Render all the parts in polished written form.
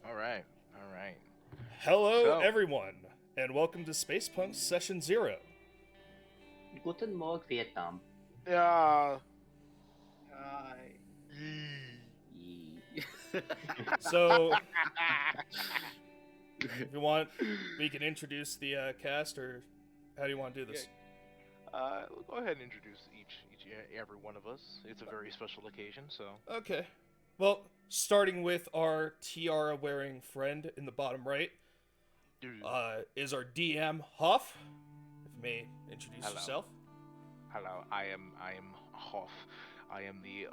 All right, all right. Hello, So, everyone, and welcome to SpacePunks Session 0. Guten Morgen, Vietnam. uh, Hi. So, if you want, we can introduce the cast, or how do you want to do this? go ahead and introduce every one of us. It's a very special occasion, so. Okay. Well, starting with our tiara-wearing friend in the bottom right, is our DM, Hoff. If you may introduce Hello. yourself. Hello, I am Hoff. I am the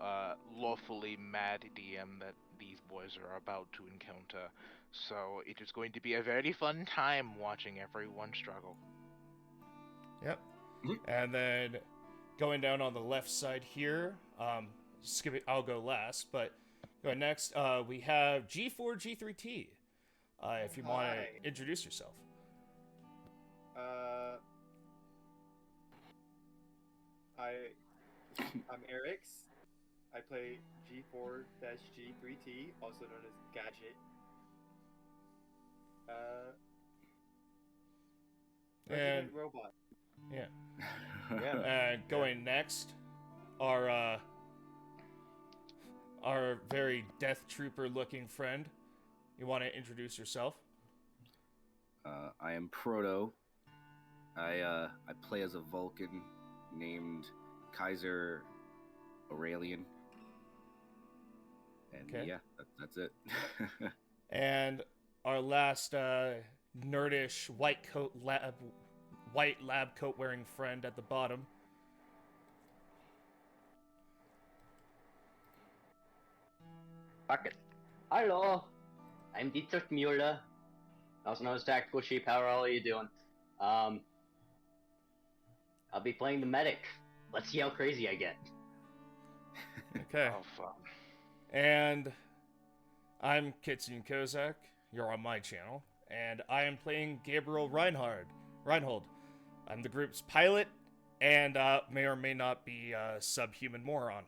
lawfully mad DM that these boys are about to encounter. So it is going to be a very fun time watching everyone struggle. Yep. And then going down on the left side here, skipping, I'll go last, but going next, we have G4G3T. If you want Hi. to introduce yourself. I'm Eric's. I play G4-G3T, also known as Gadget. And Resident Robot. yeah. Yeah. And going next, our very Death Trooper looking friend. You want to introduce yourself? I am Proto. I play as a Vulcan named Kaiser Aurelian. And Okay. yeah, that's it. And our last nerdish white lab coat wearing friend at the bottom. Fuck it. Hello, I'm Dietrich Mueller, also known as Tactical Sheep. How are all of you doing? I'll be playing the medic. Let's see how crazy I get. Okay. Oh, fun. And I'm Kitsune Kozak. You're on my channel. And I am playing Gabriel Reinhold. I'm the group's pilot and may or may not be a subhuman moron.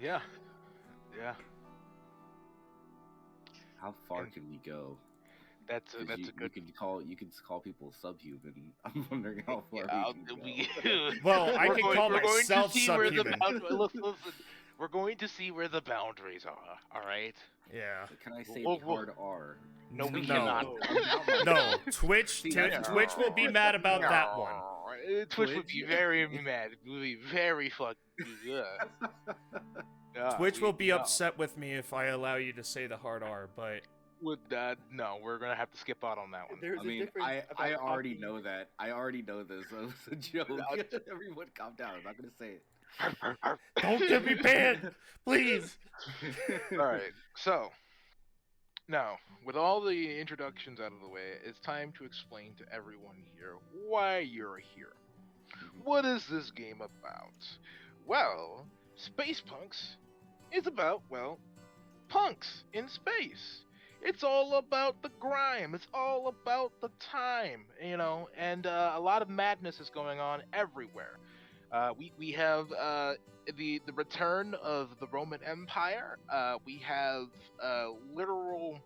Yeah. Yeah. How far And- can we go? That's a 'Cause that's you, a good. You can call people subhuman. I'm wondering how far Yeah, we can go. Well, I We're can going- call we're going to myself see where the subhuman. listen, we're going to see where the boundaries are. All right. Yeah. Can I say Well, the hard R? No, we No. cannot. No, Twitch See, that's Twitch will be mad about that one. Twitch would be Twitch? very mad. It would be very fucking. Yeah. Twitch will be upset with me if I allow you to say the hard R, but No, we're gonna have to skip out on that one. There's I a mean, difference I about already talking- know that. I already know this. So it's a joke. Everyone calm down. I'm not gonna say it. don't get me banned, please. All right. So now, with all the introductions out of the way, it's time to explain to everyone here why you're here. What is this game about? Well, Space Punks is about, well, punks in space. It's all about the grime. It's all about the time, and a lot of madness is going on everywhere. We have the return of the Roman Empire. We have literal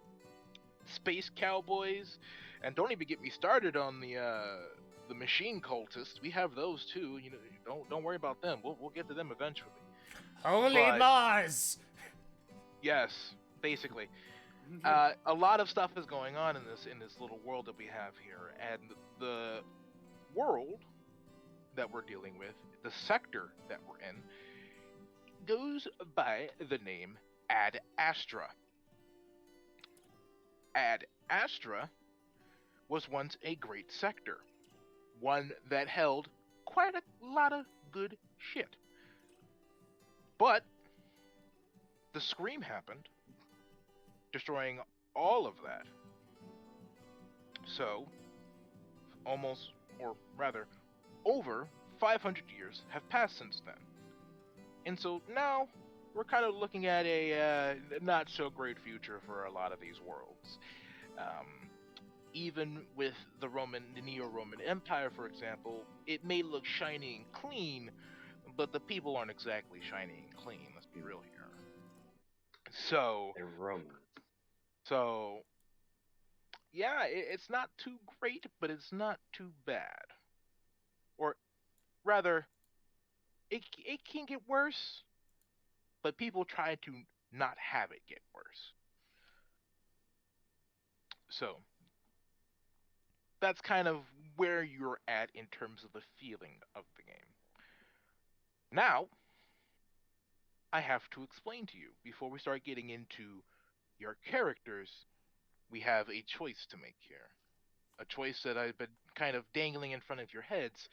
space cowboys, and don't even get me started on the machine cultists. We have those too. Don't worry about them. We'll get to them eventually. Holy But- Mars! Yes, basically. A lot of stuff is going on in this little world that we have here, and the world that we're dealing with, the sector that we're in, goes by the name Ad Astra. Ad Astra was once a great sector, one that held quite a lot of good shit. But the Scream happened, destroying all of that. So, almost, or rather, over 500 years have passed since then. And so now, we're kind of looking at a not so great future for a lot of these worlds. Even with the Neo-Roman Empire, for example, it may look shiny and clean, but the people aren't exactly shiny and clean, let's be real here. So, They're Romans. so yeah, it's not too great, but it's not too bad. Or rather, it can get worse, but people try to not have it get worse. So that's kind of where you're at in terms of the feeling of the game. Now, I have to explain to you before we start getting into your characters. We have a choice to make here. A choice that I've been kind of dangling in front of your heads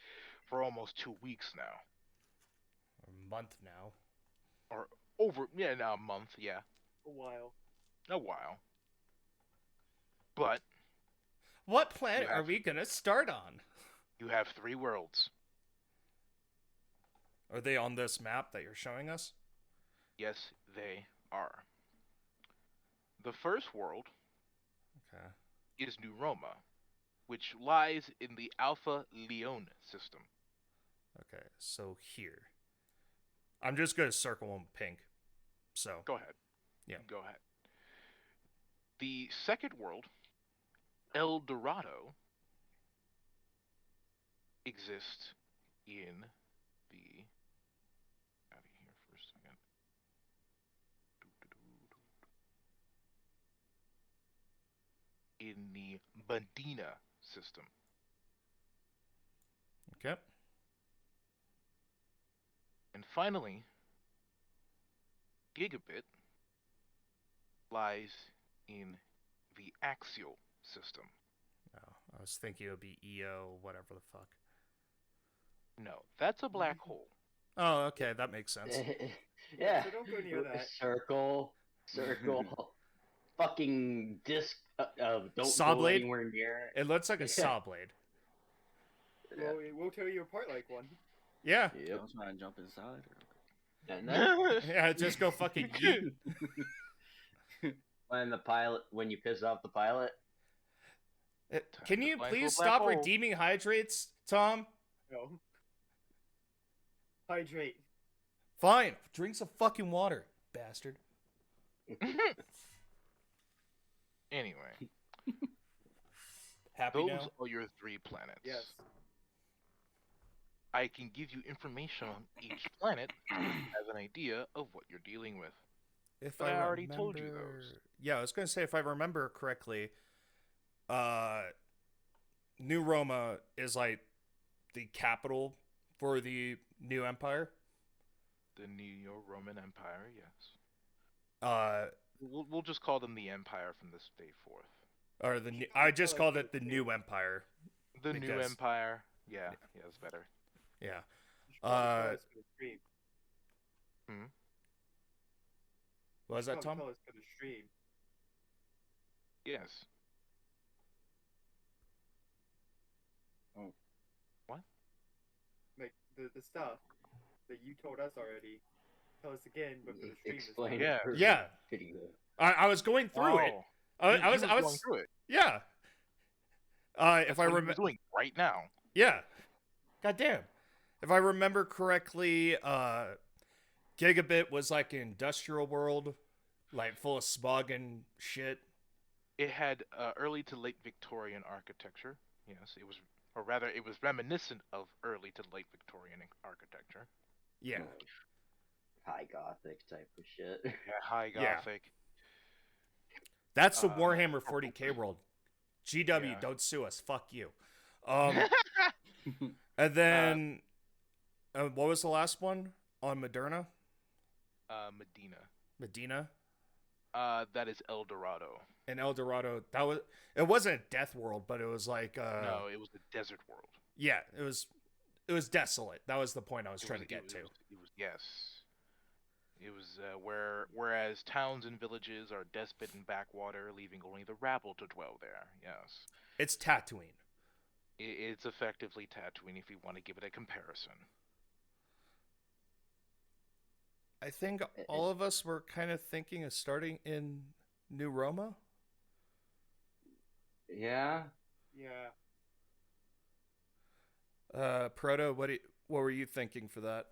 for almost 2 weeks now. A month now. Or over, yeah, now a month, yeah. A while. A while. But What planet You have- are we gonna start on? you have 3 worlds. Are they on this map that you're showing us? Yes, they are. The first world Okay. is New Roma, which lies in the Alpha Leone system. Okay, so here. I'm just gonna circle them pink. So Go ahead. Yeah. Go ahead. The second world, El Dorado, exists in the. Out of here for a second. In the Bandina system. okay. And finally, Gigabit lies in the Axial system. Oh, I was thinking it would be EO, whatever the fuck. No, that's a black hole. Oh, okay, that makes sense. Yeah. So don't go near that. Circle. Fucking disc. Don't Saw go blade? anywhere near It looks like a Yeah. saw blade. Well, we'll tear you apart like one. Yeah. it. I Yep. was trying to jump inside. And then Yeah, just go fucking yeet. when you piss off the pilot, Can you Blind please little black stop hole. redeeming hydrates, Tom? No. Hydrate. Fine. Drink some fucking water, bastard. Anyway, Happy those now? are your 3 planets. Yes. I can give you information on each planet as an idea of what you're dealing with. If But I already told you those. Yeah, I was gonna say if I remember correctly, New Roma is like the capital for the new empire. The Neo-Roman Empire, yes. Uh, We'll just call them the Empire from this day forth. or I just called it the new empire. The New Because- Empire, yeah, it's better. Yeah. You should probably Uh, tell us for the stream. What was that, Probably Tom? tell us for the stream. Yes. Like the stuff that you told us already. Tell us again, but for the stream. this explain time. Yeah. it. Yeah. Pretty good. I was going through it. I was going was through it. yeah. If I What remember, he's doing right now. yeah. God damn. If I remember correctly, Gigabit was like an industrial world, like full of smog and shit. It had early to late Victorian architecture. Yes, it was, or rather, it was reminiscent of early to late Victorian architecture. Yeah. High gothic type of shit. Yeah, high Yeah. Gothic. That's the Uh, Warhammer 40k world. GW, Yeah. don't sue us. Fuck you. And then, what was the last one on Moderna? Medina. Medina That is El Dorado. and El Dorado. It wasn't a death world, but it was like No, it was the desert world. yeah, it was desolate. That was the point I was trying to get to. It was yes. It was whereas towns and villages are despot and backwater, leaving only the rabble to dwell there. Yes, It's Tatooine. it's effectively Tatooine if you want to give it a comparison. I think all of us were kind of thinking of starting in New Roma. Yeah. Yeah. Proto, what were you thinking for that?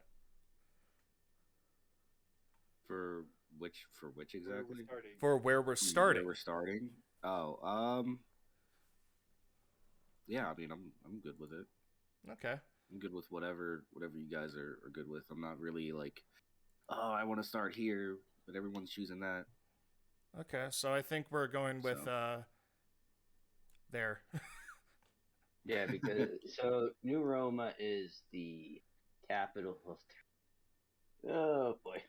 For which Where exactly? we're starting. For where we're starting. Where we're starting? Oh, yeah. I mean, I'm good with it. Okay. I'm good with whatever you guys are good with. I'm not really like, oh, I want to start here, but everyone's choosing that. Okay, so I think we're going with So. there. Yeah, because so New Roma is the capital of. Oh boy.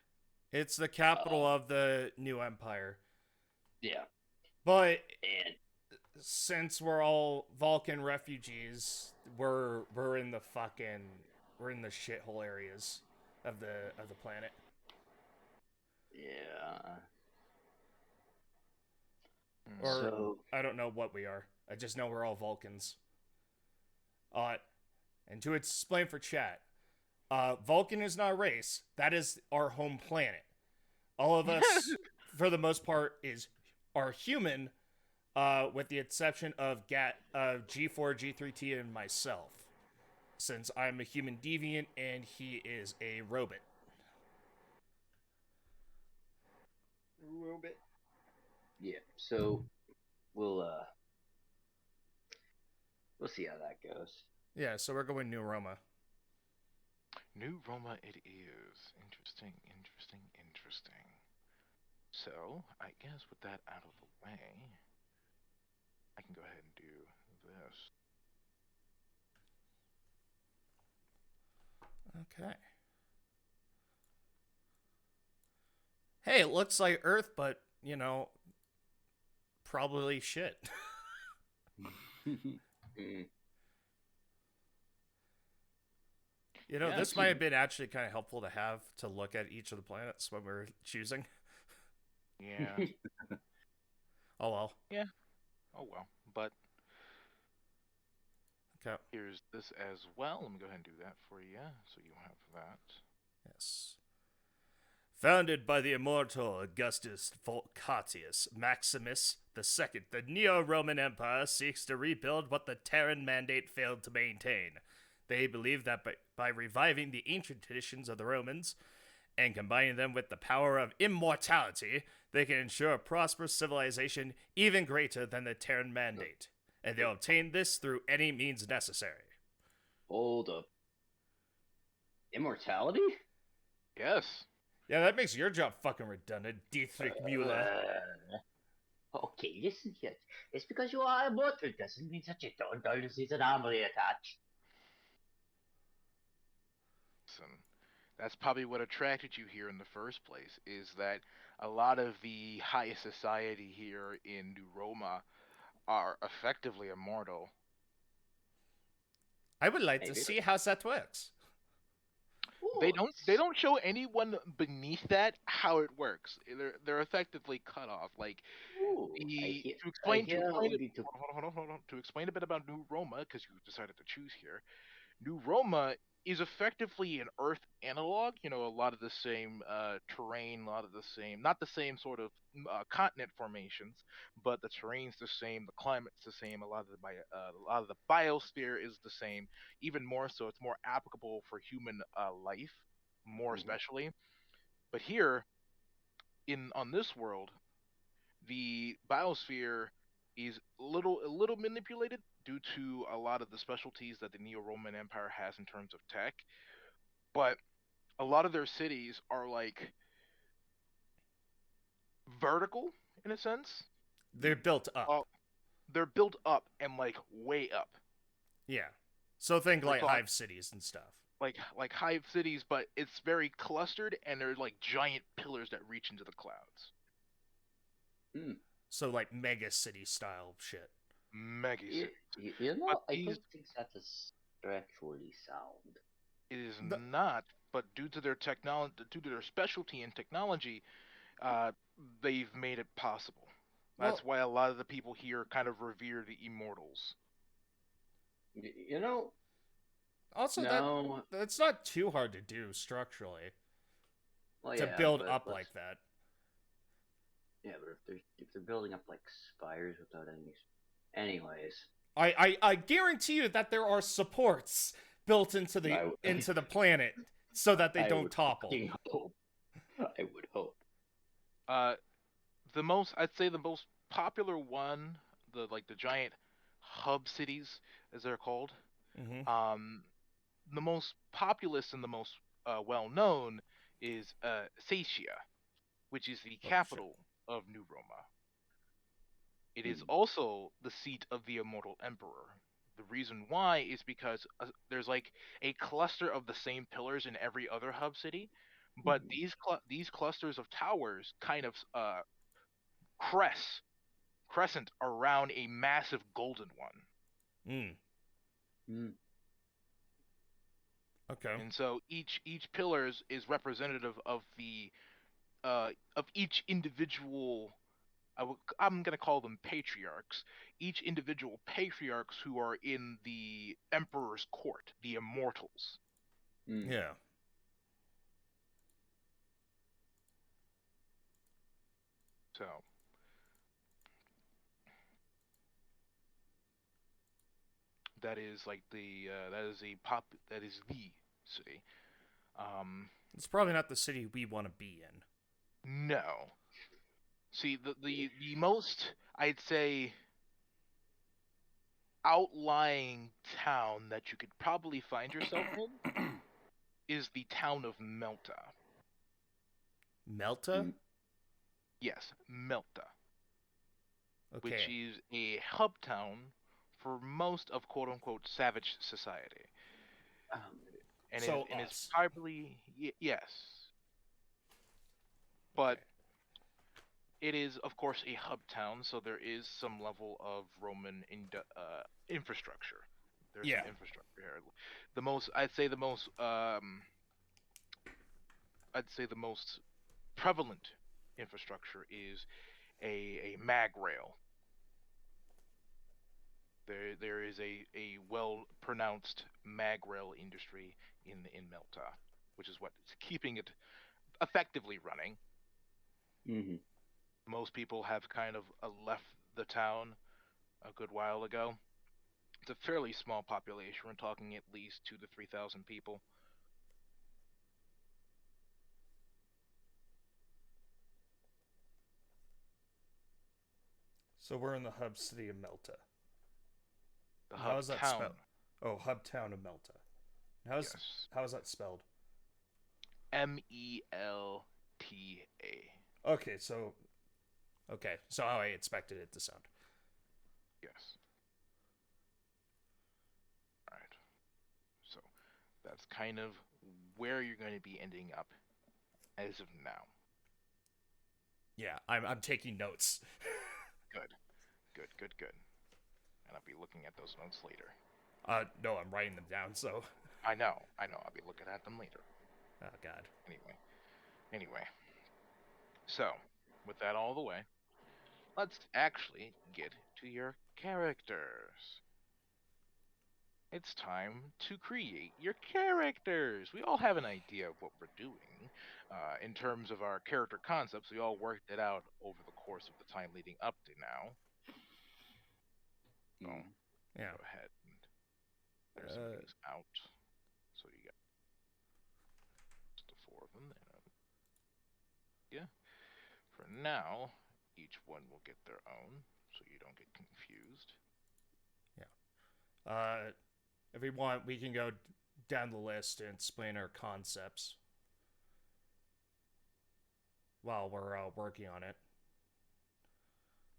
It's the capital of the new empire. Yeah, But and since we're all Vulcan refugees, we're in the shithole areas of the planet. yeah. Or So I don't know what we are. I just know we're all Vulcans. And to explain for chat, Vulcan is not a race. That is our home planet. All of us, for the most part, are human, with the exception of G4, G3T, and myself, since I'm a human deviant and he is a robot. Robot. yeah, so we'll uh we'll see how that goes. Yeah, so we're going New Roma. New Roma it is. Interesting, interesting, interesting. So, I guess with that out of the way, I can go ahead and do this. Okay. Hey, it looks like Earth, but, probably shit. Mm. Yeah, This might have been actually kind of helpful to have to look at each of the planets when we're choosing. Yeah. Oh well. Yeah. Oh well. But Okay. here's this as well. Let me go ahead and do that for you, so you have that. Yes. Founded by the immortal Augustus Volcatius Maximus II, the Neo-Roman Empire seeks to rebuild what the Terran Mandate failed to maintain. They believe that by reviving the ancient traditions of the Romans and combining them with the power of immortality, they can ensure a prosperous civilization even greater than the Terran Mandate. And they'll obtain this through any means necessary. Hold up. Immortality? Yes. Yeah, that makes your job fucking redundant, Dietrich Müller. Okay, listen here. It's because you are immortal doesn't mean that you don't know this is an armory attached. Listen, that's probably what attracted you here in the first place, is that a lot of the high society here in New Roma are effectively immortal. I would like to Maybe. see how that works. They don't show anyone beneath that how it works. They're effectively cut off. Like Ooh, to explain only to hold on. To explain a bit about New Roma, because you decided to choose here. New Roma is effectively an Earth analog. A lot of the same terrain, a lot of the same, not the same sort of continent formations, but the terrain's the same, the climate's the same. A lot of the biosphere is the same. Even more so, it's more applicable for human life, more Mhm. especially. But here, on this world, the biosphere is a little manipulated due to a lot of the specialties that the Neo-Roman Empire has in terms of tech. But a lot of their cities are like vertical in a sense. They're built up. Uh, they're built up and like way up. Yeah. So think We're like talking hive cities and stuff. like hive cities, but it's very clustered and there's like giant pillars that reach into the clouds. So like mega city style shit. Mega cities. But I these don't think that's a stretchfully sound. it is The- not. But due to their technology, due to their specialty in technology, uh, they've made it possible. That's Well, why a lot of the people here kind of revere the immortals. You know, also no. that's not too hard to do structurally Well, to yeah, build but up let's- like that. Yeah, but if they're building up like spires without any. Anyways, I guarantee you that there are supports built into the planet so that they I don't would topple. fucking hope. I would hope. Uh, I'd say the most popular one, the giant hub cities as they're called. Mm-hmm. Um, the most populous and the most well known is Saetia, which is the Oh shit. capital of New Roma. It is also the seat of the Immortal Emperor. The reason why is because there's like a cluster of the same pillars in every other hub city, but these clusters of towers kind of crest crescent around a massive golden one. Mm. Mm. Okay. And so each pillars is representative of the of each individual. I'm gonna call them patriarchs. Each individual patriarchs who are in the emperor's court, the immortals. Mm. Yeah. So that is like that is the city. It's probably not the city we want to be in. No. See, the most I'd say outlying town that you could probably find yourself in is the town of Melta. Melta? Mm. Yes, Melta, which Okay. is a hub town for most of quote unquote savage society, So and is us. probably yes, but Okay. it is of course a hub town, so there is some level of Roman infrastructure. There's some Yeah. infrastructure here. The most I'd say the most I'd say the most prevalent infrastructure is a mag rail. There is a well pronounced mag rail industry in Melta, which is what is keeping it effectively running. Mm-hmm. Most people have kind of left the town a good while ago. It's a fairly small population. We're talking at least 2 to 3,000 people. So we're in the hub city of Melta. The How hub is that spelled? town, Oh, hub town of Melta. yes, How is that spelled? Melta. Okay, so how I expected it to sound. Yes. All right. So that's kind of where you're going to be ending up as of now. Yeah, I'm taking notes. Good, good. And I'll be looking at those notes later. No, I'm writing them down. So. I know. I'll be looking at them later. Oh God. Anyway. So, with that all the way, let's actually get to your characters. It's time to create your characters. We all have an idea of what we're doing in terms of our character concepts. We all worked it out over the course of the time leading up to now. So, Yeah. go ahead and there's some things out. So you got just the 4 of them there. Yeah. For now, each one will get their own, so you don't get confused. Yeah. If we want, we can go down the list and explain our concepts while we're working on it.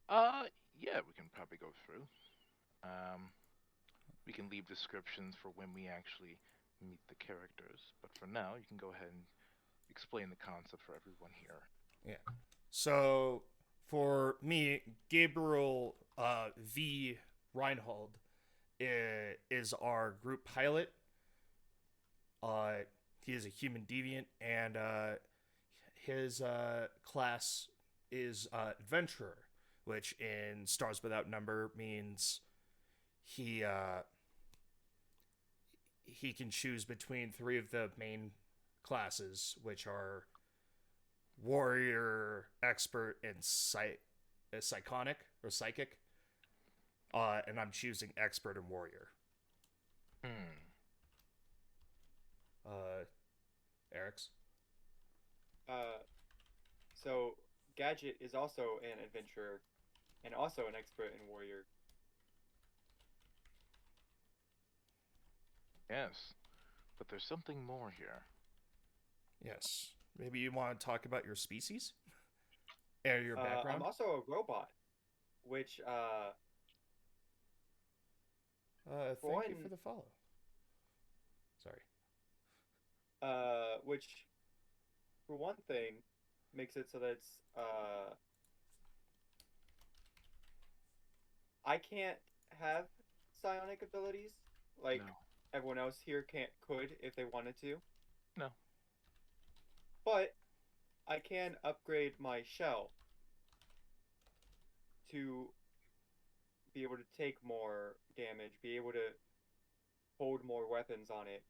Yeah, we can probably go through. We can leave descriptions for when we actually meet the characters, but for now, you can go ahead and explain the concept for everyone here. Yeah. So for me, Gabriel V. Reinhold is our group pilot. He is a human deviant, and his class is adventurer, which in Stars Without Number means he can choose between 3 of the main classes, which are warrior, expert, and psychonic or psychic. And I'm choosing expert and warrior. Eric's. So Gadget is also an adventurer and also an expert in warrior. Yes, but there's something more here. Yes. Maybe you want to talk about your species? Or your background? I'm also a robot, which Thank you for the follow. Sorry. which for one thing makes it so that it's I can't have psionic abilities like No. everyone else here could if they wanted to. No. But I can upgrade my shell to be able to take more damage, be able to hold more weapons on it,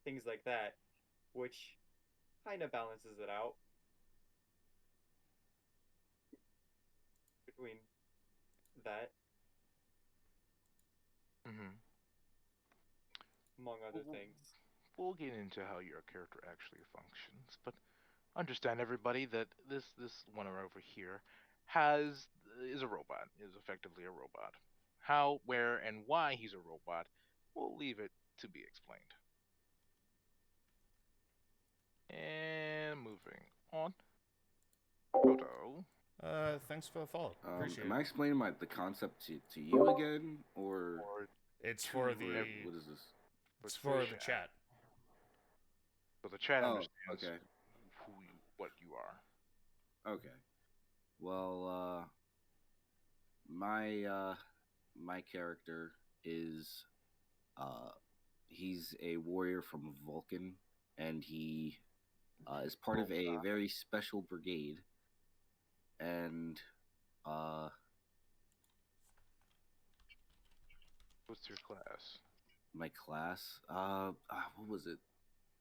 things like that, which kind of balances it out between that, Mm-hmm. among other Well, things. we'll get into how your character actually functions, but understand everybody that this one over here is a robot, is effectively a robot. How, where, and why he's a robot, we'll leave it to be explained. And moving on. Proto. Thanks for the follow. Appreciate Am it. I explaining the concept to you again, or Or It's to for or the what is this? it's for the chat. So the chat Oh, understands okay, what you are. okay. Well, my character is he's a warrior from Vulcan, and he is part of a very special brigade, and uh, What's your class? my class, what was it?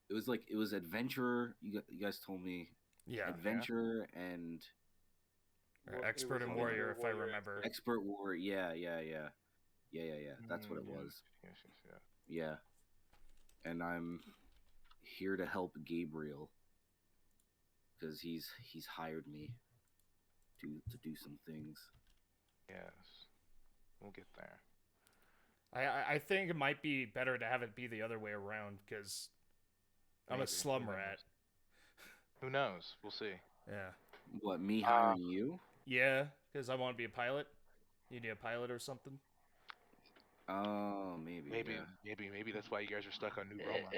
It was adventurer. You guys told me Yeah. adventurer and Or expert and warrior, if I remember. expert warrior. Yeah. That's what it was. Yes, yeah. Yeah, and I'm here to help Gabriel because he's hired me to do some things. Yes. We'll get there. I think it might be better to have it be the other way around because I'm Maybe. a slum rat. Who knows? We'll see. Yeah. What, me hiring you? Yeah, because I want to be a pilot. You need a pilot or something? Oh, maybe. Yeah. Maybe that's why you guys are stuck on New Roma.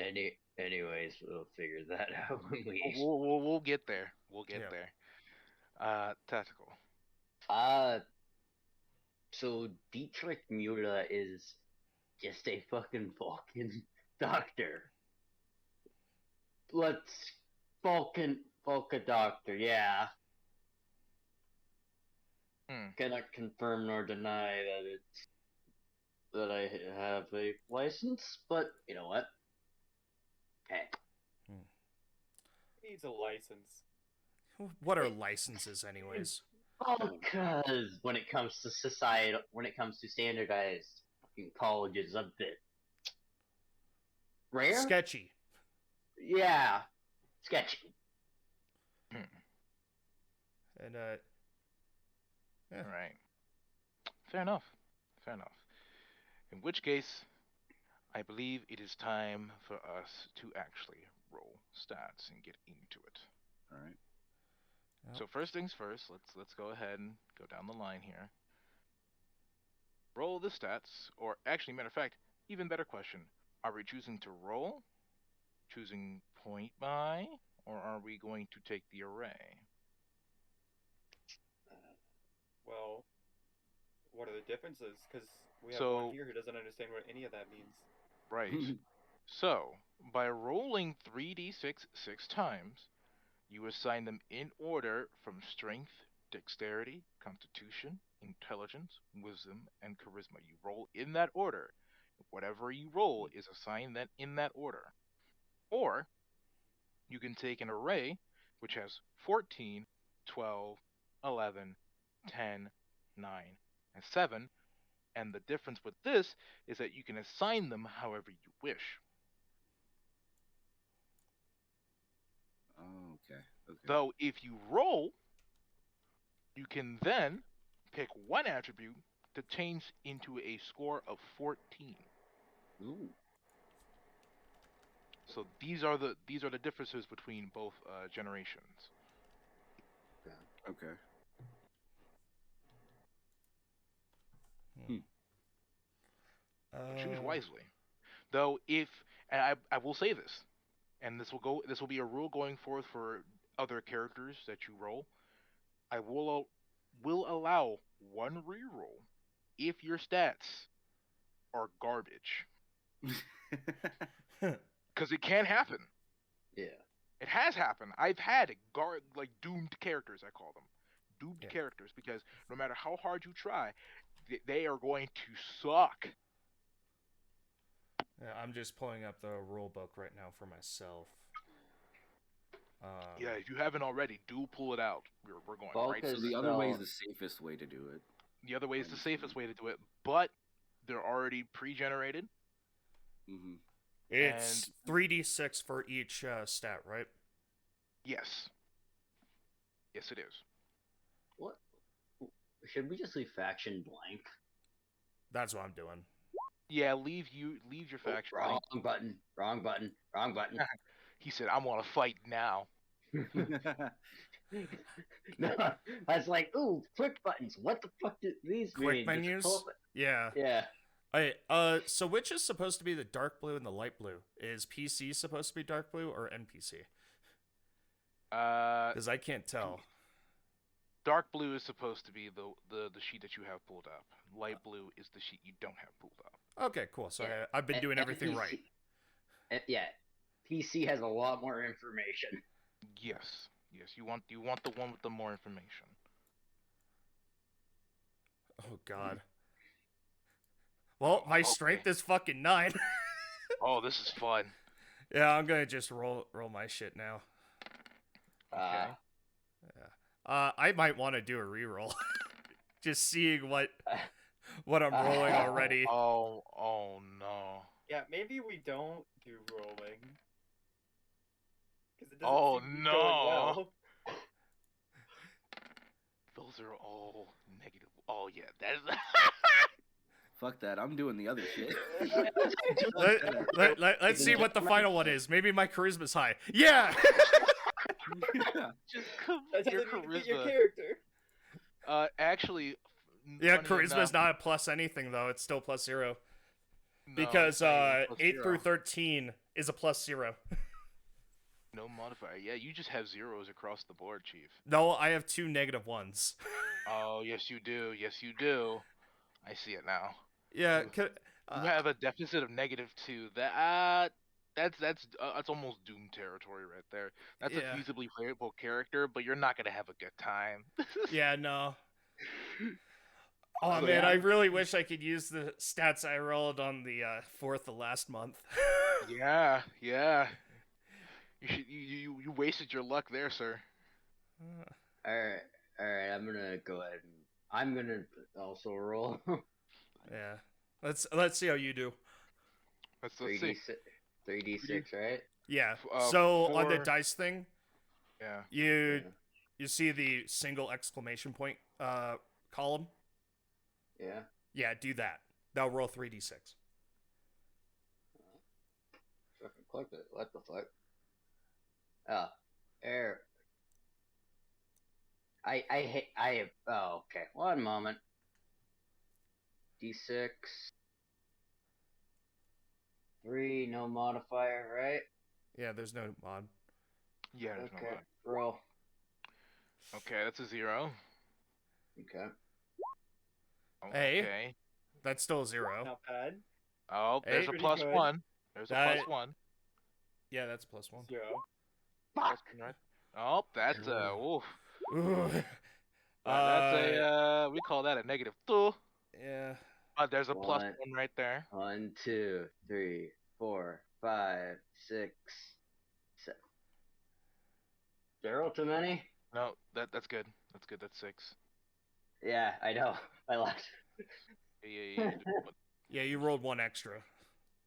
Anyways, we'll figure that out when we. We'll get there. We'll get Yeah. there. Tactical. So Dietrich Mueller is just a fucking Vulcan doctor. Let's Vulcan doctor, yeah. Cannot confirm nor deny that I have a license, but you know what? Hey. He needs a license. What are licenses, anyways? Oh, because when it comes to society, when it comes to standardized fucking colleges, a bit rare. Sketchy. Yeah, sketchy. And yeah. All right. Fair enough. Fair enough. In which case, I believe it is time for us to actually roll stats and get into it. All right. Yep. So first things first, let's go ahead and go down the line here. Roll the stats, or actually, matter of fact, even better question: are we choosing to roll, choosing point by, or are we going to take the array? Well, what are the differences? Because we have So- one here who doesn't understand what any of that means. Right. So, by rolling 3d6 6 times, you assign them in order from strength, dexterity, constitution, intelligence, wisdom, and charisma. You roll in that order. Whatever you roll is assigned that in that order. Or you can take an array which has 14, 12, 11, 10, 9, and 7, and the difference with this is that you can assign them however you wish. Oh, okay. Though if you roll You can then pick one attribute to change into a score of 14. Ooh. So these are the differences between both generations. Okay. So choose wisely. Though if and I will say this, and this will be a rule going forth for other characters that you roll. I will allow one reroll if your stats are garbage. Because it can happen. Yeah. It has happened. I've had like doomed characters, I call them. Doomed Yeah. characters because no matter how hard you try, they are going to suck. Yeah, I'm just pulling up the rule book right now for myself. Yeah, if you haven't already, do pull it out. We're going Well, right. because So the other way is Well- the safest way to do it. The other way is the safest way to do it, but they're already pre-generated. Mm-hmm. It's 3d6 for each stat, right? Yes. Yes, it is. What? Should we just leave faction blank? That's what I'm doing. Yeah, leave your faction. Wrong button. Wrong button. Wrong button. He said, "I want to fight now." No, I was like, ooh, quick buttons. What the fuck do these Quick mean? Just menus? pull up- Yeah. Yeah. Alright, so which is supposed to be the dark blue and the light blue? Is PC supposed to be dark blue or NPC? Because I can't tell. Dark blue is supposed to be the sheet that you have pulled up. Light blue is the sheet you don't have pulled up. Okay, cool. So Yeah. I've been doing everything NPC right. Yeah. PC has a lot more information. Yes, you want the one with the more information. Oh god. Well, my Okay. strength is fucking 9. Oh, this is fun. Yeah, I'm gonna just roll my shit now. Okay. I might want to do a reroll. Just seeing what I'm rolling already. Oh no. Yeah, maybe we don't do rolling. 'Cause it doesn't Oh, seem to be no. going well. Those are all negative. Oh yeah, that is. Fuck that. I'm doing the other shit. Let's see what the final one is. Maybe my charisma's high. Yeah. Just That your doesn't even fit your charisma. character. Actually. Yeah, funny charisma's enough- not a plus anything though. It's still plus 0 no, because it's not even plus 8 zero. through 13 is a plus 0. No modifier. Yeah, you just have zeros across the board, Chief. No, I have 2 negative ones. Oh, yes you do. Yes you do. I see it now. Yeah. You have a deficit of -2. That's almost Doom territory right there. That's Yeah. a feasibly playable character, but you're not gonna have a good time. Yeah, no. Oh So, man, yeah. I really wish I could use the stats I rolled on the 4th of last month. Yeah. You wasted your luck there, sir. Alright, I'm gonna go ahead and I'm gonna also roll. Yeah. Let's see how you do. Let's see. 3d6, right? Yeah. Uh, So on the 4 dice thing, Yeah. you see the single exclamation point column. Yeah. Yeah, do that. That'll roll 3d6. Fucking click it. What the fuck? Oh, air. I have. Oh, okay. One moment. D6. 3, no modifier, right? Yeah, there's no mod. Yeah. There's Okay. no mod. Roll. Okay, that's a 0. Okay. Hey. Okay. That's still a 0. Not bad. Oh, there's a Hey. plus Pretty good. 1. There's a That- plus 1. Yeah, that's plus 1. 0. Plus 1, right? Oh, that's a. Oof. Ooh. That's a. We call that a -2. Yeah. There's a plus One. 1 right there. 1, 2, 3, 4, 5, 6, 7. 0 too many? No, that's good. That's good. That's 6. Yeah, I know. I lost. Yeah. Yeah, you rolled 1 extra.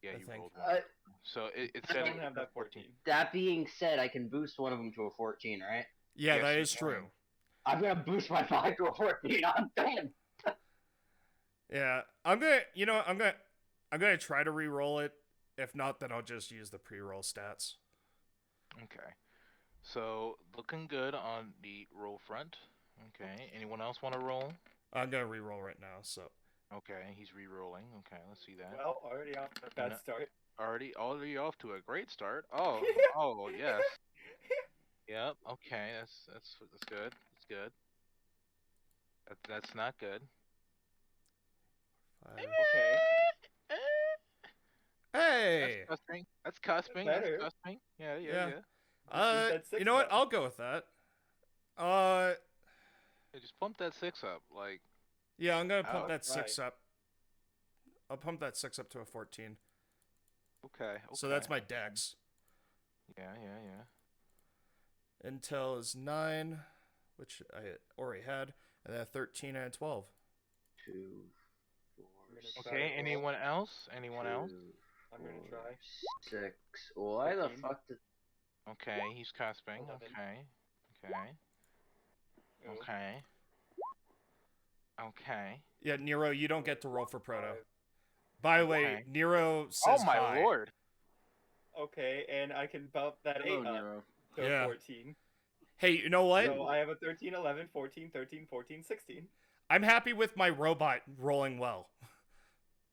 Yeah, I you think. rolled 1. So it I said don't have that 14. That being said, I can boost one of them to a 14, right? Yeah, Yes, that you is can. true. I'm gonna boost my 5 to a 14. I'm done. Yeah, I'm gonna. You know, I'm gonna try to re-roll it. If not, then I'll just use the pre-roll stats. Okay. So looking good on the roll front. Okay. Anyone else want to roll? I'm gonna re-roll right now. So Okay, he's re-rolling. Okay, let's see that. Well, already off to a bad No. start. Already off to a great start. Oh, oh yes. Yep. Okay, that's good. That's good. That's not good. 5. Okay. Hey. That's cusping. That's cusping. That's Better. cusping. Yeah, yeah, Yeah. yeah. Just use that 6 You know what? up. I'll go with that. Yeah, just pump that 6 up. Like, Yeah, I'm gonna pump oh, that 6 right. up. I'll pump that 6 up to a 14. okay. So that's my dex. Yeah, yeah, yeah. Intel is 9, which I already had, and then 13 and 12. 2, 4, I'm gonna try Okay. to roll. Anyone else? Anyone else? 2, I'm gonna 4, try. 6. Why the 13. fuck did... Okay, he's cusping. 11. Okay. Okay. Ooh. Okay. Okay. Yeah, Nero, you don't get to roll for Proto. 5. By the way, Okay. Nero says Oh my hi. lord. Okay, and I can bump that Hello, 8 up Nero. to Yeah. 14. Hey, you know what? So I have a 13, 11, 14, 13, 14, 16. I'm happy with my robot rolling well.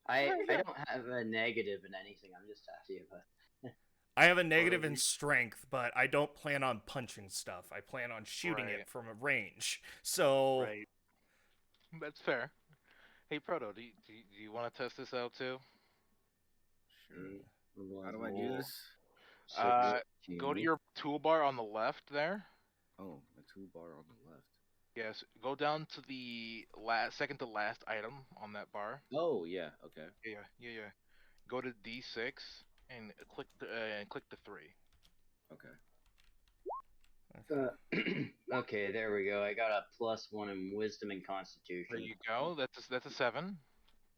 I don't have a negative in anything. I'm just happy about it. I have a negative in strength, but I don't plan on punching stuff. I plan on shooting Right. it from a range. So, Right. That's fair. Hey, Proto, do you want to test this out too? Sure. How do I do this? Go to your toolbar on the left there. Oh, my toolbar on the left. Yes, go down to the second to last item on that bar. Oh, yeah, okay. Yeah. Go to D6 and click the 3. Okay. Okay, there we go. I got a +1 in Wisdom and Constitution. There you go. That's a 7.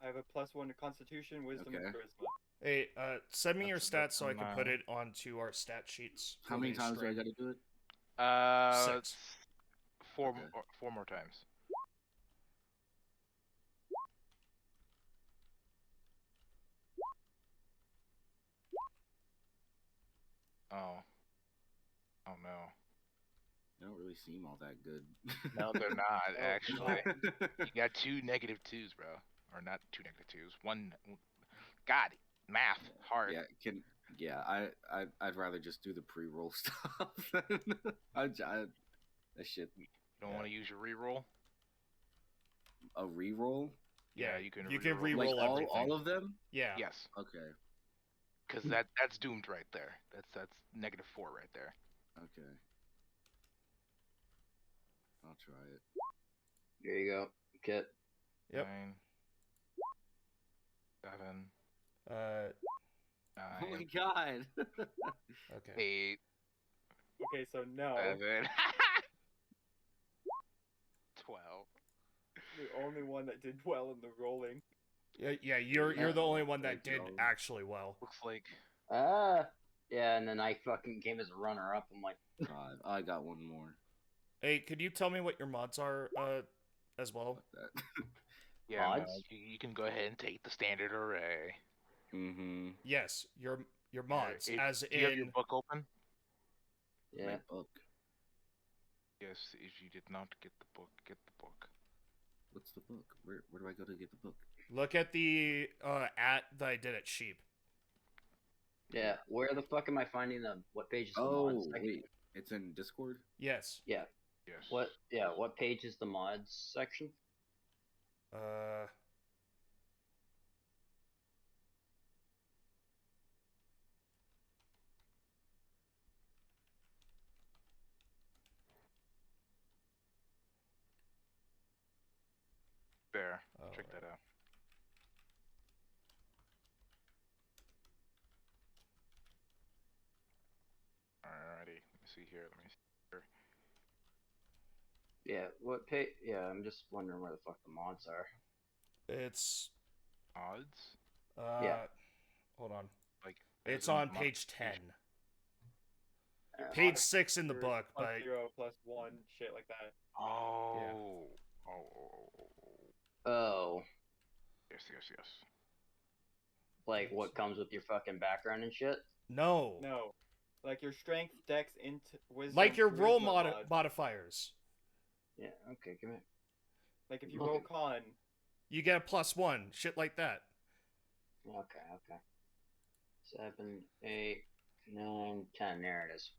I have a +1 to Constitution, Wisdom, and Okay. Charisma. hey, send me your That's stats so I can put nine. it onto our stat sheets. How for many the times do I stream. gotta do it? 6. Four, Okay. 4 more times. Oh. Oh no. They don't really seem all that good. No, they're not Oh, actually. You got 2 -2s, bro. Or not 2 -2s. One. God, math hard. I'd rather just do the pre-roll stuff. That shit. You don't want to use your reroll? A re-roll? Yeah, you can. You can reroll. Like re-roll everything. all of them? Yeah. Yes, Okay. because that's doomed right there. That's -4 right there. Okay. I'll try it. There you go. Kit. Yep. 9, 7, Oh my 9, god. Okay. 8, Okay, so no. 7, 12. The only one that did well in the rolling. Yeah, you're the only one that There you did go. actually well. Looks like Yeah, and then I fucking came as a runner-up. I'm like, 5. I got one more. Hey, could you tell me what your mods are as well? Fuck that. yeah. Odds? No, you can go ahead and take the standard array. Mm-hmm. Yes, your mods as Do you have your in book open? yeah. My book. Yes. If you did not get the book, get the book. What's the book? Where do I go to get the book? look at the at that I did at Sheep. Yeah. Where the fuck am I finding what page is the Oh, mods? wait. It's in Discord? Yes. Yeah. Yes. What page is the mods section? Uh There. Oh, Check that out. Alrighty. Let me see here. Let me see here. Yeah. What page? Yeah. I'm just wondering where the fuck the mods are. it's Odds. Yeah. hold on. Like It's as in on mod- page 10. Page 6 in the Your book, but +0, +1, shit like that. Oh. Oh, Yes. like what comes with your fucking background and shit? no. No, like your strength, dex, wisdom, Like your roll charisma mod. modifiers. Yeah. Okay. Come here. Like if you roll con, You get a +1, shit like that. Okay. 7, 8, 9, 10. There it is.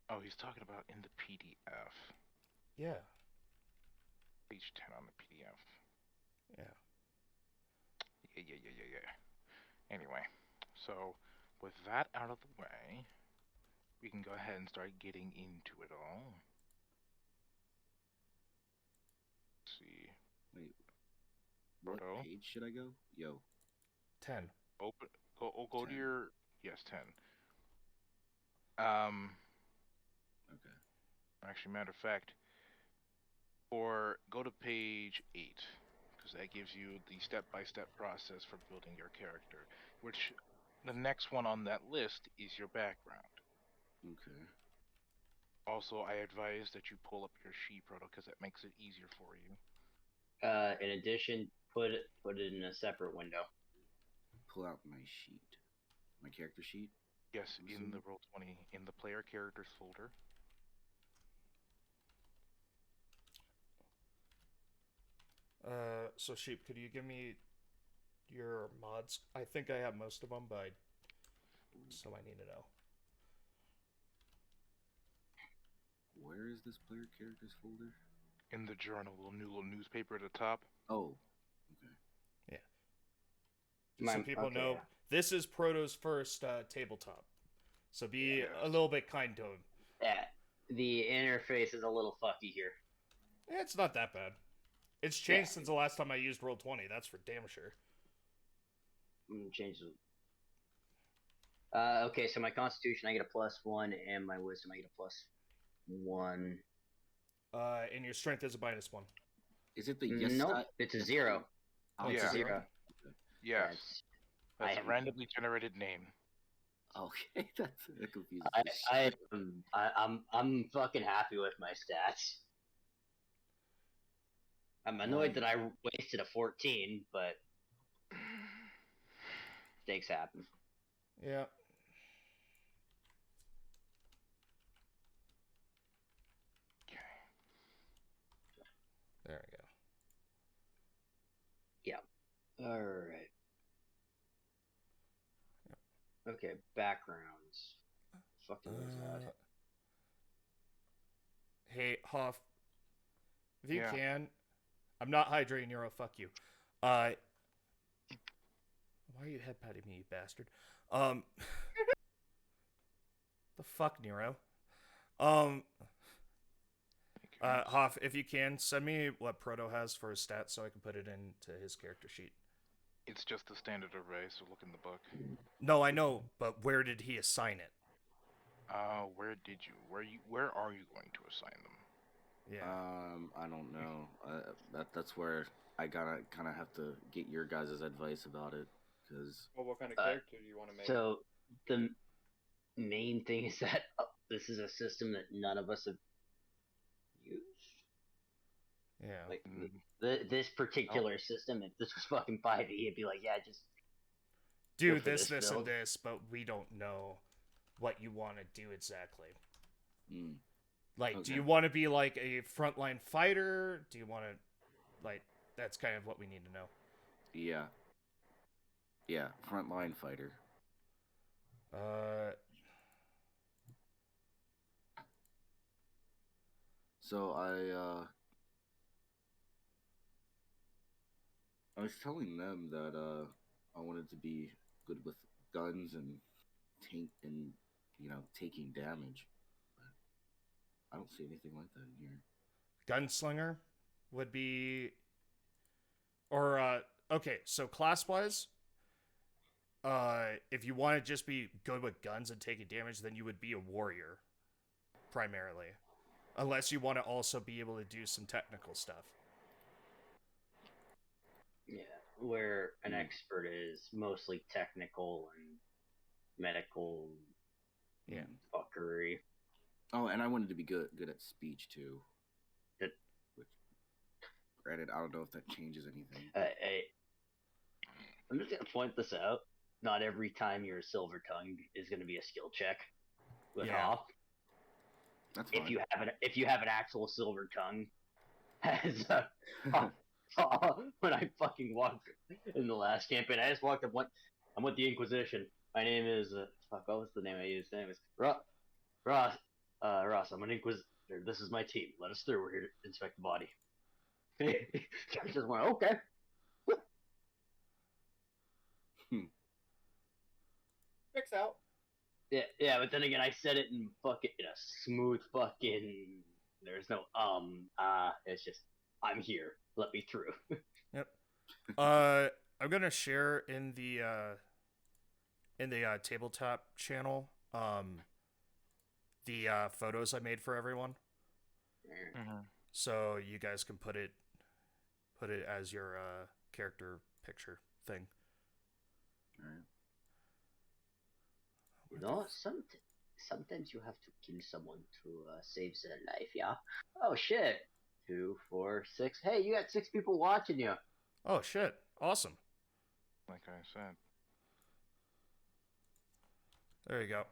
Oh, he's talking about in the PDF. Yeah. Page 10 on the PDF. Yeah. Yeah. Anyway, so with that out of the way, we can go ahead and start getting into it all. Let's see. Wait, what Proto. page should I go? Yo. 10. Open. Go 10. to your. Yes, 10. Okay. Actually, matter of fact, go to page 8, because that gives you the step-by-step process for building your character. Which, the next one on that list is your background. Okay. Also, I advise that you pull up your sheet, Proto, because that makes it easier for you. In addition, put it in a separate window. Pull out my sheet. My character sheet? Yes, I'm in the assuming. Roll20, in the player characters folder. So Sheep, could you give me your mods? I think I have most of them, but so I need to know. Where is this player characters folder? In the journal, little newspaper at the top. Oh. Okay. Yeah. Just so people know, this is Proto's first tabletop. So be a little bit kind to him. Yeah. The interface is a little fucky here. It's not that bad. It's changed since the last time I used Roll20, that's for damn sure. I'm gonna change the. Okay, so my Constitution I get a +1, and my Wisdom I get a +1. And your Strength is a -1. Is it the yes? Nope, it's a 0. Oh, It's yeah. a 0. Yes. That's a randomly generated name. Okay, that confuses me. I'm fucking happy with my stats. I'm annoyed that I wasted a 14, but mistakes happen. Yeah. Okay. There we go. Yeah. Alright. Okay, backgrounds. Fucking was that? Hey, Hoff, if you Yeah. can, I'm not hydrating Nero, fuck you. Why are you head patting me, you bastard? The fuck, Nero? Hoff, if you can, send me what Proto has for his stats so I can put it into his character sheet. It's just the standard array, so look in the book. No, I know, but where did he assign it? Where are you going to assign them? Yeah. I don't know. That's where I gotta kind of have to get your guys' advice about it, because. Well, what kind of character do you want to make? So the main thing is that this is a system that none of us have used. Yeah. Like this particular system, if this was fucking 5e, it'd be like, yeah, just do go for this, this and build. this, but we don't know what you want to do exactly. Like, do Okay. you want to be like a frontline fighter? Do you want to, like, that's kind of what we need to know. Yeah. Yeah, frontline fighter. So I was telling them that I wanted to be good with guns and taking damage. But I don't see anything like that in here. Gunslinger would be, or okay, so class-wise, if you want to just be good with guns and taking damage, then you would be a warrior, primarily. Unless you want to also be able to do some technical stuff. where an Mm. expert is mostly technical and medical Yeah. fuckery. Oh, and I wanted to be good at speech too. That Which, granted, I don't know if that changes anything. I'm just gonna point this out. Not every time you're a silver tongue is gonna be a skill check with Yeah. Hoff. That's fine. If you have an actual silver tongue, as when I fucking walked in the last campaign, I just walked up. I'm with the Inquisition. My name is fuck. What was the name I used? My name is Ross. Ross. I'm an Inquisitor. This is my team. Let us through. We're here to inspect the body. I just went okay. Checks out. Yeah, but then again, I said it in a smooth fucking. There's no It's just I'm here. Let me through. Yep. I'm gonna share in the tabletop channel the photos I made for everyone, so you guys can put it as your character picture thing. All right. You know, sometimes you have to kill someone to save their life. Yeah. Oh shit. 2, 4, 6. Hey, you got 6 people watching you. Oh shit! Awesome. Like I said. There you go.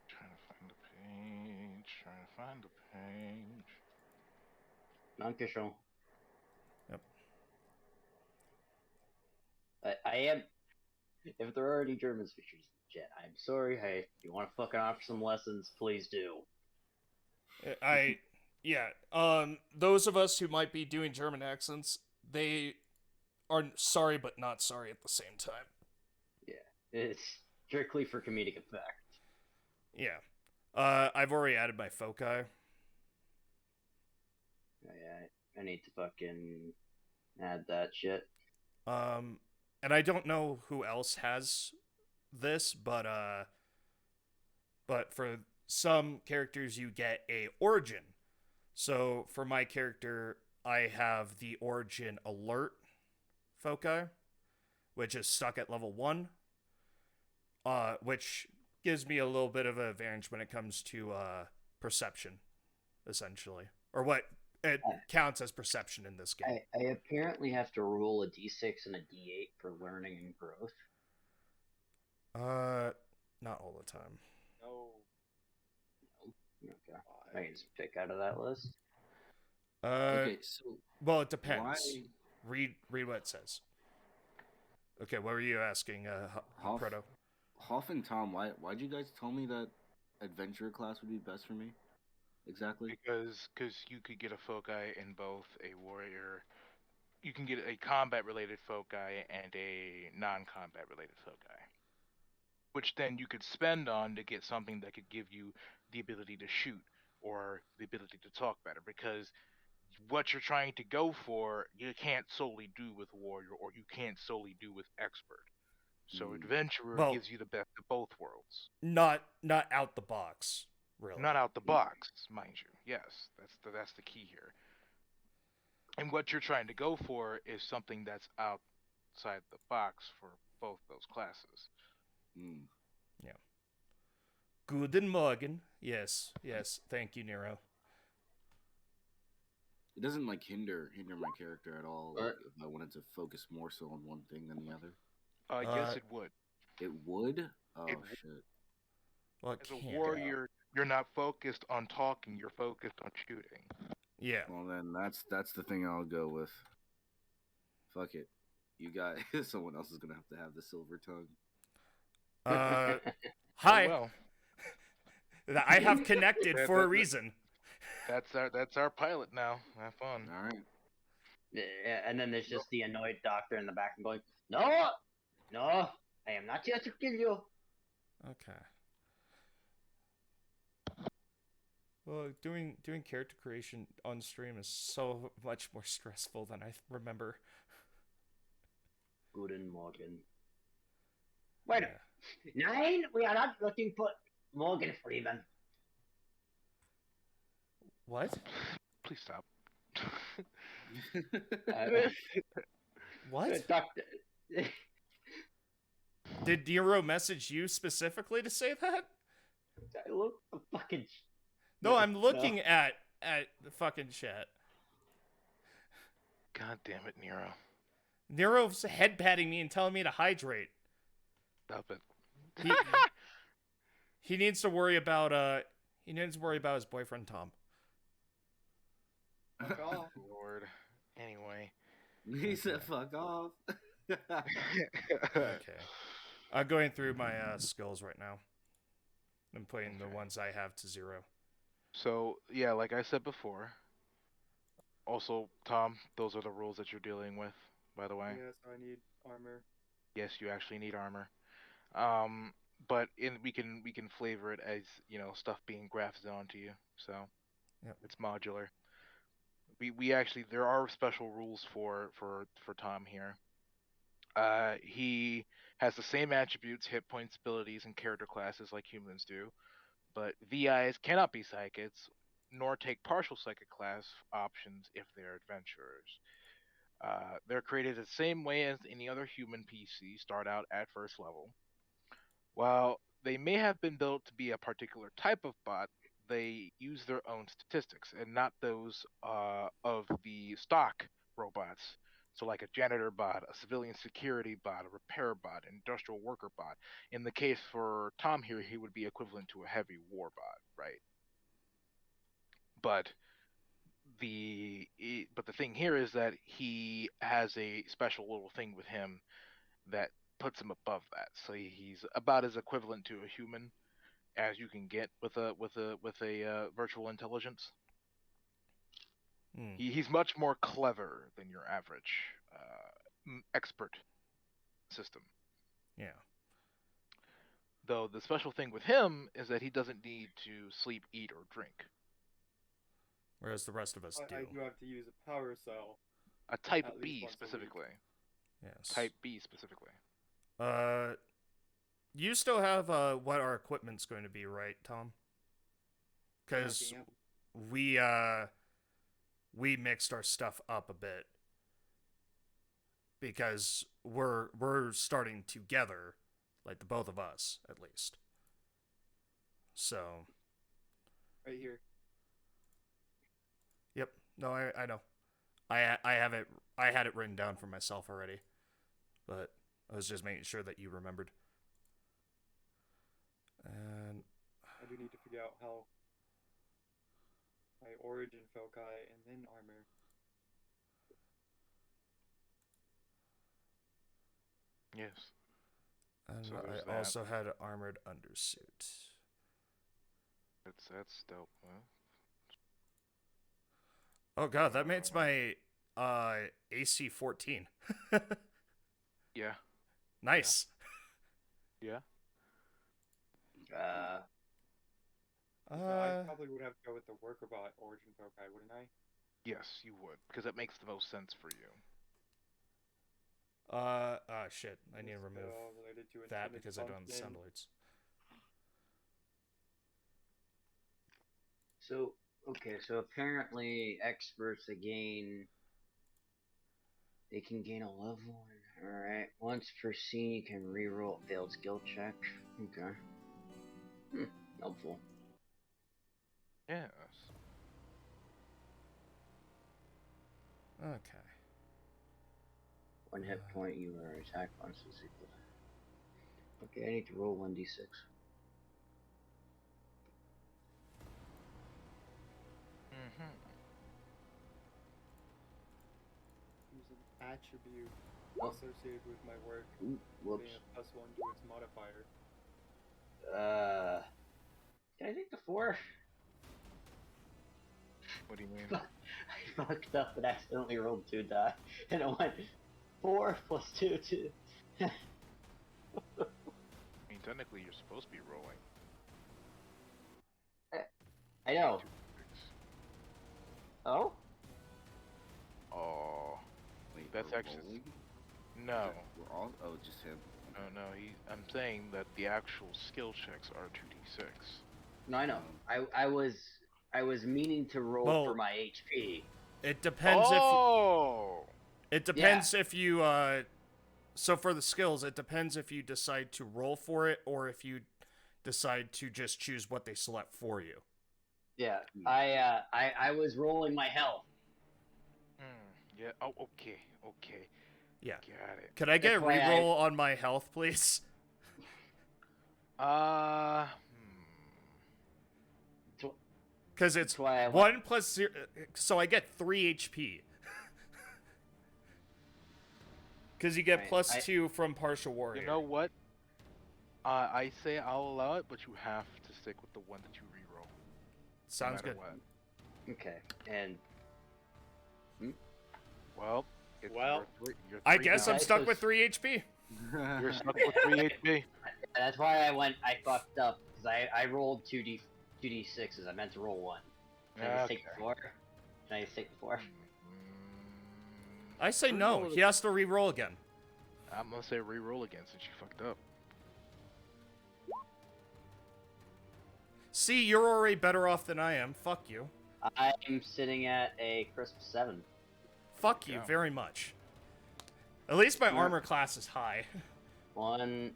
Trying to find the page. Trying to find the page. Non-question. Yep. I am. If there are any German speakers in the chat, I'm sorry. Hey, if you want to fucking offer some lessons, please do. Those of us who might be doing German accents, they are sorry but not sorry at the same time. Yeah, it's strictly for comedic effect. Yeah. I've already added my foci. Yeah, I need to fucking add that shit. And I don't know who else has this, but for some characters you get a origin. So for my character, I have the origin alert foci, which is stuck at level 1, which gives me a little bit of an advantage when it comes to perception, essentially, or what it counts as perception in this game. I apparently have to roll a d6 and a d8 for learning and growth. Not all the time. No. Okay. I can just pick out of that list. Okay, so Well, it depends. why... Read what it says. Okay, what were you asking, Proto? Hoff and Tom, why'd you guys tell me that adventure class would be best for me? Exactly. Because you could get a foci in both a warrior. You can get a combat-related foci and a non-combat related foci, which then you could spend on to get something that could give you the ability to shoot or the ability to talk better. Because what you're trying to go for, you can't solely do with warrior, or you can't solely do with expert. So adventurer gives you the best of both worlds. Not out the box, really. Not out the box, mind you. Yes, that's the key here. And what you're trying to go for is something that's outside the box for both those classes. Yeah. Guten Morgen. Yes. Thank you, Nero. It doesn't like hinder my character at all. Like, if I wanted to focus more so on one thing than the other. Yes, it would. It would? Oh shit. Well, as a warrior, you're not focused on talking. You're focused on shooting. Yeah. Well, then that's the thing I'll go with. Fuck it. You got someone else is gonna have to have the silver tongue. Hi. Oh, well. I have connected for a reason. That's our pilot now. Have fun. All right. Yeah, and then there's just the annoyed doctor in the back and going, No, I am not here to kill you. Okay. Well, doing character creation on stream is so much more stressful than I remember. Guten Morgen. Wait. Nein, we are not looking for Morgan Freeman. What? Please stop. What? Doctor. Did Nero message you specifically to say that? I look the fucking. No, I'm looking at the fucking chat. God damn it, Nero. Nero's head patting me and telling me to hydrate. Stop it. He needs to worry about his boyfriend Tom. Fuck off. Lord. Anyway. He said, "Fuck off." Okay. I'm going through my skills right now. I'm putting the ones I have to 0. So, yeah, like I said before. Also, Tom, those are the rules that you're dealing with, by the way. Yeah, so I need armor. Yes, you actually need armor. But we can flavor it as, stuff being grafted onto you. So, Yep. it's modular. We actually, there are special rules for Tom here. He has the same attributes, hit points, abilities, and character classes like humans do, but VIs cannot be psychics, nor take partial psychic class options if they're adventurers. They're created the same way as any other human PC, start out at first level. While they may have been built to be a particular type of bot, they use their own statistics and not those of the stock robots. So, like a janitor bot, a civilian security bot, a repair bot, an industrial worker bot. In the case for Tom here, he would be equivalent to a heavy war bot, right? But the thing here is that he has a special little thing with him that puts him above that. So he's about as equivalent to a human as you can get with a virtual intelligence. He's much more clever than your average expert system. Yeah. Though the special thing with him is that he doesn't need to sleep, eat, or drink. Whereas the rest of us do. I do have to use a power cell. A type At least B once a week. specifically. Yes. Type B specifically. You still have what our equipment's going to be, right, Tom? Because we mixed our stuff up a bit. Because we're starting together, like the both of us, at least. So. Right here. Yep. No, I know. I have it. I had it written down for myself already, but I was just making sure that you remembered. And I do need to figure out how my origin foci and then armor. Yes. and So there's I that. also had an armored undersuit. That's dope. Huh? Oh god, that makes my AC 14. Yeah. Nice. Yeah. So I probably would have to go with the worker bot origin foci, wouldn't I? Yes, you would, because that makes the most sense for you. Shit. I need to remove related to that intended because I don't have the function. sound alerts. So, okay, so apparently experts they can gain a level 1. Alright. Once per scene you can reroll a failed skill check. Okay. Helpful. Yes. Okay. 1 hit point you are attack bonus is equal. Okay, I need to roll 1d6. Mm-hmm. Use an attribute Oh. associated with my work, Ooh, whoops. being a +1 to its modifier. Can I take the 4? What do you mean? I fucked up and accidentally rolled 2 die, and it went 4 plus 2 2. I mean, technically, you're supposed to be rolling. I know. 2d6. Oh? Oh. Wait, That's we're actually- rolling? No. We're all. Oh, just him. No. I'm saying that the actual skill checks are 2d6. No, I know. I was meaning to roll Well- for my HP. It depends Oh! It depends if you, so for the skills, it depends if you decide to roll for it or if you decide to just choose what they select for you. Yeah, I was rolling my health. Yeah. Oh, okay. Okay. Yeah. Got it. Could I get a That's why reroll on my health, please? Uh. Because it's That's why I 1 plus 0, so I get 3 HP. Because you get Right, plus 2 from Partial Warrior. You know what? I say I'll allow it, but you have to stick with the one that you reroll. Sounds no matter good. What. Okay, and Well, it's Well, you're I three guess now. I'm stuck with 3 HP. You're stuck with 3 HP. that's why I fucked up because I rolled 2d6s. I meant to roll 1. Can I just take the 4? Can I just take the 4? I say no. He has to re-roll again. I'm gonna say re-roll again since you fucked up. See, you're already better off than I am. Fuck you. I'm sitting at a crisp 7. Fuck you Yeah. very much. At least my Yeah. armor class is high. 1.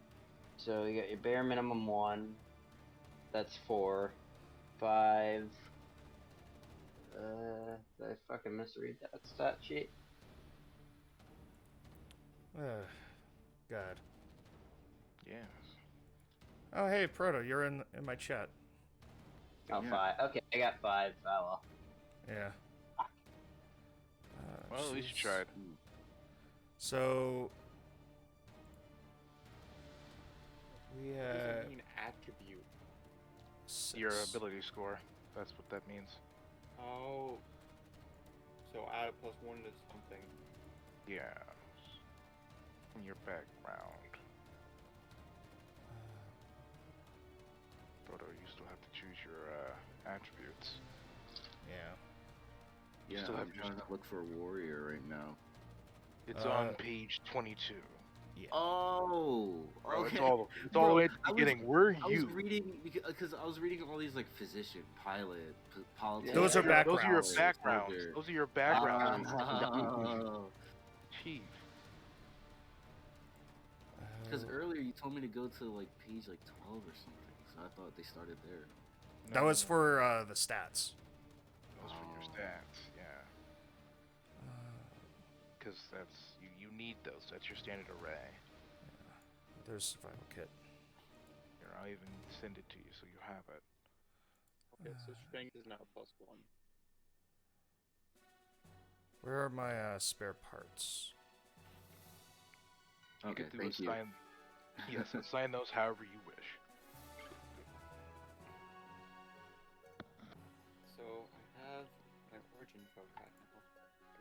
So you got your bare minimum 1. That's 4. 5. Did I fucking misread that stat sheet? God. Yes. Oh, hey, Proto, you're in my chat. Oh, Yeah. 5. Okay, I got 5. Oh well. Yeah. Well, at least you jeez. tried. So we What does it mean attribute? Your 6. ability score. That's what that means. Oh. So add a +1 to something. Yes. In your background. Proto, you still have to choose your attributes. Yeah. You Yeah, still have I'm your trying to look for a warrior right now. It's on page 22. Yeah. Oh, Bro, okay. it's all the Bro, way at the I was- beginning. Where I was you? reading because I was reading all these like physician, pilot, politics. Those are Those are your backgrounds. backgrounds. Soldier. Those are your backgrounds. Oh. Chief. Because earlier you told me to go to like page like 12 or something, so I thought they started there. That was for the stats. That was for your stats. Yeah. Because that's you need those. That's your standard array. There's survival kit. Here, I'll even send it to you so you have it. Okay, so strength is now +1. Where are my spare parts? Okay, could do thank you. assign, yes, assign those however you wish. So I have my origin code right now.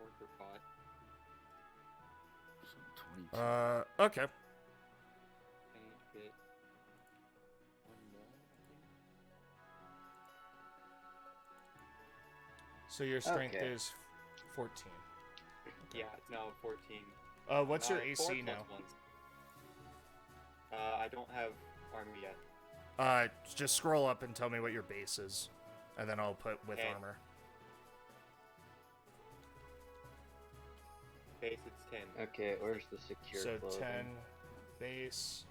Worker bot. So 22. Okay. 8-bit. 1 more, I think. So your strength Okay. is 14. Yeah, it's now 14. What's your 4 AC now? +1s. I don't have armor yet. Just scroll up and tell me what your base is, and then I'll put with Okay. armor. Base, it's 10. Okay, where's the secure So clothing? 10 base,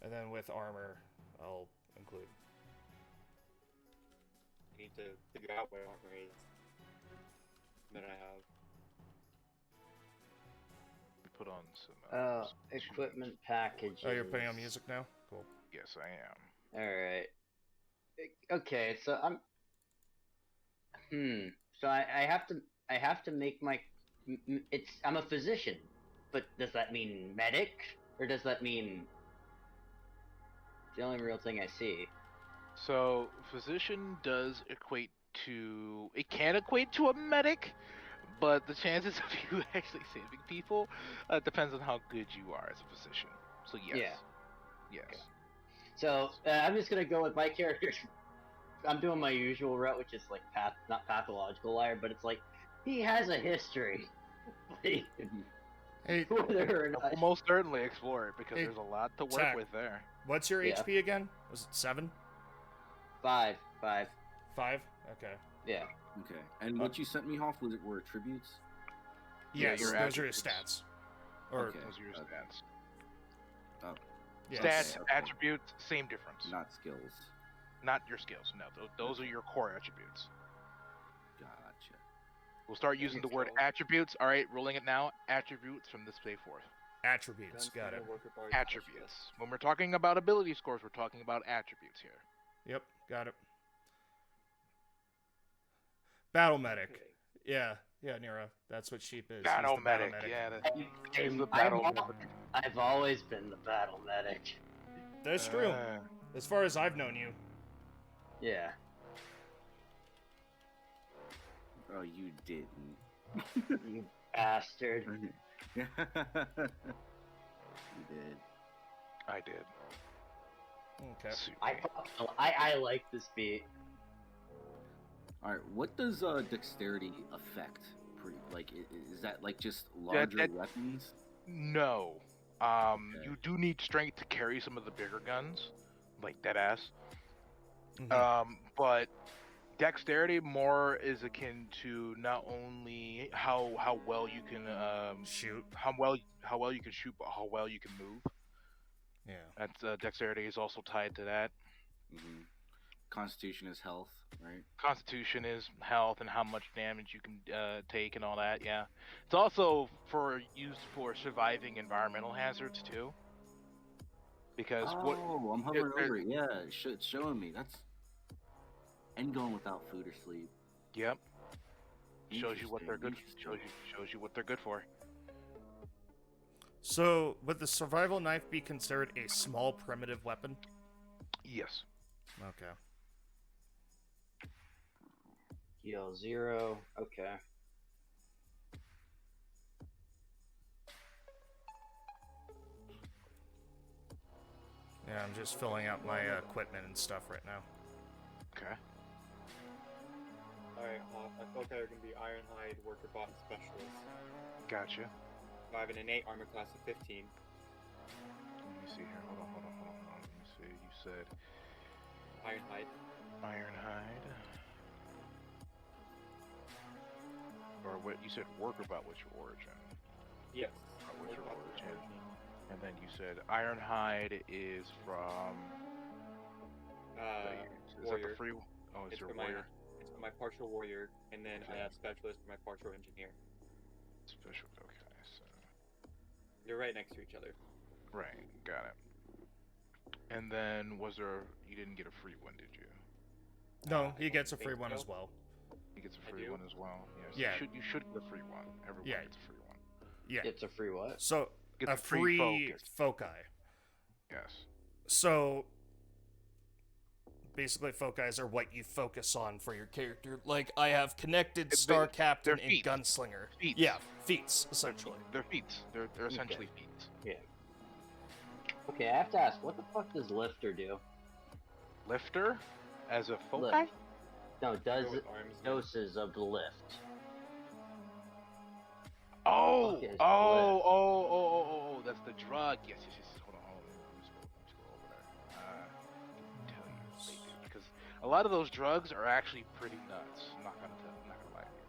and then with armor, I'll include. I need to figure out what armor is that I have. Put on some. Oh, some equipment packages. Oh, you're putting on music now? Cool. tunes. Yes, I am. Alright. Okay, so I'm... So I have to make my... I'm a physician, but does that mean medic? Or does that mean... The only real thing I see. So, physician does equate to. It can equate to a medic, but the chances of you actually saving people depends on how good you are as a physician. So, yes. Yeah. Yes. Okay. So, I'm just gonna go with my character. I'm doing my usual route, which is like not pathological liar, but it's like, he has a history. Hey, Whether or not... We'll most certainly explore it because Hey, there's a lot to work Zach. with there. what's your Yeah. HP again? Was it 7? 5. 5? Okay. Yeah. Okay. And what you sent me, Hoff, were attributes? Yes, your those are your attributes. stats. Or Okay. Those are your stats. Oh, yes. Stats, Okay. attributes, same difference. not skills. Not your skills. No, those are your core attributes. Gotcha. We'll start using the word skills. attributes. All right, rolling it now. Attributes from this day forth. Attributes. Got it. Gunslinger, worker bard, Attributes. specialist. When we're talking about ability scores, we're talking about attributes here. Yep, got it. Battle medic. Okay. Yeah, Nero. That's what Sheep is. Battle He's the battle medic. medic. Yeah, he's the battle medic. I've always been the battle medic. That's true. As far as I've known you. Yeah. Oh, you didn't. You bastard. You did. I did. Okay. Super. I like this beat. All right. What does dexterity affect? Is that like just larger weapons? No. Okay. You do need strength to carry some of the bigger guns, like deadass. Mhm. But dexterity more is akin to not only how well you can Shoot. how well you can shoot, but how well you can move. Yeah. That's dexterity is also tied to that. Mm-hmm. Constitution is health, right? Constitution is health and how much damage you can take and all that. Yeah, it's also used for surviving environmental hazards too. Because Oh, I'm hovering over it. Yeah, it's showing me. That's and going without food or sleep. Yep, shows you what they're good. Interesting. Shows you what they're good for. So, would the survival knife be considered a small primitive weapon? Yes. Okay. Heal 0. Okay. Yeah, I'm just filling out my equipment and stuff right now. Okay. Alright, I thought they were going to be Ironhide, worker bot, and specialist. Gotcha. I have an innate armor class of 15. Let me see here. Hold on. Let me see. You said Ironhide. Ironhide. Or what you said worker bot, what's your origin? Yes. What's your Worker bot's origin? origin. And then you said Ironhide is from is that Warrior. the free Oh, it's your for warrior. It's for my partial warrior, and then Okay. I have specialist for my partial engineer. Special okay, so They're right next to each other. right, got it. And then you didn't get a free one, did you? No, he I gets a don't free think one so. as well. He gets a I free do? one as well. Yes. Yeah. You should get a free one. Everyone Yeah. gets a free one. Yeah. It's a free what? So, Gets a free focus. foci. Yes. So, basically, foci are what you focus on for your character. Like, I have connected, Star Captain, they're and feats. Gunslinger. Feats. Yeah, feats, essentially. They're feats. They're essentially feats. Yeah. Okay, I have to ask, what the fuck does Lifter do? Lifter as a foci? Lift. No, does Go with arms. doses of the lift. Oh, Okay, that's the drug. Yes. Hold on. Let me scroll over there. I can tell you what they do because a lot of those drugs are actually pretty nuts. I'm not gonna lie to you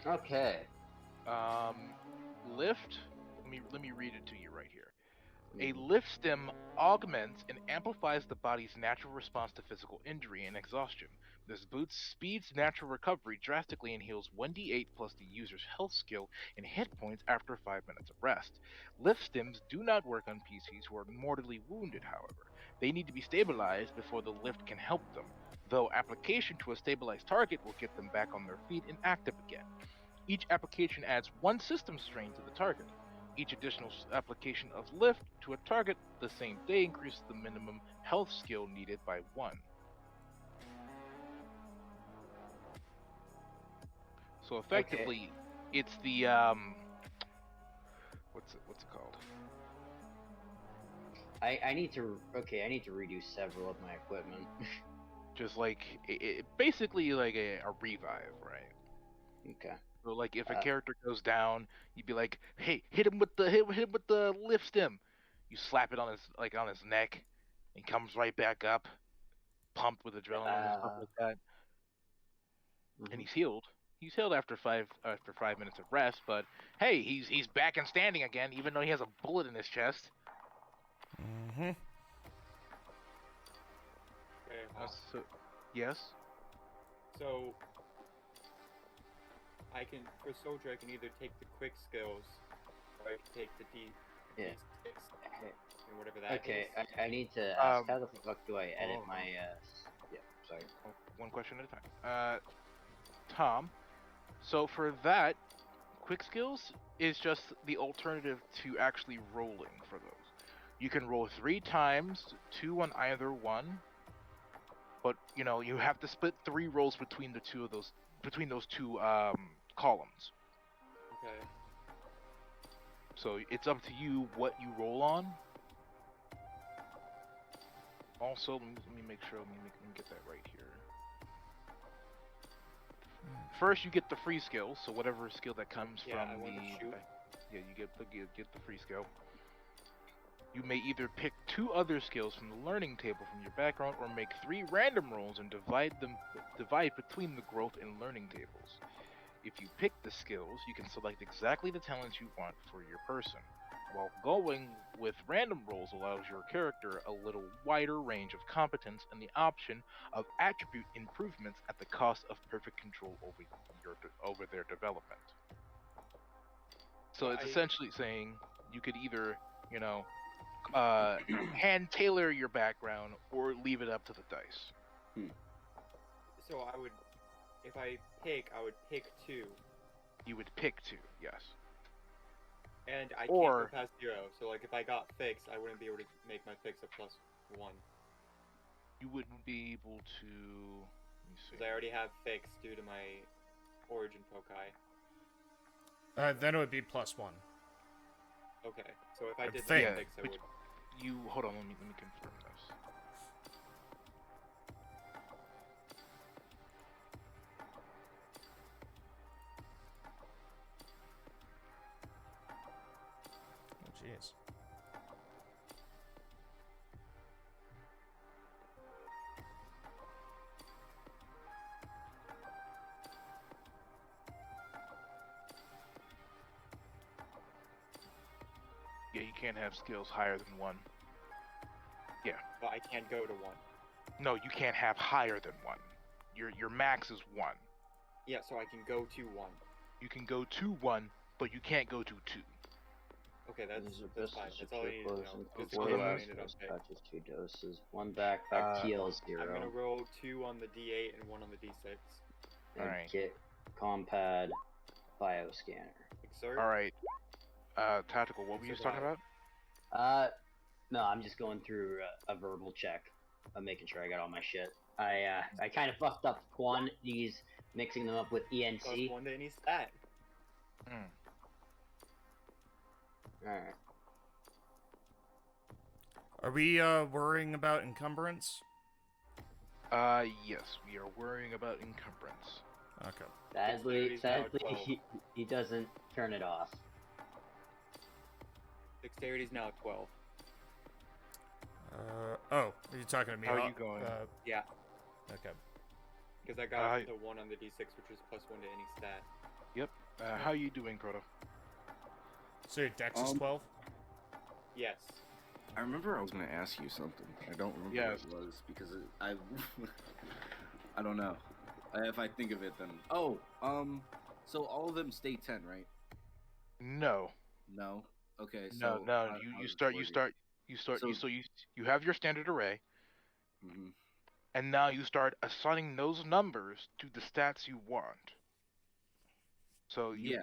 there. Okay. Lift. Let me read it to you right here. A lift stem augments and amplifies the body's natural response to physical injury and exhaustion. This speeds natural recovery drastically and heals 1d8 plus the user's health skill and hit points after 5 minutes of rest. Lift stems do not work on PCs who are mortally wounded, however. They need to be stabilized before the lift can help them, though application to a stabilized target will get them back on their feet and active again. Each application adds 1 system strain to the target. Each additional application of lift to a target the same day increases the minimum health skill needed by 1. So effectively, it's the what's it called? I need to redo several of my equipment. Just like basically like a revive, right? Okay. So like if a character goes down, you'd be like, "Hey, hit him with the lift stem." You slap it on his neck, and he comes right back up, pumped with adrenaline and stuff like that. and he's healed. He's healed after 5 minutes of rest, but hey, he's back and standing again, even though he has a bullet in his chest. Mm-hmm. Okay, So, yes. So I can, for soldier, I can either take the quick skills, or I can take the Yeah. D6, and whatever that Okay, is. I need to ask, how the Um, fuck do I edit hold on. my, yeah, sorry. One question at a time. Tom. So for that, quick skills is just the alternative to actually rolling for those. You can roll 3 times, 2 on either one, but you have to split 3 rolls between those two columns. Okay. So it's up to you what you roll on. Also, let me make sure. Let me get that right here. First, you get the free skill. So whatever skill that comes Yeah, from I want to shoot. yeah, you get the free skill. You may either pick 2 other skills from the learning table from your background, or make 3 random rolls and divide between the growth and learning tables. If you pick the skills, you can select exactly the talents you want for your person. While going with random rolls allows your character a little wider range of competence and the option of attribute improvements at the cost of perfect control over their development. So it's essentially saying you could either, hand tailor your background or leave it up to the dice. So if I would pick 2. You would pick 2, yes. And I can't go past 0, so like if I got fix, I wouldn't be able to make my fix a +1. You wouldn't be able to. Let me see. Because I already have fix due to my origin pokai. Then it would be +1. Okay, so if I did think. that fix, I would. Hold on. Let me confirm this. Oh, jeez. Yeah, you can't have skills higher than 1. Yeah. But I can't go to 1. No, you can't have higher than 1. Your max is 1. Yeah, so I can go to 1. You can go to 1, but you can't go to 2. Okay, that's fine. That's all I need to know. It's So all then I this- needed to know. Patches 2 doses, 1 backpack, TL 0. I'm gonna roll 2 on the D8 and 1 on the D6. And Alright. get compad bioscanner. Exert. Alright. Tactical, what were you talking about? No, I'm just going through a verbal check. I'm making sure I got all my shit. I kind of fucked up quantities, mixing them up with ENC. +1 to any stat. Alright. Are we worrying about encumbrance? Yes, we are worrying about encumbrance. Okay. Sadly, Dexterity's now 12. he doesn't turn it off. Dexterity's now 12. Are you talking to me? How are you going? Yeah, Okay. because I got the 1 on the D6, which is +1 to any stat. Yep. How you doing, Proto? So your dex is 12? Yes. I remember I was going to ask you something. I don't remember Yes. what it was because I I don't know. If I think of it, then so all of them stay 10, right? No. No. Okay. So No. You have your standard array, Mm-hmm. and now you start assigning those numbers to the stats you want. So you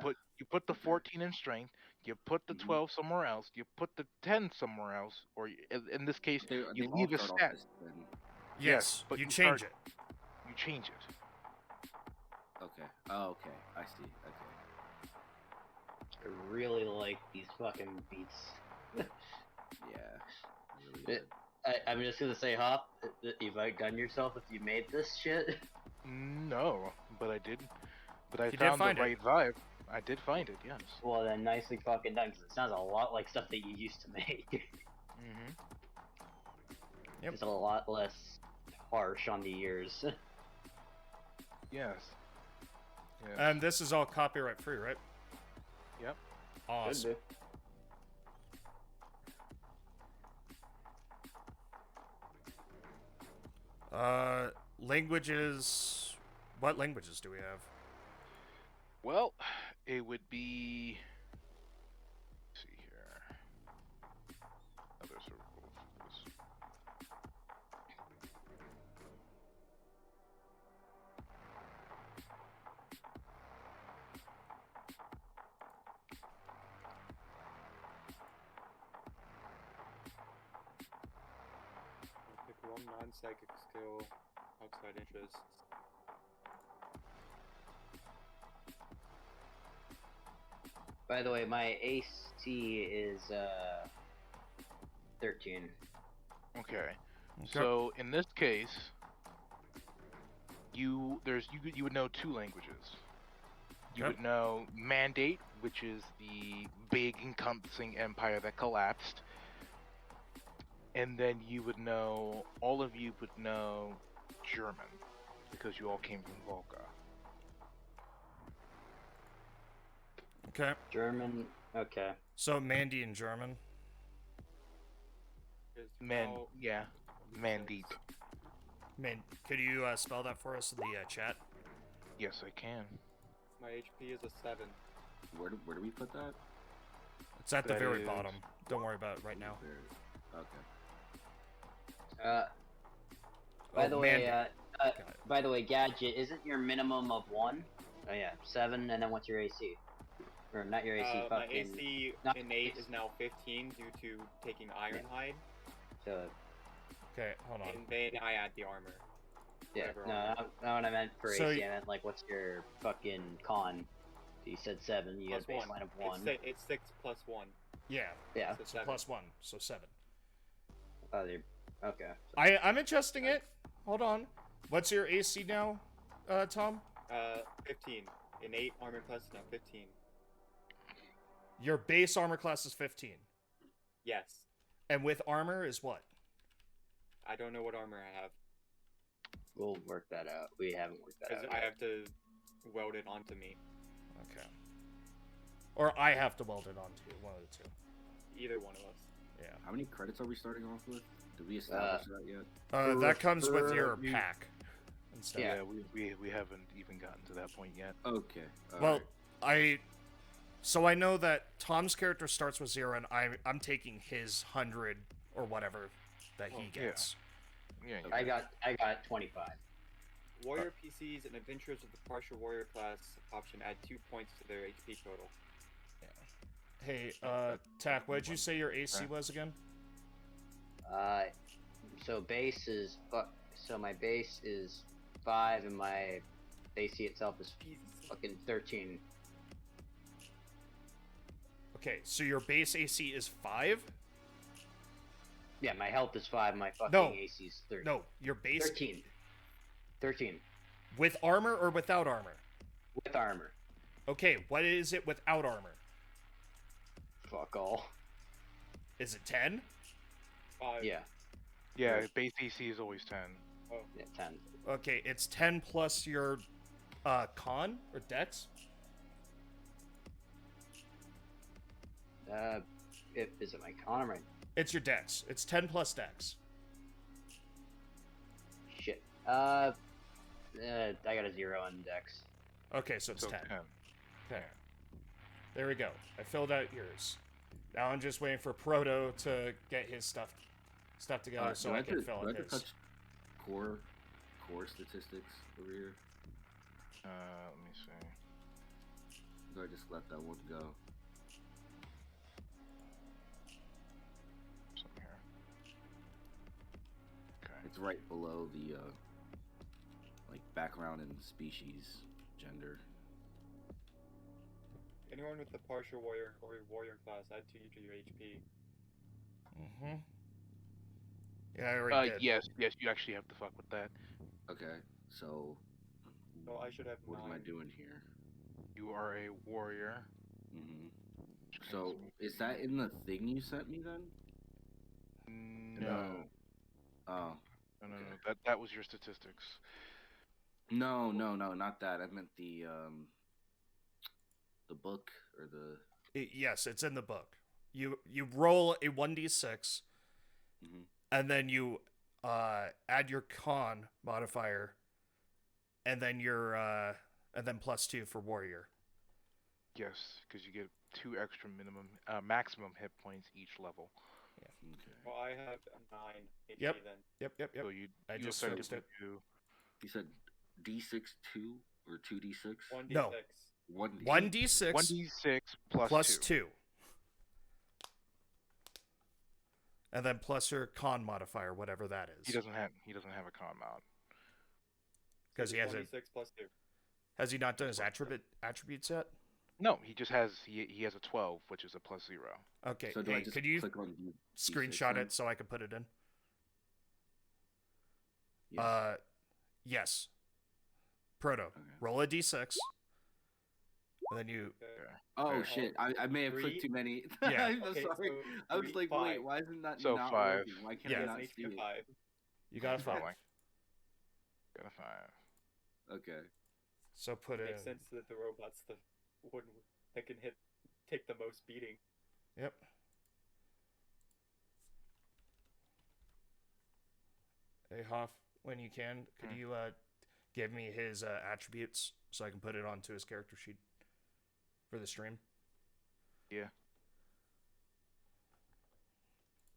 put the 14 in strength, you put the 12 somewhere else, you put the 10 somewhere else, or in this case, They you all leave a start stat. off as 10. Yes, but you you change start- it. You change it. Okay. Oh, okay. I see. Okay. I really like these fucking beats. Yeah. Really good. I'm just gonna say, Hop, you've outdone yourself if you made this shit. No, but I did. But I You did found the find it. right vibe. I did find it, yes. Well, then nicely fucking done, because it sounds a lot like stuff that you used to make. Mm-hmm. Yep. It's a lot less harsh on the ears. Yes. Yes. And this is all copyright free, right? Yep. Awesome. Should Languages. What languages do we have? Well, it would be. Let's see here. Other circles. Pick one non-psychic skill, outside interests. By the way, my AC is 13. Okay. So in this case, you would know two languages. You Okay. would know Mandate, which is the big encompassing empire that collapsed, and then all of you would know German because you all came from Volga. Okay. German. Okay. So Mandy in German. Is Yeah, Mandate. Man, could you spell that for us in the chat? Yes, I can. My HP is a 7. Where do we put that? It's at the That very is- bottom. Don't worry about it right now. There. Okay. By Oh, the way, Mandy. Got it. by the way, Gadget, isn't your minimum of 1? Oh yeah, 7, and then what's your AC? Or not your AC, My fucking... AC not- innate is now 15 due to taking Ironhide, So, Okay, hold on. and then I add the armor. yeah, Whatever no, armor. not what I meant for So AC, y- I meant like, what's your fucking con? You said 7, you got a Plus baseline 1. of 1. It's 6 plus 1. Yeah. Yeah, So So 7. plus 1, so 7. oh, okay. I'm adjusting it. Hold on. What's your AC now, Tom? 15. Innate armor class now 15. Your base armor class is 15. Yes. And with armor is what? I don't know what armor I have. We'll work that out. We haven't worked that Because out I yet. have to weld it onto me. Okay. Or I have to weld it onto you, one of the two. Either one of us. Yeah. How many credits are we starting off with? Did we establish that yet? That comes with your you- pack and stuff. Yeah. Yeah, we haven't even gotten to that point yet. Okay. Well, So I know that Tom's character starts with 0, and I'm taking his 100 or whatever that he Oh, yeah. gets. Yeah. I got 25. Warrior PCs and adventurers with the partial warrior class option add 2 points to their HP total. Hey, Tack, what did you say your AC was again? So base is so my base is 5 and my AC itself is fucking 13. Okay, so your base AC is 5? Yeah, my health is 5, my fucking No. AC is 13. No, your base 13. 13 with armor or without armor? with armor. Okay, what is it without armor? Fuck all. Is it 10? 5. Yeah, Yeah, base AC is always 10. yeah, 10. Okay, it's 10 plus your con or dex? Is it my con right? It's your dex. It's 10 plus dex. Shit. I got a 0 on dex. Okay, so it's So 10. 10. Okay. There we go. I filled out yours. Now I'm just waiting for Proto to get his stuff together so I can fill do I out have to his. touch core statistics over here? Let me see. Do I just let that one go? Something here. Okay. It's right below the like background and species gender. Anyone with the partial warrior or warrior class add 2 to your HP. Mm-hmm. Yeah, I already did. Yes, you actually have to fuck with that. Okay, so So I should have what 9. am I doing here? You are a warrior. hmm So is that in the thing you sent me then? No. Oh, No. okay. That was your statistics. No, not that. I meant the book or the. Yes, it's in the book. You roll a 1d6, Mhm. and then you add your con modifier, and then your and then +2 for warrior. Yes, because you get 2 extra maximum hit points each level. Okay. Well, I have a 9 HP Yep. then. Yep. So you I just effectively fixed it. do You said D6 2 or 2D6? 1d6. No. 1D. 1d6 1d6 plus plus 2. 2. And then plus your con modifier, whatever that is. He doesn't have a con mod. Because he has 1d6 plus 2. Has he not done his attributes yet? No, he just has he has a 12, which is a +0. Okay. So do hey, I just could you click on D6 screenshot then? it so I can put it in? Yes. Yes. Proto. Okay. Roll a d6. And then you. Okay. Oh Fair. shit! I may have Three? clicked too many. Yeah. I'm Okay, sorry. so I was like, 5. wait, why isn't that So not 5. working? Why can't Yeah. I He not has an see HP of it? 5. You got a 5. Fine. Got a 5. Okay. So put Makes in. sense that the robot's the one that can take the most beating. Yep. Hey, Hoff, when you can, could you give me his attributes so I can put it onto his character sheet for the stream? Yeah.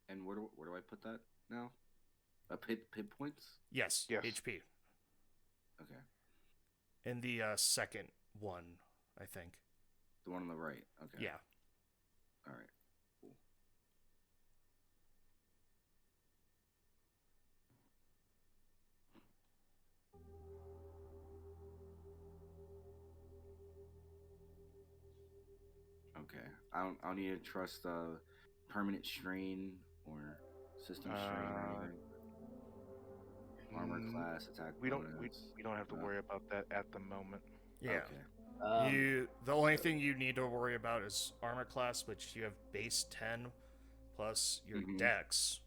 And where do I put that now? Hit points? Yes. Yes. HP. Okay. In the second one, I think. The one on the right. Okay. Yeah. All right. Cool. Okay. I don't need to trust permanent strain or system strain or anything. Armor Mm, class, attack We don't bonus. we don't have to worry about that at the moment. Yeah. Okay. The only thing you need to worry about is armor class, which you have base 10 plus your Mhm. dex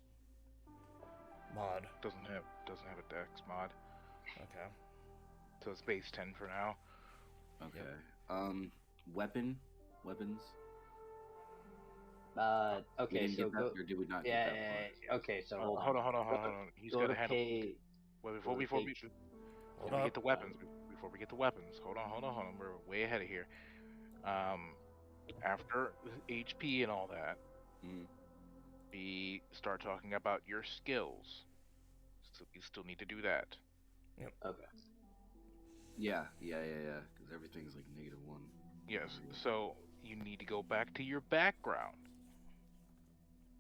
mod. Doesn't have a dex mod, Okay. so it's base 10 for now. Okay. Weapons. Okay, We didn't so get that, go. or did we not Yeah, get that part? okay, so Hold hold on. on. He's Go got to to handle. page. Well, go to before we page- Hold get up. the weapons, before we get the weapons, hold on. We're way ahead of here. After HP and all that, Mhm. we start talking about your skills. So you still need to do that. Okay. Yeah. Because everything's like -1. Yes. So you need to go back to your background.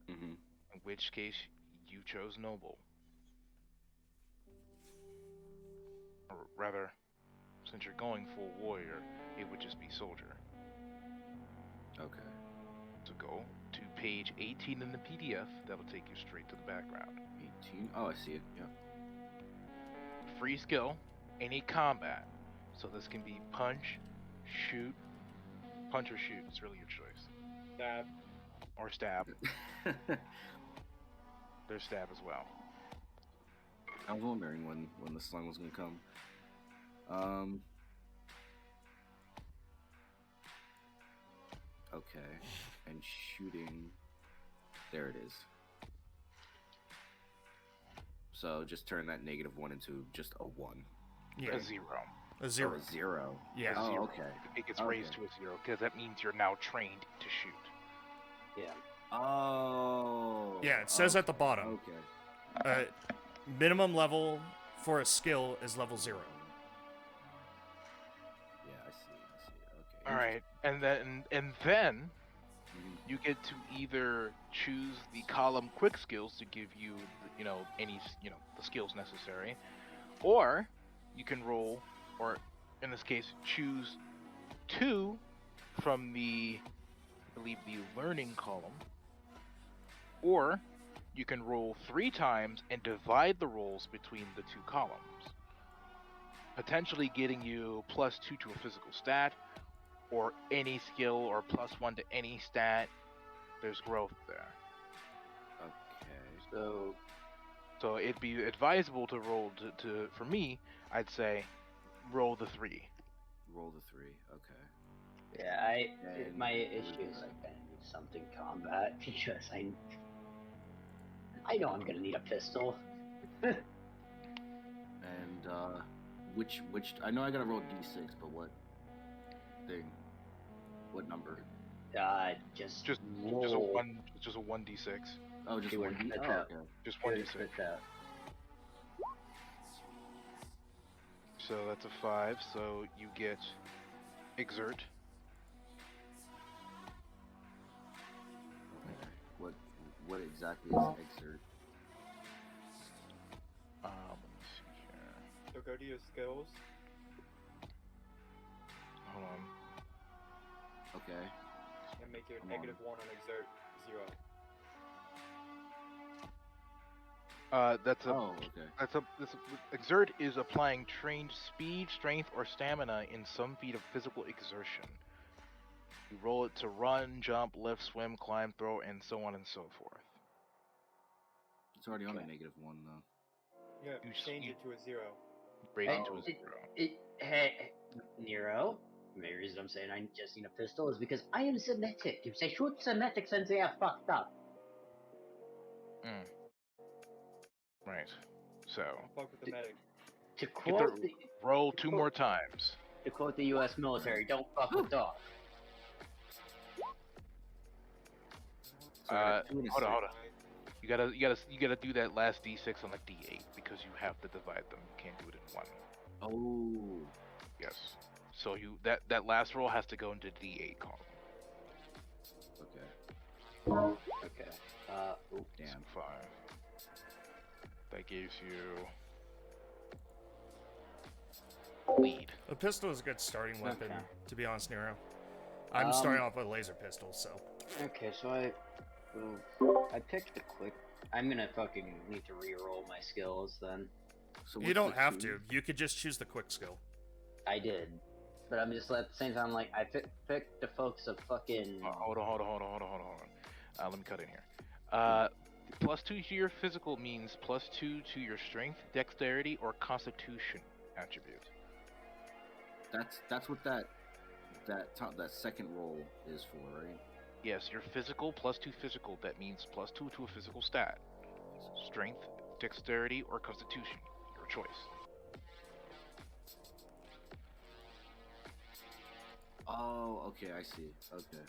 Mhm. In which case, you chose noble. Or rather, since you're going full warrior, it would just be soldier. Okay. So go to page 18 in the PDF. That'll take you straight to the background. 18. Oh, I see it. Yeah. Free skill, any combat. So this can be punch, shoot, punch or shoot. It's really your choice. Stab. Or stab. There's stab as well. I was wondering when the slime was gonna come. Okay. And shooting. There it is. So just turn that -1 into just a 1. Yeah. A 0. A Oh, 0. a 0. Yeah. Oh, Zero. okay. It gets raised to a 0 because that means you're now trained to shoot. Yeah. Oh. Yeah, it says at the bottom. Okay. Minimum level for a skill is level 0. Yeah, I see. Okay. All right, and then Mhm. you get to either choose the column quick skills to give you, any, the skills necessary, or you can roll, or in this case, choose 2 from the, I believe, the learning column, or you can roll 3 times and divide the rolls between the 2 columns, potentially getting you +2 to a physical stat, or any skill, or +1 to any stat. There's growth there. Okay. So So it'd be advisable to roll to for me, I'd say roll the 3. Roll the 3. Okay. Yeah, And my issue is I kind of need something combat because I know I'm gonna need a pistol. And which I know I gotta roll d6, but what thing? What number? Just Just roll. a 1d6. Oh, just See where one it d. spits Oh, out. okay. Just See where it 1d6. spits out. So that's a 5. So you get exert. Okay. What exactly is exert? Let me see here. So go to your skills. Hold on. Okay. And make your Come on. -1 on exert 0. That's a Oh, okay. exert is applying trained speed, strength, or stamina in some feat of physical exertion. You roll it to run, jump, lift, swim, climb, throw, and so on and so forth. It's already on a Okay. -1 though. Yeah, You s- change you- it to a 0. Rate Hey, it to a Oh. 0. Hey, Nero. The main reason I'm saying I just need a pistol is because I am Semitic. If they shoot Semitic since they are fucked up. Right. So Don't fuck with the medic. To get quote the roll 2 quote- more times. to quote the U.S. military, don't fuck with dogs. So I got 2 and a Hold on, 6. hold on. You gotta do that last d6 on the d8 because you have to divide them. You can't do it in one. Oh. Yes. So that last roll has to go into the d8 column. Okay. Okay. Oh, damn. 5. That gives you lead. A pistol is a good starting weapon, Okay. to be honest, Nero. I'm starting Um, off with a laser pistol, so. Okay, so I picked the quick. I'm gonna fucking need to re-roll my skills then. So You what's don't the have 2? to. You could just choose the quick skill. I did, but I'm just at the same time like I picked the focus of fucking. Hold on. Let me cut in here. +2 to your physical means +2 to your strength, dexterity, or constitution attribute. That's what that second roll is for, right? Yes, your physical +2 physical. That means +2 to a physical stat. Strength, dexterity, or constitution. Your choice. Oh, okay, I see. Okay.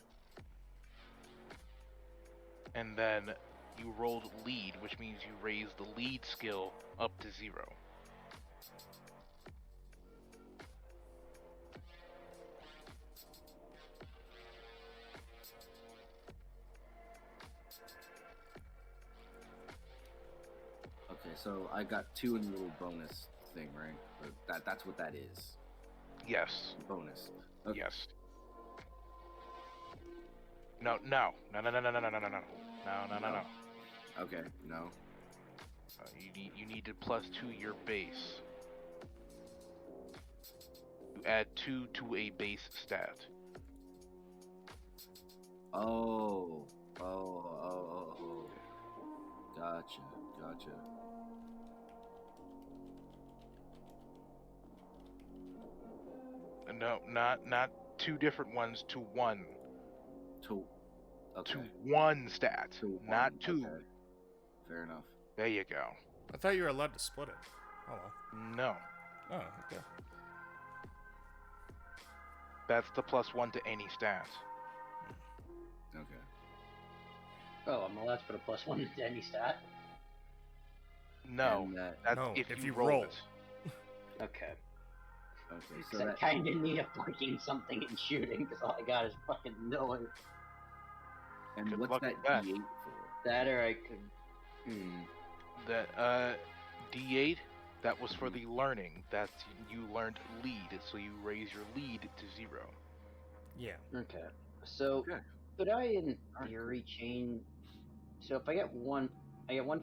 And then you rolled lead, which means you raise the lead skill up to 0. Okay, so I got 2 in the little bonus thing, right? But that's what that is. Yes. Bonus. Okay. Yes. No. No. Okay, no. You need to +2 your base. You add 2 to a base stat. Oh. Gotcha. No, not 2 different ones to 1. Okay. To 1 stat, To not 1, 2. okay. Fair enough. There you go. I thought you were allowed to split it. Oh well. No, Oh, okay. that's the +1 to any stat. Okay. Oh, I'm allowed to put a +1 into any stat. No, And that, that's No, if, if you you roll roll. it. Okay. okay, so Because I that kind of need a fucking something in shooting because all I got is fucking noise. and Good what's luck that with that. D8 for? That or I could. That D8, that was for the learning. That's you learned lead, so you raise your lead to 0. Yeah. Okay. So Okay. could I, in Alright, theory, change? So if I get one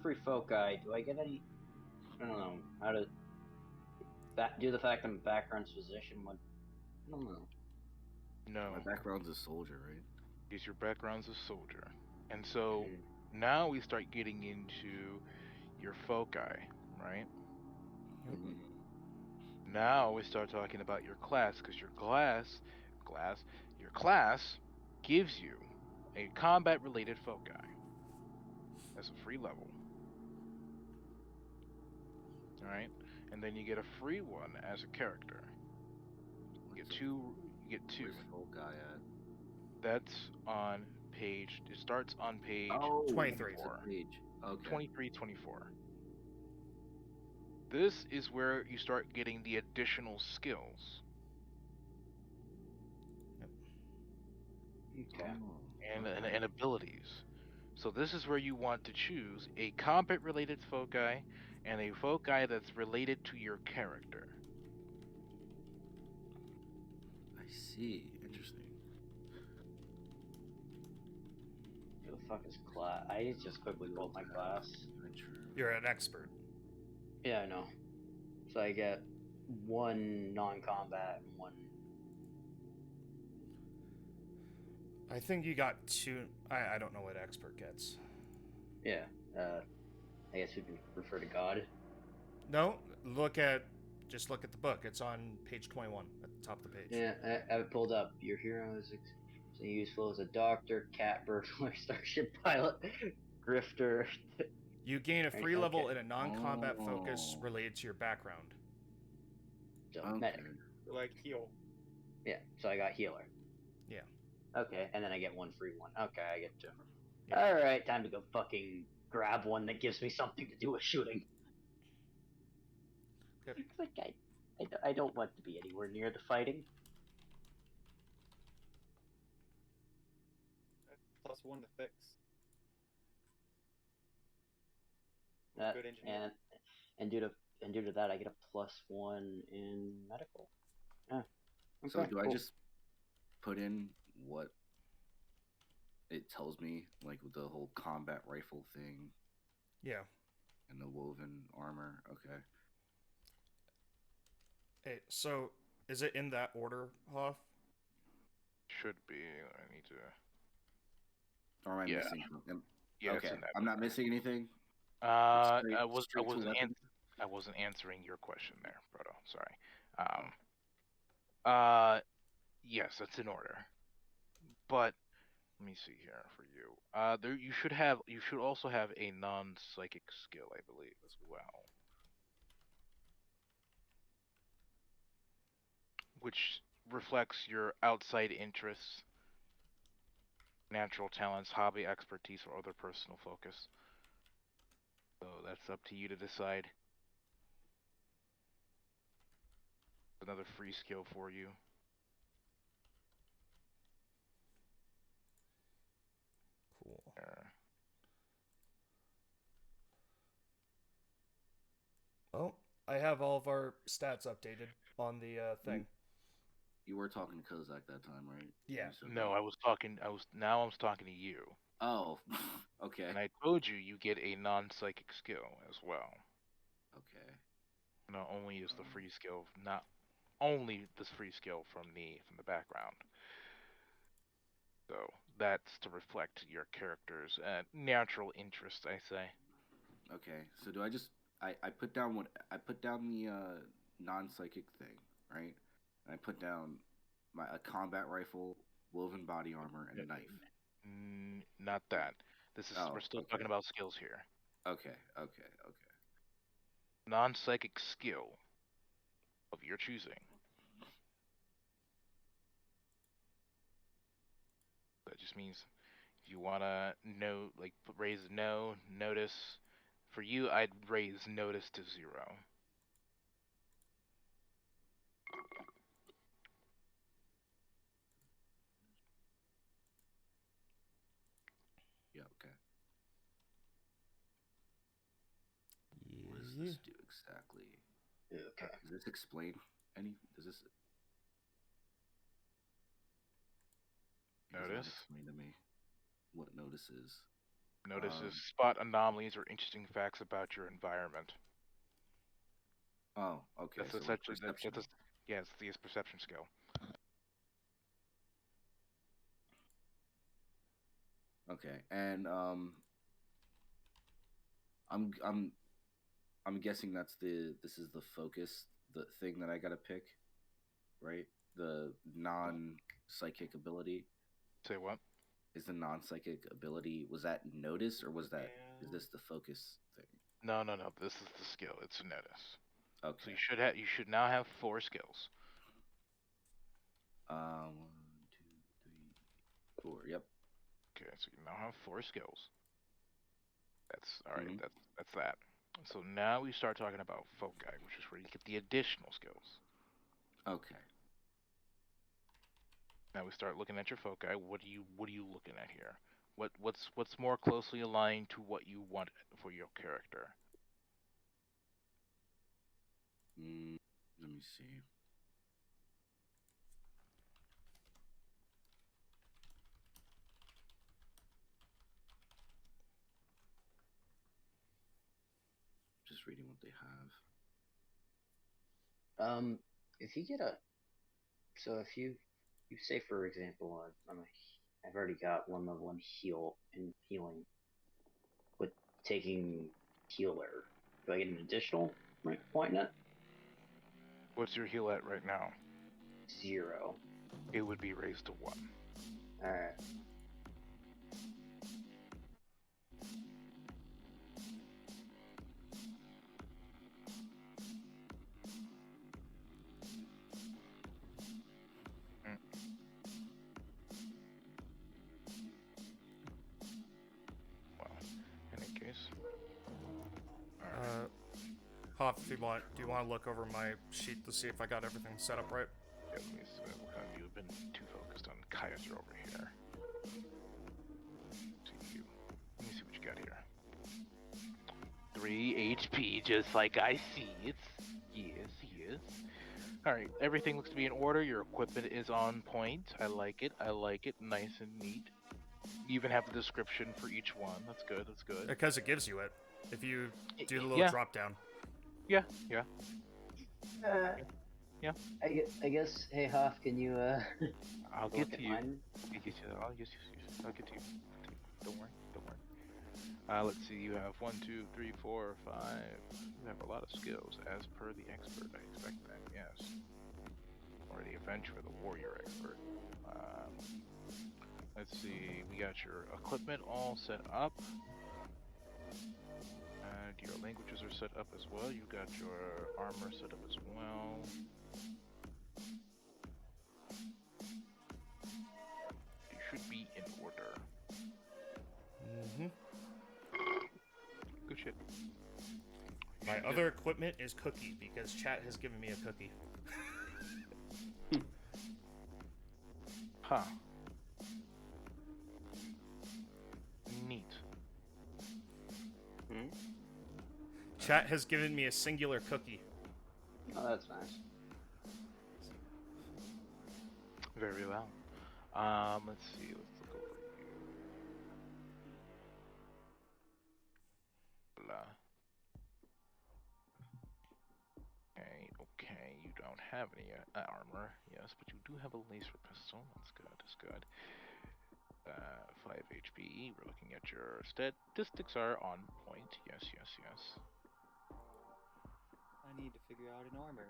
free foci. Do I get any? I don't know how to. Do the fact I'm a background physician? What? I don't know. No, My background's a soldier, right? because your background's a soldier, and so now we start getting into your foci, right? Mhm. Now we start talking about your class, because your class gives you a combat-related foci as a free level. All right, and then you get a free one as a character. You get two. You get two. Where's full guy at? That's on page. It starts on page Oh, 23. it's a page. Okay. 23, 24. This is where you start getting the additional skills Okay. and abilities. So this is where you want to choose a combat-related foci and a foci that's related to your character. I see. Interesting. Who the fuck is class? I just quickly rolled my class. You're an expert. Yeah, I know. So I get one non-combat and one. I think you got two. I don't know what expert gets. Yeah. I guess we can refer to God. No, just look at the book. It's on page 21 at the top of the page. Yeah, I have it pulled up. Your hero is useful as a doctor, cat burglar, starship pilot, grifter. You gain a free Okay. level in a non-combat focus Oh. related to your background. So Okay. medic. Like heal. Yeah, so I got healer. Yeah. Okay, and then I get one free one. Okay, I get two. Yeah. Alright, time to go fucking grab one that gives me something to do with shooting. Yep. Like, I don't want to be anywhere near the fighting. +1 to fix. That, Good engineer. and due to that, I get a +1 in medical. Yeah. So Okay, do I cool. just put in what it tells me, like with the whole combat rifle thing Yeah. and the woven armor? Okay. Hey, so is it in that order, Hoff? Should be. I need to. Or am I Yeah. missing something? Yeah, it's Okay. in that I'm not order. missing anything. I Straight to weapon? wasn't answering your question there, Proto. Sorry. Yes, that's in order. But let me see here for you. You should also have a non-psychic skill, I believe, as well, which reflects your outside interests, natural talents, hobby, expertise, or other personal focus. So that's up to you to decide. Another free skill for you. Cool. Well, I have all of our stats updated on the thing. You were talking to Kozak that time, right? Yeah. You said No, that. I was talking to you. Oh, okay. And I told you get a non-psychic skill as well. Okay. Not only is the free skill, not only this free skill from the background. So that's to reflect your character's natural interest, I say. Okay. So do I just I put down the non-psychic thing, right? And I put down a combat rifle, woven body armor, and a knife. Not that. We're still okay. talking about skills here. Okay. Non-psychic skill of your choosing. That just means if you wanna raise notice. For you, I'd raise notice to 0. Yeah. Okay. What does this do exactly? Okay. Does this explain any? Does this? It does not Notice? explain to me what notice is. Notice is spot anomalies or interesting facts about your environment. Oh, okay. That's So essentially like perception. it's the perception skill. Okay, and I'm guessing this is the focus the thing that I gotta pick, right? The non-psychic ability. Say what? Is the non-psychic ability, was that notice, or was that, is this the focus thing? No. This is the skill. It's a notice. So Okay. you should now have 4 skills. 1, 2, 3, 4. Yep. Okay, so you now have 4 skills. That's all right. Mhm. That's that. So now we start talking about foci, which is where you get the additional skills. Okay. Now we start looking at your foci. What are you looking at here? What's more closely aligned to what you want for your character? Let me see. Just reading what they have. If you get a, so if you say for example, I've already got 1 level in healing, with taking healer. Do I get an additional rank point in it? What's your heal at right now? 0. It would be raised to 1. All right. Well, in any case. Hoff, if you want, do you want to look over my sheet to see if I got everything set up right? Yeah, let me see. You've been too focused on Kaiser over here. Let me see what you got here. 3 HP, just like I see it. Yes. Alright, everything looks to be in order. Your equipment is on point. I like it. Nice and neat. You even have the description for each one. That's good. Because it gives you it. If you do the little Yeah. drop down. Yeah. Yeah. I guess. Hey, Hoff, can you I'll look get to at you. mine? Yes. I'll get to you. Don't worry. Let's see. You have 1, 2, 3, 4, 5. You have a lot of skills, as per the expert. I expect that. Yes. Or the adventurer, the warrior expert. Let's see. We got your equipment all set up. And your languages are set up as well. You got your armor set up as well. You should be in order. Mm-hmm. Good shit. My other equipment is cookie, because chat has given me a cookie. Huh. Neat. Chat has given me a singular cookie. Oh, that's nice. Very well. Let's see. Let's look over here. Blah. Okay. You don't have any armor. Yes, but you do have a laser pistol. That's good. 5 HP. We're looking at your statistics are on point. Yes. I need to figure out an armor.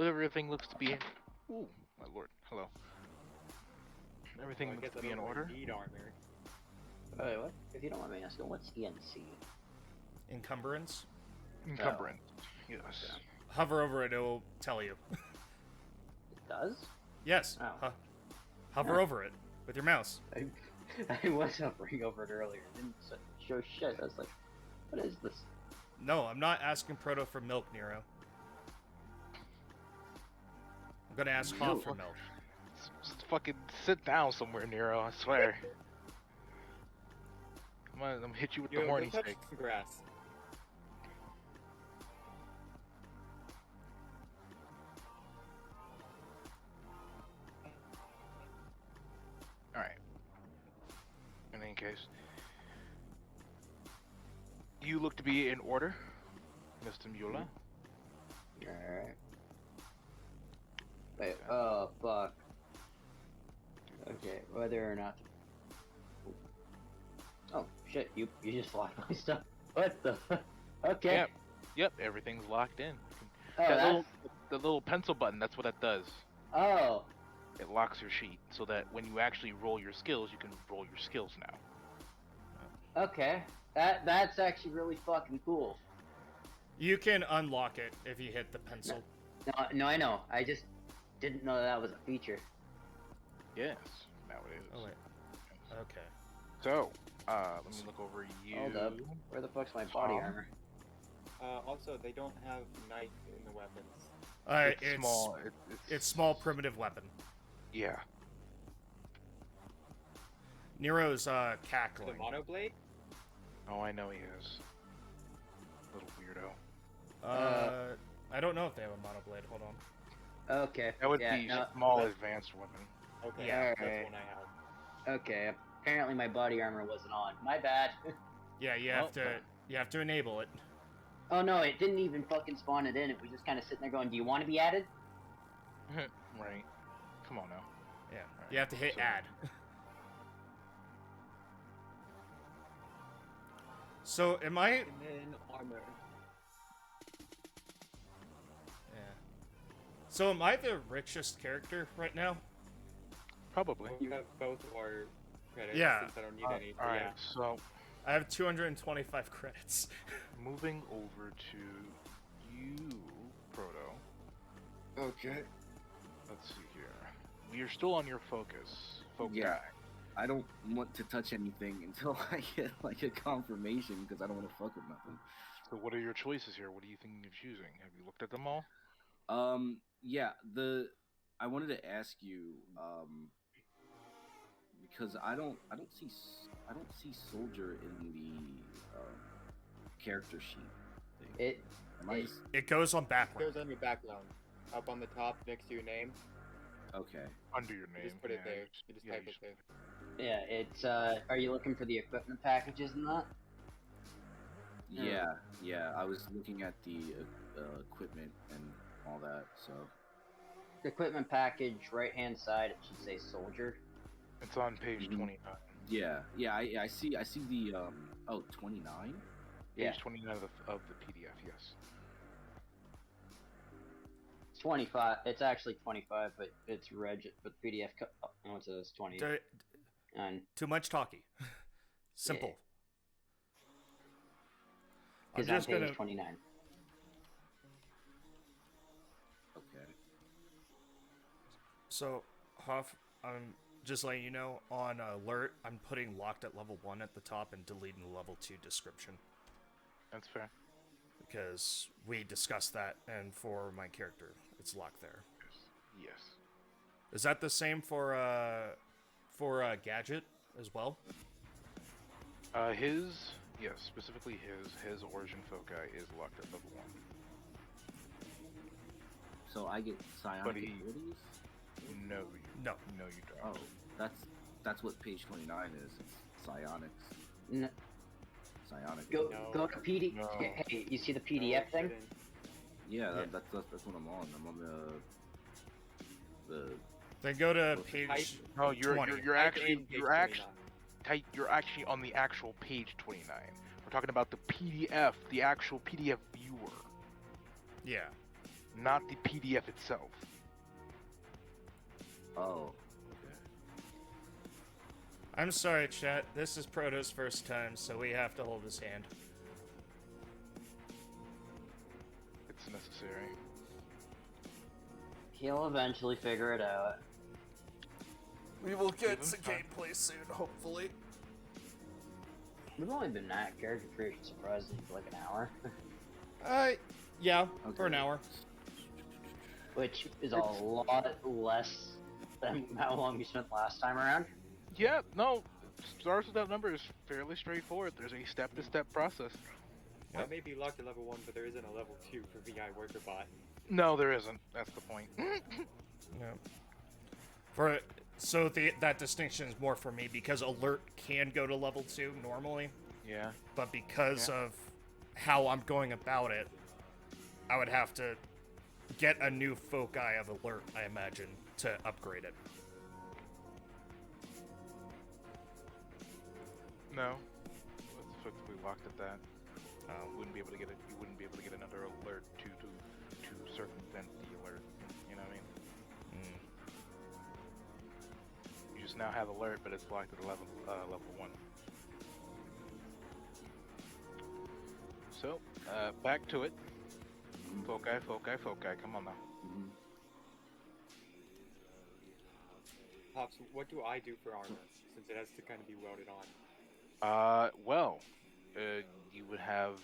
Everything looks to be in. Ooh, my lord. Hello. Everything I looks guess to I be in don't really order. need armor. Wait, what? If you don't mind me asking, what's ENC? Encumbrance. Encumbrance. Yes. Hover over it, it will tell you. It does? Yes. Oh. Hover over it with your mouse. I was hovering over it earlier. It didn't show shit. I was like, what is this? No, I'm not asking Proto for milk, Nero. I'm gonna ask Hoff for milk. Just fucking sit down somewhere, Nero. I swear. I'm gonna hit you with the horny touch stick. some grass. Alright. In any case. You look to be in order, Mr. Mueller. Alright. Wait, oh, fuck. Okay, whether or not... Oh, shit, you just locked my stuff. What the fuck? Okay. Yep, everything's locked in. Oh, That that's... the little pencil button, that's what that does. Oh, It locks your sheet so that when you actually roll your skills, you can roll your skills now. okay. That's actually really fucking cool. You can unlock it if you hit the pencil. No, I know. I just didn't know that was a feature. Yes, now it is. Oh wait. Okay. So, let me look over you. Hold up. Where the fuck's my body Tom? armor? Also, they don't have knife in the weapons. It's small. It's small primitive weapon. Yeah. Nero's The cackling. monoblade? Oh, I know he is. Little weirdo. I don't know if they have a monoblade. Hold on. Okay. That would yeah, be no, small advanced weapon. Okay, Yeah, that's alright. one I have. Okay. Apparently my body armor wasn't on. My bad. Yeah, you have to enable it. Oh no, it didn't even fucking spawn it in. It was just kind of sitting there going, "Do you want to be added?" Right. Come on now. Yeah. Alright, You have to hit so- add. So am I? And then armor. Yeah. So am I the richest character right now? Probably. You have both of our credits Yeah. since I don't need any. So Alright, yeah. so I have 225 credits. moving over to you, Proto. Okay. Let's see here. We are still on your focus. Yeah. I don't want to touch anything until I get like a confirmation because I don't want to fuck with nothing. So what are your choices here? What are you thinking of choosing? Have you looked at them all? Yeah, I wanted to ask you, because I don't see soldier in the character sheet thing. Am I just It goes on It backwards. goes on your background. Up on the top next to your name. okay? Under your You name. just put it yeah, there. You just type you it there. Yeah, it's are you looking for the equipment packages and that? Yeah. I was looking at the equipment and all that. So The equipment package, right hand side, it should say soldier. It's on page Mhm. 29. yeah. I see the 29. Yeah. Page 29 of the PDF, yes. It's 25. It's actually 25, but it's but PDF. No, it says 20. And Too much talky. Simple. I'm because I'm just page gonna. 29. Okay. So, Huff, I'm just letting you know, on alert, I'm putting locked at level 1 at the top and deleting the level 2 description. That's fair. Because we discussed that, and for my character, it's locked there. Yes. Is that the same for Gadget as well? Yes, specifically his origin foci is locked at level 1. So I get psionic But he- abilities. No. No, you don't. Oh, that's what page 29 is. It's psionics. N- Psionic. Go No. go to PD. No. Hey, you see the No, PDF it thing? shouldn't. Yeah, Yeah. that's what I'm on. I'm on the Then go to Type- page. No, you're 20. you're Type actually in page you're actually 29. you're actually on the actual page 29. We're talking about the PDF, the actual PDF viewer, Yeah. not the PDF itself. oh. I'm sorry, chat. This is Proto's first time, so we have to hold his hand. It's necessary. He'll eventually figure it out. We will Give him some time. gameplay soon, hopefully. We've only been at character creation surprisingly for like an hour, Yeah, for an Okay. hour. which is a lot less than how long we spent last time around. Yeah, no. Stars without number is fairly straightforward. There's a step-to-step process. Yep. I may be locked at level 1, but there isn't a level 2 for VI Worker Bot. No, there isn't. That's the point. Yeah. That distinction is more for me because alert can go to level 2 normally, Yeah. but because Yeah. of how I'm going about it, I would have to get a new foci of alert, I imagine, to upgrade it. No. It's effectively locked at that. Wouldn't be able to get it. You wouldn't be able to get another alert to circumvent the alert. You know what I mean? Mm. You just now have alert, but it's blocked at level 1. So, back to it. Foci. Come on now. Mhm. Pops, what do I do for armor, since it has to kind of be welded on? Well, you would have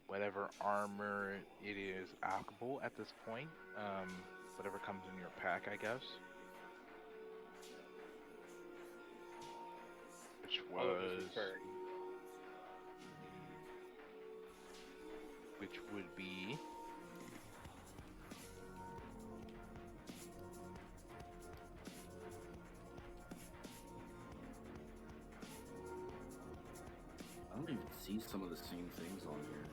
whatever armor it is applicable at this point. Whatever comes in your pack, I guess. Which All of us was, is furry. which would be. I don't even see some of the same things on here.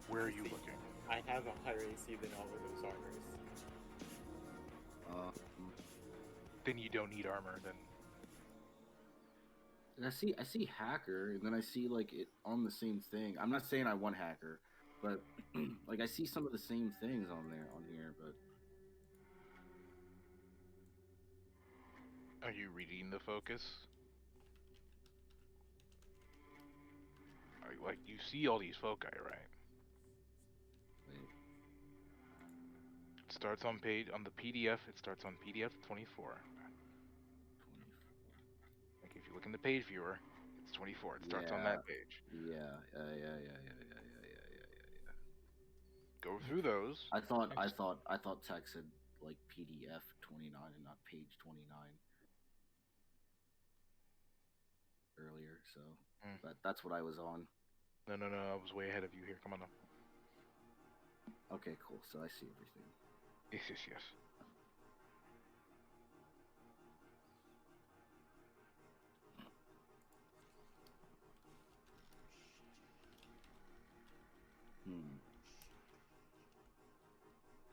Where are you looking? I have a higher AC than all of those armors. Then you don't need armor. Then And I see hacker, and then I see like it on the same thing. I'm not saying I want hacker, but like I see some of the same things on here. But are you reading the focus? Like you see all these foci, right? wait, It starts on the PDF. It starts on PDF 24. 24. Like if you look in the page viewer, it's 24. It starts on that page. Yeah. Go through those. I thought text said like PDF 29 and not page 29 earlier, so that's what I was on. No. I was way ahead of you here. Come on now. Okay, cool. So I see everything. Yes.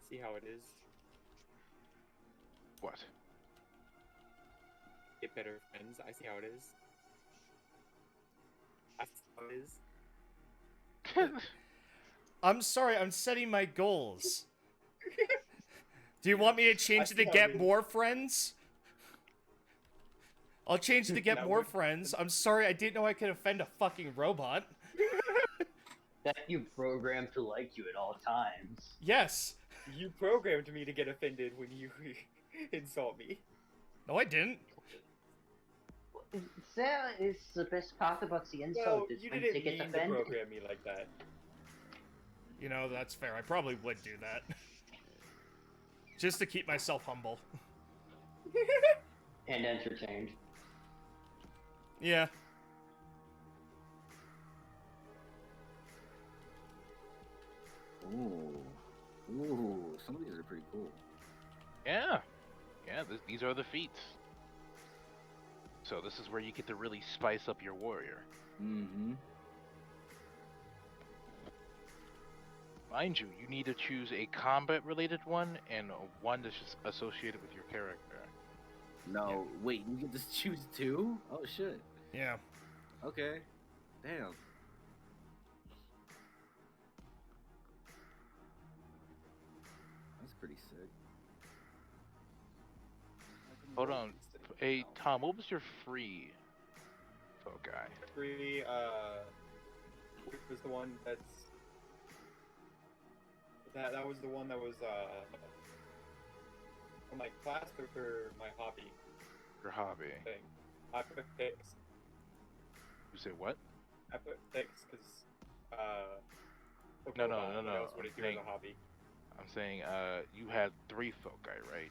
See how it is? What? Get better friends. I see how it is. I see how it is. I'm sorry, I'm setting my goals. Do you want me to change it to see how get it is. more friends? I'll change it to get That more would- friends. I'm sorry, I didn't know I could offend a fucking robot. That you programmed to like you at all times. Yes. You programmed me to get offended when you insult me. No, I didn't. That is the best part about the Well, insult is you when didn't they get mean to offended. program me like that. You know, that's fair. I probably would do that. Just to keep myself humble. And entertained. Yeah. Ooh, some of these are pretty cool. Yeah. These are the feats. So this is where you get to really spice up your warrior. Mm-hmm. Mind you, you need to choose a combat-related one and one that's just associated with your character. No, wait, you get to choose two? Oh shit. Yeah. Okay. Damn. That's pretty sick. Hold on. Hey, Tom, what was your free foci? Free, which was the one that's... That was the one that was, for my class or for my hobby Your hobby. thing. I put fix. You say what? I put fix because, No, Pokemon knows what it do as a hobby. I'm saying, you had 3 foci, right?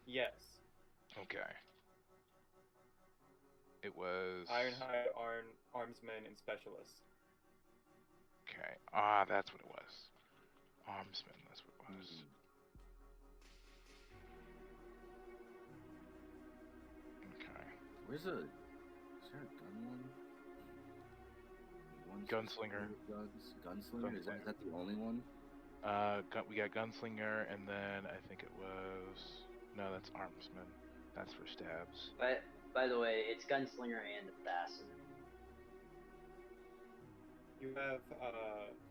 Yes. Okay. It was... Ironhide, Armsman, and Specialist. Okay. That's what it was. Armsman, that's what it was. Okay. Is there a gun one? Gunslinger. Gunslinger? Is that the only one? We got Gunslinger, and then I think it was... No, that's Armsman. That's for stabs. But by the way, it's gunslinger and assassin. You have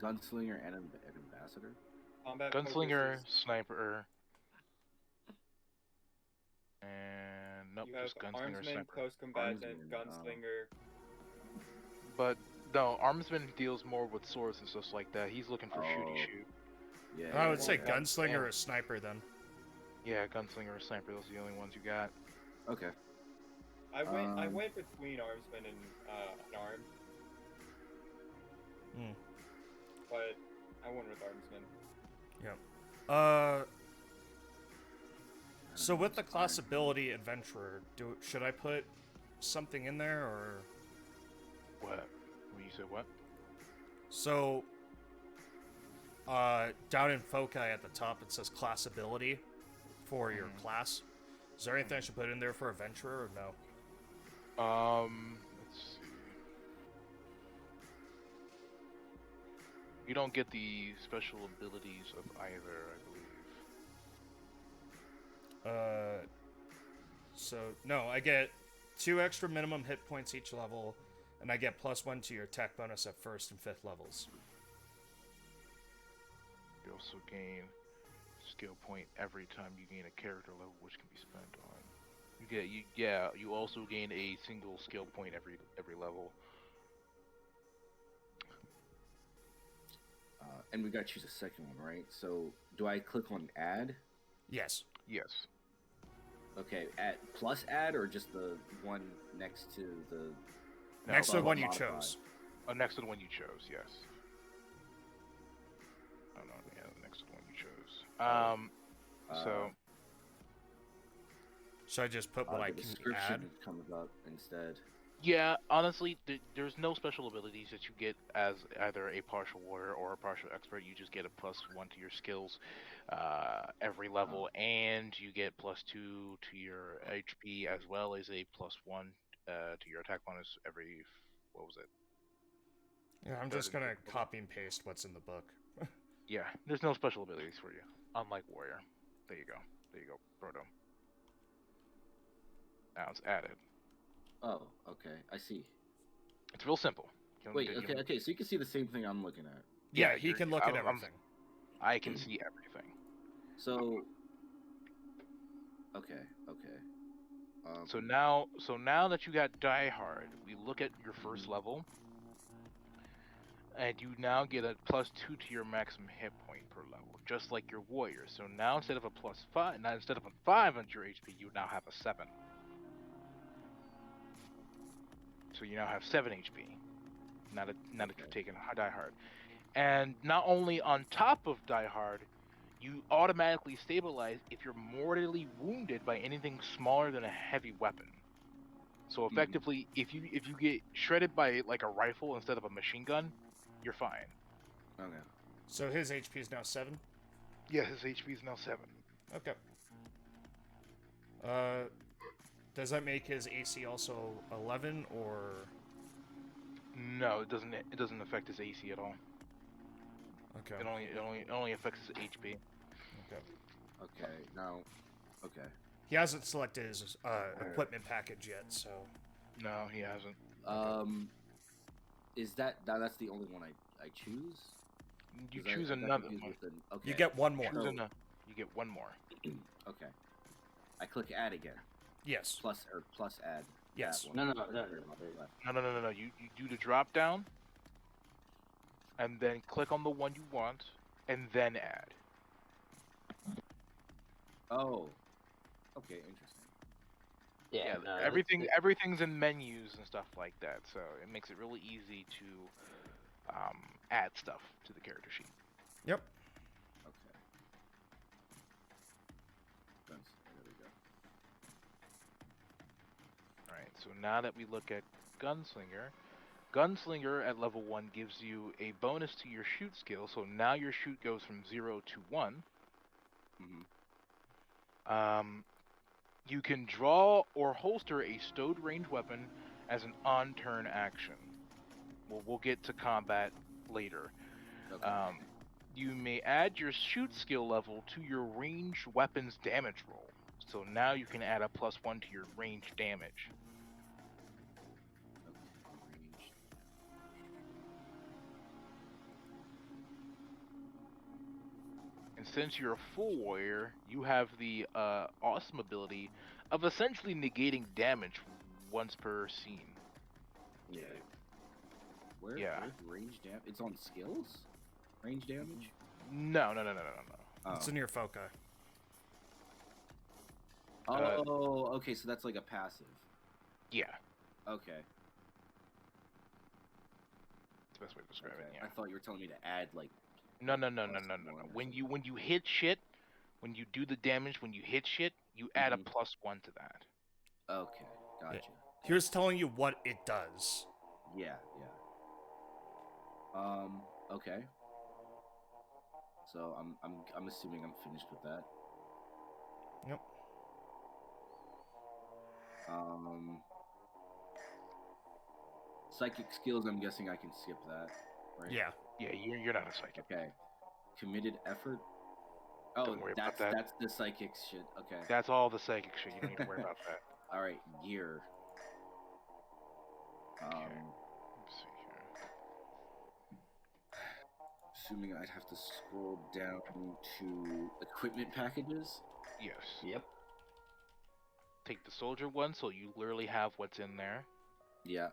Gunslinger and an ambassador. combat Gunslinger, focus sniper, and nope, you have just gunslinger, armsman, sniper. close combatant, Armsman, gunslinger. But no, Armsman deals more with swords and stuff like that. He's looking for shooty Oh. shoot. Yeah. I would say Yeah. gunslinger Yeah. or sniper then. Yeah, gunslinger or sniper. Those are the only ones you got. Okay. I went between armsman and unarmed. Hmm. But I went with armsman. So with the class ability adventurer, should I put something in there or? What? When you said what? So, down in foci at the top it says class ability for your class. Is there anything I should put in there for adventurer or no? Let's see. You don't get the special abilities of either, I believe. So no, I get 2 extra minimum hit points each level, and I get +1 to your attack bonus at 1st and 5th levels. You also gain skill point every time you gain a character level, which can be spent on. You also gain a single skill point every level. And we gotta choose a second one, right? So, do I click on add? Yes. Yes. Okay, add or just the one next to the No, Next to the one you modified? chose. Next to the one you chose, yes. Oh no, yeah, next to the one you chose. So I just put what I the can description add. comes up instead. Yeah, honestly, there's no special abilities that you get as either a partial warrior or a partial expert. You just get a +1 to your skills every level, and you get +2 to your HP, as well as a +1 to your attack bonus every, what was it? Yeah, I'm just gonna copy and paste what's in the book. Yeah, there's no special abilities for you, unlike warrior. There you go, Proto. Now it's added. Oh, okay, I see. It's real simple. Wait, okay, so you can see the same thing I'm looking at. Yeah, he can look at everything. I can see everything. So, okay. So now that you got Die Hard, we look at your first level, and you now get a +2 to your maximum hit point per level, just like your warrior. So now instead of a +5 on your HP, you now have a 7. So you now have 7 HP. Now that you've taken Die Hard, and not only on top of Die Hard, you automatically stabilize if you're mortally wounded by anything smaller than a heavy weapon. So effectively, if you get shredded by like a rifle instead of a machine gun, you're fine. Okay. So his HP is now 7? Yeah, his HP is now 7. Okay. Does that make his AC also 11, or? No, it doesn't. It doesn't affect his AC at all. Okay. It only affects his HP. Okay. Okay. Now. Okay. He hasn't selected his equipment package yet, so. No, he hasn't. Is that's the only one I choose? You 'Cause choose I got another confused one. with the- okay. You get one more. You get one more. Okay. I click add again. Yes. Plus add. Yes. That one. No. No. You do the drop down, and then click on the one you want, and then add. Oh. Okay. Interesting. Yeah. No, everything's in menus and stuff like that, so it makes it really easy to add stuff to the character sheet. Yep. Okay. There we go. Alright, so now that we look at Gunslinger at level 1 gives you a bonus to your shoot skill, so now your shoot goes from 0 to 1. You can draw or holster a stowed range weapon as an on-turn action. We'll get to combat later. Okay. You may add your shoot skill level to your ranged weapons damage roll. So now you can add a +1 to your range damage. Range. And since you're a full warrior, you have the awesome ability of essentially negating damage once per scene. Yeah. Where's range damage? It's on skills? Range damage? No. Oh. It's in your foci. Oh, okay, so that's like a passive. Yeah, Okay. that's the best way to describe Okay. it. Yeah. I thought you were telling me to add like No. +1 When you hit shit, when you do the damage, when you hit shit, you add a +1 to that. Okay, gotcha. Here's telling you what it does. Yeah. Okay. So I'm assuming I'm finished with that. Yep. Psychic skills, I'm guessing I can skip that, right? Yeah. Yeah, you're not a psychic. Okay. Committed effort. Oh, Don't worry about that. That's the psychic shit. Okay. That's all the psychic shit. You don't need to worry about that. All right, gear. Okay. Let's see here. Assuming I'd have to scroll down to equipment packages. Yes. Yep. Take the soldier one, so you literally have what's in there. Yeah.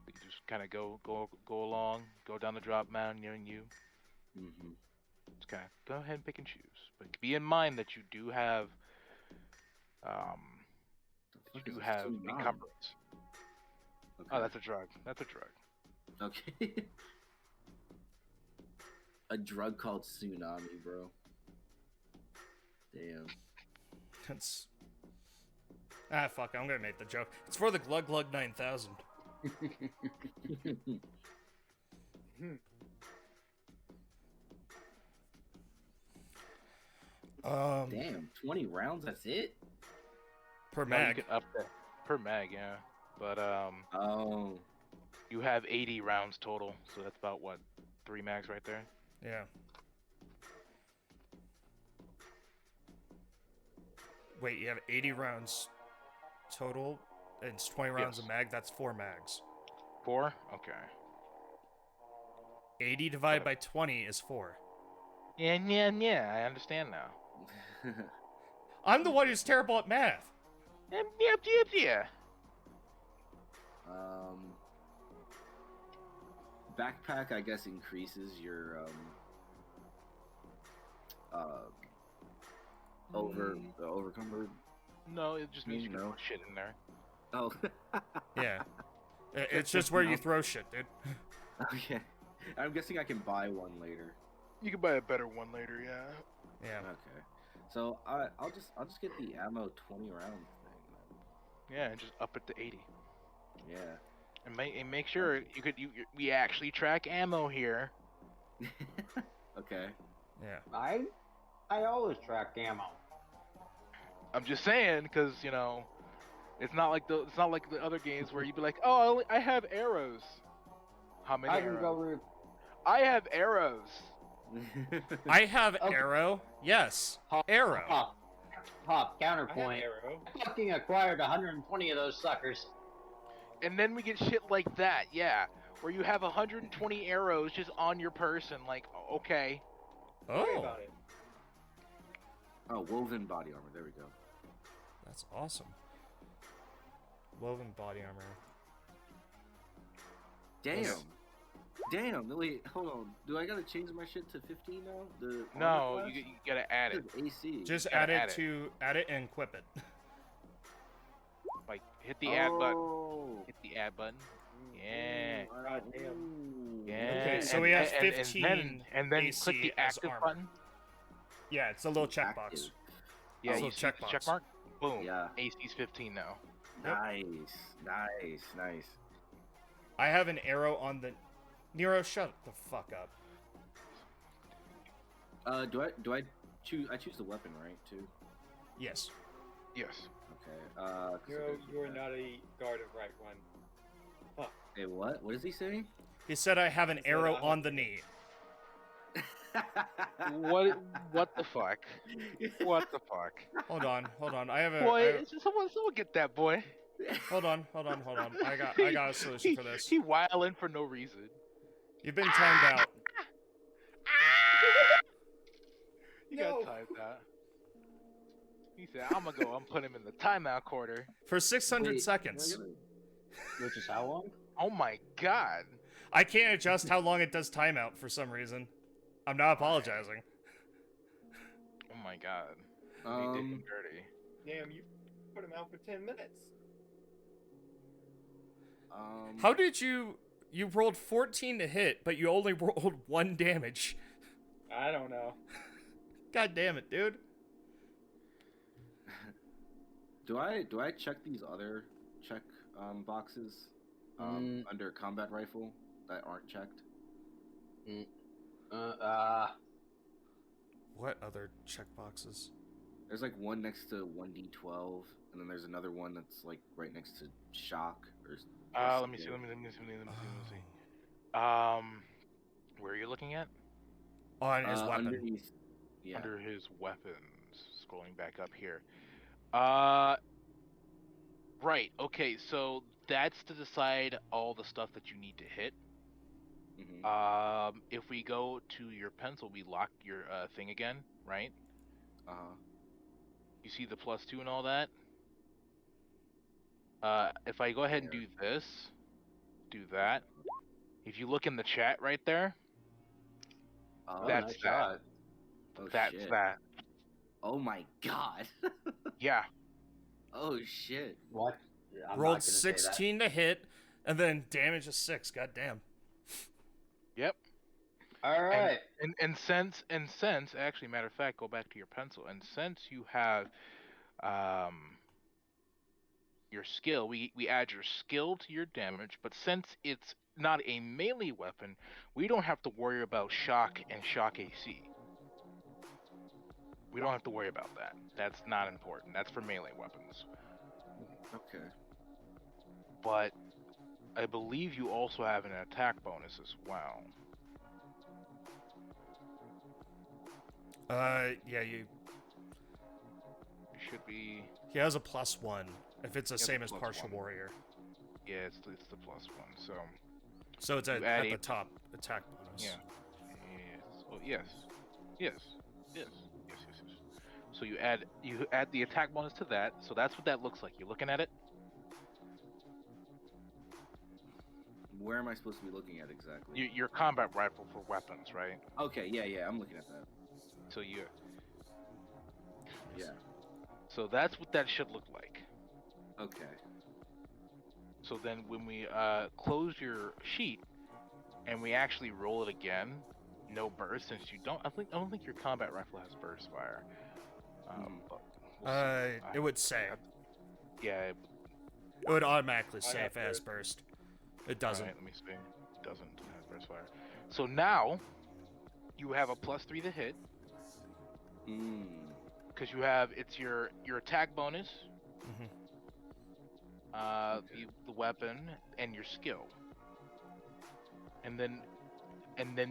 You just kind of go along, go down the drop mountain nearing you. Mm-hmm. Just kind of go ahead and pick and choose, but be in mind that you do have encumbrance. Okay. Oh, that's a drug. That's a drug. Okay. A drug called Tsunami, bro. Damn. That's... fuck, I'm gonna make the joke. It's for the Glug Glug 9000. Damn, 20 rounds, that's it? Per Now you mag. can up that per mag, yeah. But Oh. you have 80 rounds total, so that's about what, 3 mags right there. Yeah. Wait, you have 80 rounds total, and it's 20 rounds Yes. of mag, that's 4 mags. 4? Okay. 80 divided by 20 is 4. Yeah, I understand now. I'm the one who's terrible at math! Yeah. Backpack, I guess, increases your overcumbered. No, it just means you can No. put shit in there. Oh. Yeah. It's just where you throw shit, dude. Okay. I'm guessing I can buy one later. You can buy a better one later, yeah. Yeah. Okay. So I'll just get the ammo 20 round thing. Yeah, and just up it to 80. Yeah. And make sure we actually track ammo here. Okay. Yeah. I always track ammo. I'm just saying, because it's not like the other games where you'd be like, oh, I have arrows. How many I can arrows? go I have arrows. I have Okay. arrow. Yes. Arrow. Pop, I have counterpoint. arrow. I fucking acquired 120 of those suckers. And then we get shit like that, yeah, where you have 120 arrows just on your person. Like, okay. Worry Oh. about it. Oh, woven body armor. There we go. That's awesome. Woven body armor. Damn. Yes. Damn. No, wait, hold on. Do I gotta change my shit to 15 now? The No, armor class? you gotta add it. It says AC. Just gotta add it and equip it. Like, hit the add button. Oh. Hit the add button. Yeah. God damn. Ooh. Yeah. Okay, so we have and 15 and then AC click the as active armor. button. Yeah, it's a little checkbox. Active. Yeah, Oh, you so see the checkbox. check mark? Boom. Yeah. AC's 15 now. Nice. I have an arrow on the... Nero, shut the fuck up. Do I choose? I choose the weapon, right? Too. Yes. Yes. Okay. You are not a guard of right one. Hey, what? What is he saying? He said I have an He said arrow I have- on the knee. What the fuck? What the fuck? Hold on. I have a. Boy, someone get that boy. Hold on. I got a solution for this. He wilding for no reason. You've been timed out. You No. got timed out. He said, I'm gonna go. I'm putting him in the timeout quarter. For 600 Wait, seconds. Which is how long? Oh my god. I can't adjust how long it does timeout for some reason. I'm not apologizing. Oh my god. He did him dirty. Damn, you put him out for 10 minutes. How did you rolled 14 to hit, but you only rolled 1 damage? I don't know. God damn it, dude. Do I check these other check boxes under combat rifle that aren't checked? What other checkboxes? There's like one next to 1d12, and then there's another one that's like right next to shock or. Let me see. Where are you looking at? On his weapon. Underneath. Yeah. Under his weapons. Scrolling back up here. Right. Okay. So that's to decide all the stuff that you need to hit. Mm-hmm. If we go to your pencil, we lock your thing again, right? You see the +2 and all that. If I go ahead and do this, do that. If you look in the chat right there, Oh, that's nice that. shot. Oh That's shit. that. Oh my god. Yeah. Oh shit. What? I'm not Rolled gonna say that. 16 to hit, and then damage is 6. God damn. Yep. All right. And since actually, matter of fact, go back to your pencil. And since you have your skill, we add your skill to your damage. But since it's not a melee weapon, we don't have to worry about shock and shock AC. We don't have to worry about that. That's not important. That's for melee weapons. Okay. But I believe you also have an attack bonus as well. Yeah, you. It should be. He has a +1. If it's the He has same a as +1. partial warrior. Yeah, it's the +1. So it's You at add the a- top attack bonus. Yeah. Yes. Oh, yes. So you add the attack bonus to that. So that's what that looks like. You're looking at it. Where am I supposed to be looking at exactly? Your combat rifle for weapons, right? Okay, yeah, I'm looking at that. So Yeah. So that's what that should look like. Okay. So then when we close your sheet and we actually roll it again, no burst, since you don't. I don't think your combat rifle has burst fire. But we'll see. It would say. Yeah. It would automatically I say have if it has burst. It doesn't. Alright, let me see. It doesn't have burst fire. So now you have a +3 to hit because you have your attack bonus, Mhm. the weapon, and your skill. And then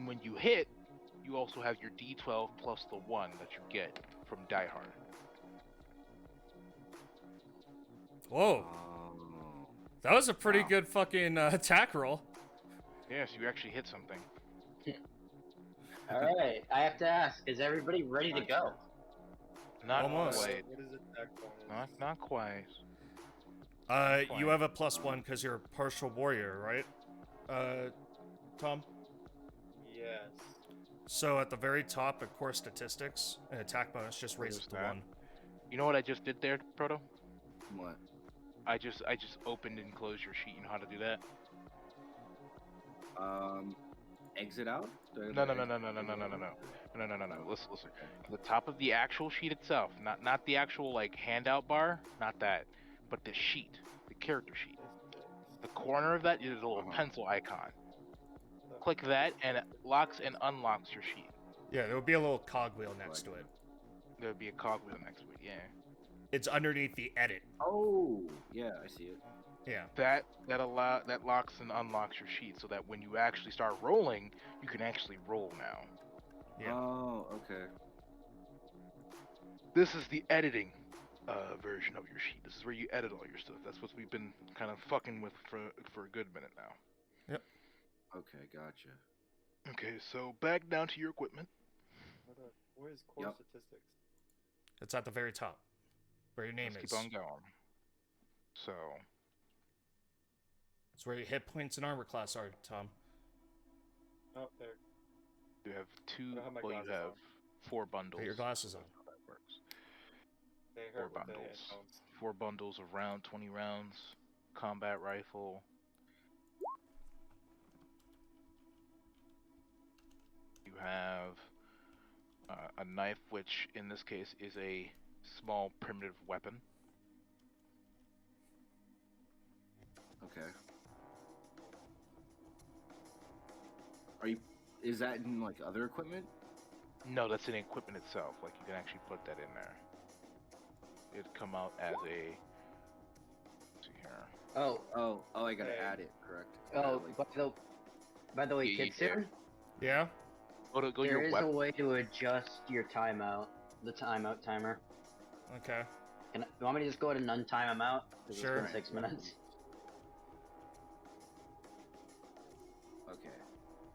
when you hit, you also have your D12 plus the 1 that you get from Die Hard. Whoa. Oh. That was a pretty Wow. good fucking attack roll. Yes, you actually hit something. All right. I have to ask: is everybody ready to go? Not Almost. quite. What is attack bonus? Not quite. You have a +1 because you're a partial warrior, right? Tom? Yes. So at the very top of core statistics, an attack bonus just What raises is to that? 1. You know what I just did there, Proto? What? I just opened and closed your sheet. You know how to do that? Exit out? No. Listen. The top of the actual sheet itself, not the actual like handout bar, not that, but the sheet, the character sheet. The corner of that is a little pencil icon. Click that, and it locks and unlocks your sheet. Yeah, there would be a little cogwheel next to it. There would be a cogwheel next to it. Yeah. It's underneath the edit. Oh, yeah, I see it. Yeah. That locks and unlocks your sheet, so that when you actually start rolling, you can actually roll now. Yeah. Oh, okay. This is the editing version of your sheet. This is where you edit all your stuff. That's what we've been kind of fucking with for a good minute now. Okay, gotcha. Okay, so back down to your equipment. Where's core Yep. statistics? It's at the very top, where your name Let's is. keep on going. So It's where your hit points and armor class are, Tom. Oh, there. you have two. I don't have my Well, you glasses have on. 4 bundles. Put your glasses on. That's how that works. They 4 hurt with the bundles. headphones. 4 bundles of 20 rounds. Combat rifle. You have a knife, which in this case is a small primitive weapon. Okay. Is that in like other equipment? No, that's in equipment itself. Like you can actually put that in there. It'd come out as a. Let's see here. Oh, I gotta Okay. add it, correct? Oh, Like, by the way, Yeah, you Kitsune, Yeah? Go to there your is weapon. a way to adjust your timeout, the timeout timer. Okay. You want me to just go ahead and untime them out? Because Sure. it's been 6 minutes. okay.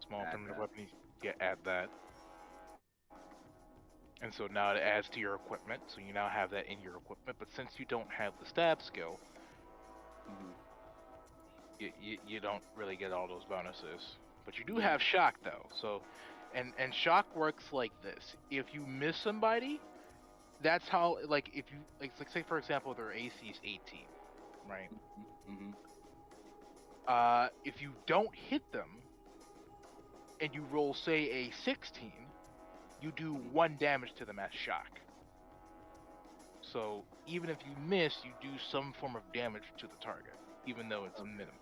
Small Add primitive that. weapon. You add that. And so now it adds to your equipment. So you now have that in your equipment. But since you don't have the stab skill, Mhm. you don't really get all those bonuses. But you do have shock though. So, and shock works like this: if you miss somebody, that's how. Like if you like say for example their AC is 18, right? Mhm. If you don't hit them, and you roll say a 16, you do 1 damage to them as shock. So even if you miss, you do some form of damage to the target, even though it's a minimum.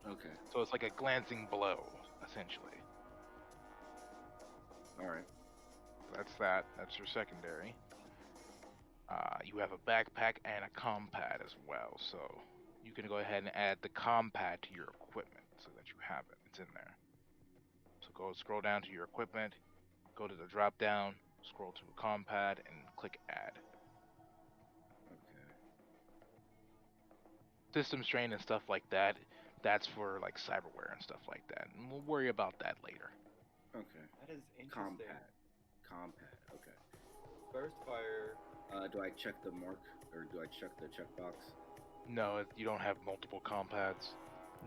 Okay. So it's like a glancing blow, essentially. All right. That's that. That's your secondary. You have a backpack and a compad as well, so you can go ahead and add the compad to your equipment so that you have it. It's in there. So go scroll down to your equipment, go to the drop down, scroll to a compad, and click add. Okay. System strain and stuff like that. That's for like cyberware and stuff like that, and we'll worry about that later. Okay. That is interesting. Compad. Okay. Burst fire. Do I check the mark or do I check the checkbox? No, you don't have multiple compads.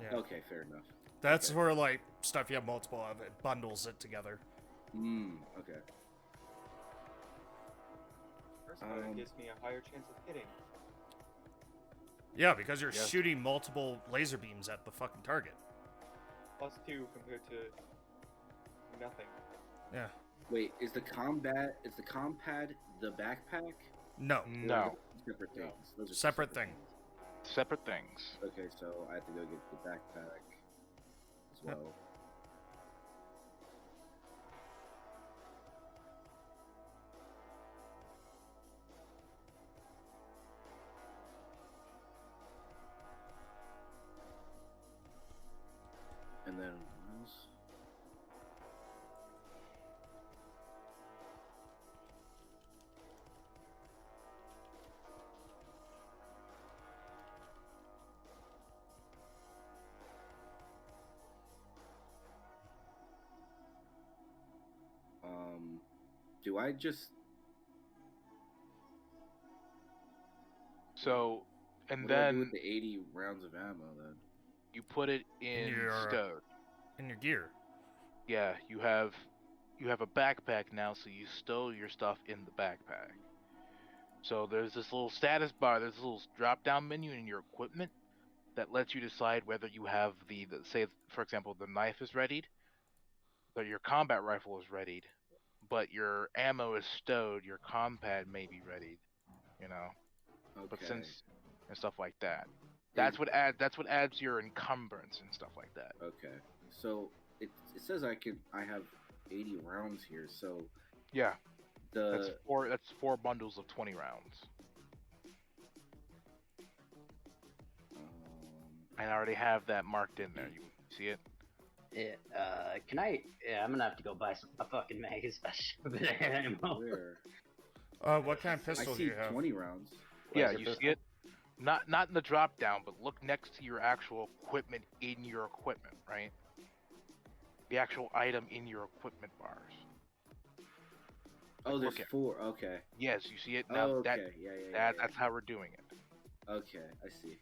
Yeah. Okay, fair enough. That's Okay. where, like, stuff you have multiple of, it bundles it together. Okay. Burst fire gives me a higher chance of hitting. Yeah, because you're Yes. shooting multiple laser beams at the fucking target. +2 compared to nothing. Yeah. Wait, is the compad the backpack? No. No, Separate things. Those are Separate thing. separate things. Okay, so I have to go get the backpack as Yep. well. And then what else? Do I just So, and what do I do then with the 80 rounds of ammo then? you put it in stowed. In your gear. Yeah, you have a backpack now, so you stow your stuff in the backpack. So there's this little status bar, there's this little drop-down menu in your equipment that lets you decide whether you have the say, for example, the knife is readied, but your combat rifle is readied, but your ammo is stowed, your compad may be readied, you know. Okay. But since and stuff like that, that's what adds your encumbrance and stuff like that. Okay. So it says I have 80 rounds here. So Yeah, the that's 4 bundles of 20 rounds. And I already have that marked in there. You see it? Can I? Yeah, I'm gonna have to go buy a fucking magazine of ammo. Where? What kind of I pistol do see you have? 20 rounds. Yeah, Laser you pistol? see it? Not in the drop down, but look next to your actual equipment in your equipment, right? The actual item in your equipment bars. Oh, there's Look at- 4. Okay. Yes, you see it now. Oh, okay. Yeah. That's how we're doing it. Okay, I see.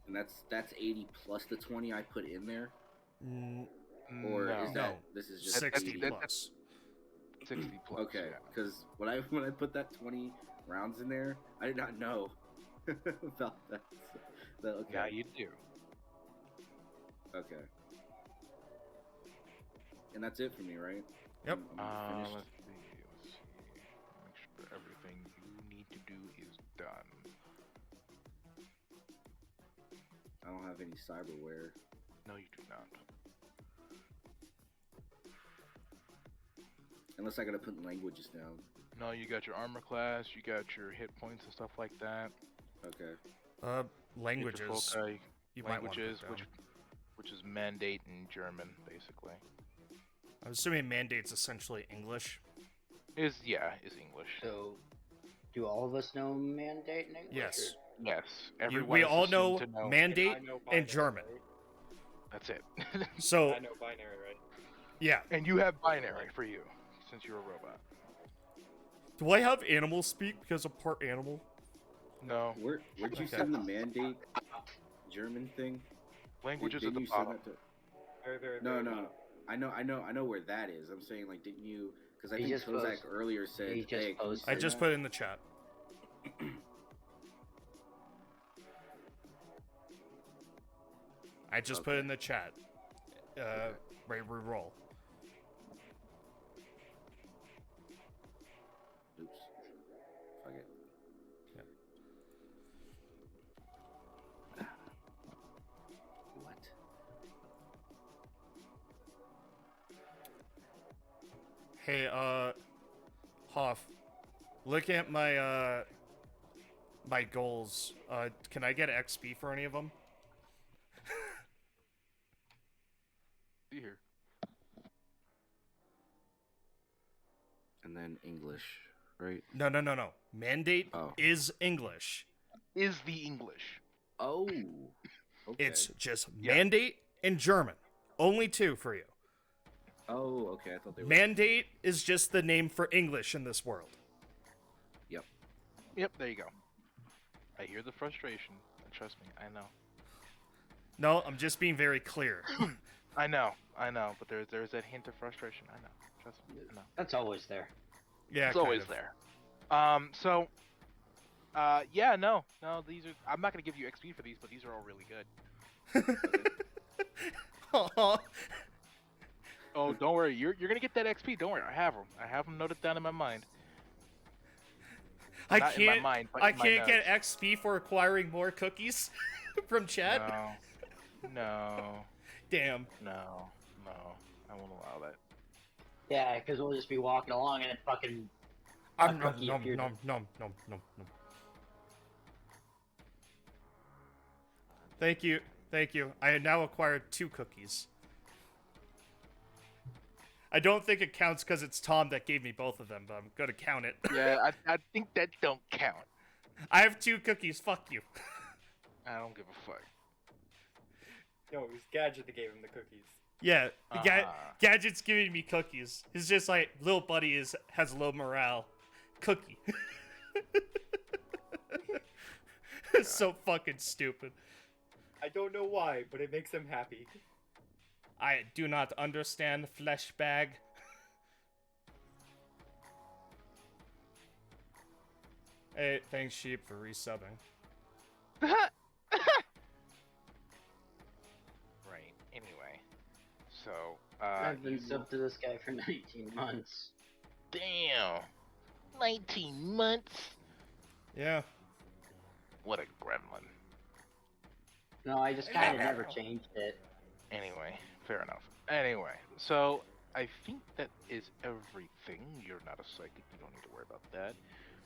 And that's 80 plus the 20 I put in there, Mm, or No. is that No. this is just 60 80? plus. 60 plus. Okay, Yeah. because when I put that 20 rounds in there, I did not know about that. Okay. Now you do. Okay. And that's it for me, right? Yep. I'm finished. Let's see. Make sure everything you need to do is done. I don't have any cyberware. No, you do not. Unless I gotta put languages down. No, you got your armor class, you got your hit points and stuff like that. Okay. Languages. Your foci, You might want to languages, put down. which is mandate in German, basically. I'm assuming mandate's essentially English. Is English. So, do all of us know mandate in English? Yes. Yes, everyone. We is all know assumed to know. mandate I know binary, and German. right? That's it. So, I know binary, right? yeah. And you have binary for you, since you're a robot. Do I have animal speak because I'm part animal? No, Where'd you Okay. send the mandate German thing? languages Didn't at the you send bottom. that to? Very, very, No, very no. bottom. I know where that is. I'm saying, like, didn't you? Because I He think just Kozak posted- earlier said, he just "Hey, can you posted- I send just that?" put it in the chat. I just put it in the chat. Right, re-roll. Oops. Fuck it. What? Hey, Hoff, look at my, my goals. Can I get XP for any of them? See here. And then English, right? No. Mandate Oh. is English. Is the English. Oh. Okay. It's just Yeah. mandate and German. Only two for you. Oh, okay. I thought they were. Mandate is just the name for English in this world. Yep, there you go. I hear the frustration. And trust me, I know. No, I'm just being very clear. I know, but there's that hint of frustration. I know. Trust me, I know. That's always there. Yeah, It's kind always of. there. Yeah, no, these are. I'm not gonna give you XP for these, but these are all really good. Aw. Oh, don't worry, you're gonna get that XP. Don't worry, I have them noted down in my mind. I Not in my can't. mind, but I in my can't get notes. XP for acquiring more cookies from chat. No, Damn. I won't allow that. Yeah, because we'll just be walking along and it fucking. Nom, cookie nom, appeared. nom. Thank you. I have now acquired 2 cookies. I don't think it counts because it's Tom that gave me both of them, but I'm gonna count it. Yeah, I think that don't count. I have 2 cookies. Fuck you. I don't give a fuck. No, it was Gadget that gave him the cookies. Yeah, Uh-huh. Gadget's giving me cookies. It's just like little buddy has low morale. Cookie. It's so fucking stupid. I don't know why, but it makes him happy. I do not understand flesh bag. Hey, thanks Sheep for resubbing. Right. Anyway, so I've been you- subbed to this guy for 19 months. Damn. 19 months. Yeah. What a gremlin. No, I just kind of never changed it. Anyway, fair enough. Anyway, so I think that is everything. You're not a psychic. You don't need to worry about that.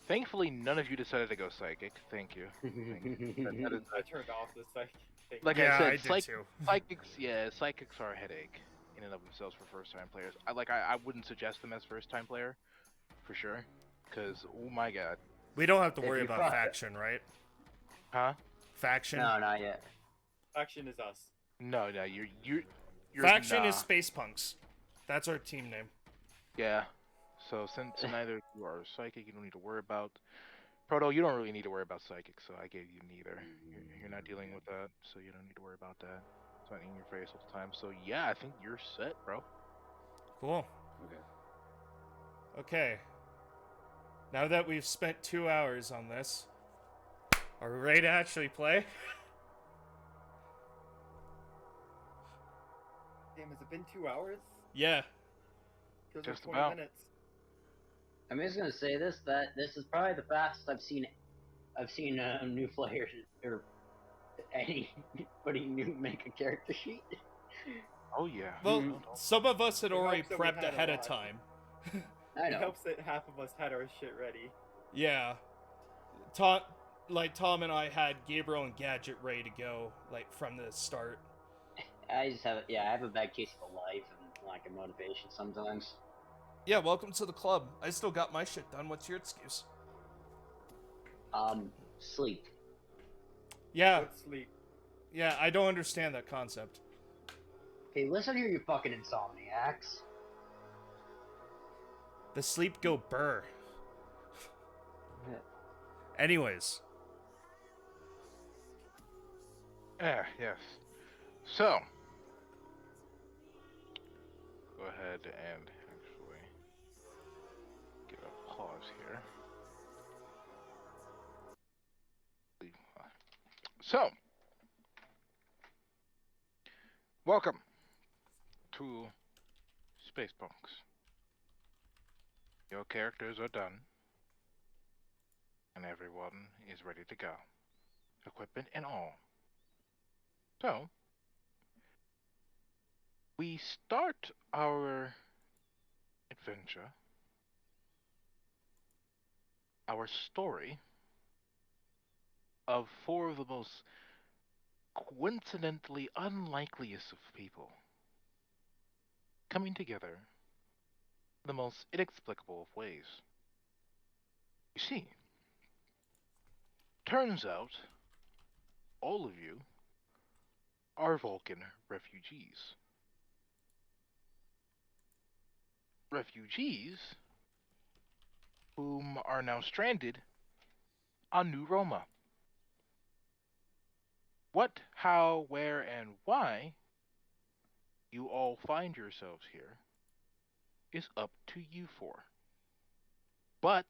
Thankfully, none of you decided to go psychic. Thank you. Thank you. That is, I turned off the psychic thing. like Yeah, I said, I did too. psychics are a headache in and of themselves for first-time players. I wouldn't suggest them as first-time player, for sure, because oh my god, We don't have to If worry you about fuck- faction, right? huh? Faction. No, not yet. Action is us. No, you're Faction is nah. SPACEPUNKS. That's our team name. Yeah. So since neither of you are psychic, you don't need to worry about Proto. You don't really need to worry about psychic, so I gave you neither. You're not dealing with that, so you don't need to worry about that. It's not in your face all the time. So yeah, I think you're set, bro. Cool. Okay. Okay. Now that we've spent 2 hours on this, are we ready to actually play? Damn, has it been 2 hours? Yeah. Feels Just like 20 about. minutes. I'm just gonna say that this is probably the fastest I've seen new players or anybody new make a character sheet. Oh yeah. Well, No, some of us had It already helps that we prepped had a ahead of lot. time. I It know. helps that half of us had our shit ready. Yeah. Tom and I had Gabriel and Gadget ready to go, like, from the start. I have a bad case of a life and lack of motivation sometimes. Yeah, welcome to the club. I still got my shit done. What's your excuse? Sleep. Yeah, Let's sleep. yeah, I don't understand that concept. Okay, listen here, you fucking insomniacs. The sleep go burr. Anyways, Yes. So go ahead and actually get a pause here. So, welcome to SpacePunks. Your characters are done, and everyone is ready to go. Equipment and all. So, we start our adventure, our story, of four of the most coincidentally unlikeliest of people coming together in the most inexplicable of ways. You see, turns out all of you are Vulcan refugees. Refugees whom are now stranded on New Roma. What, how, where, and why you all find yourselves here is up to you four. But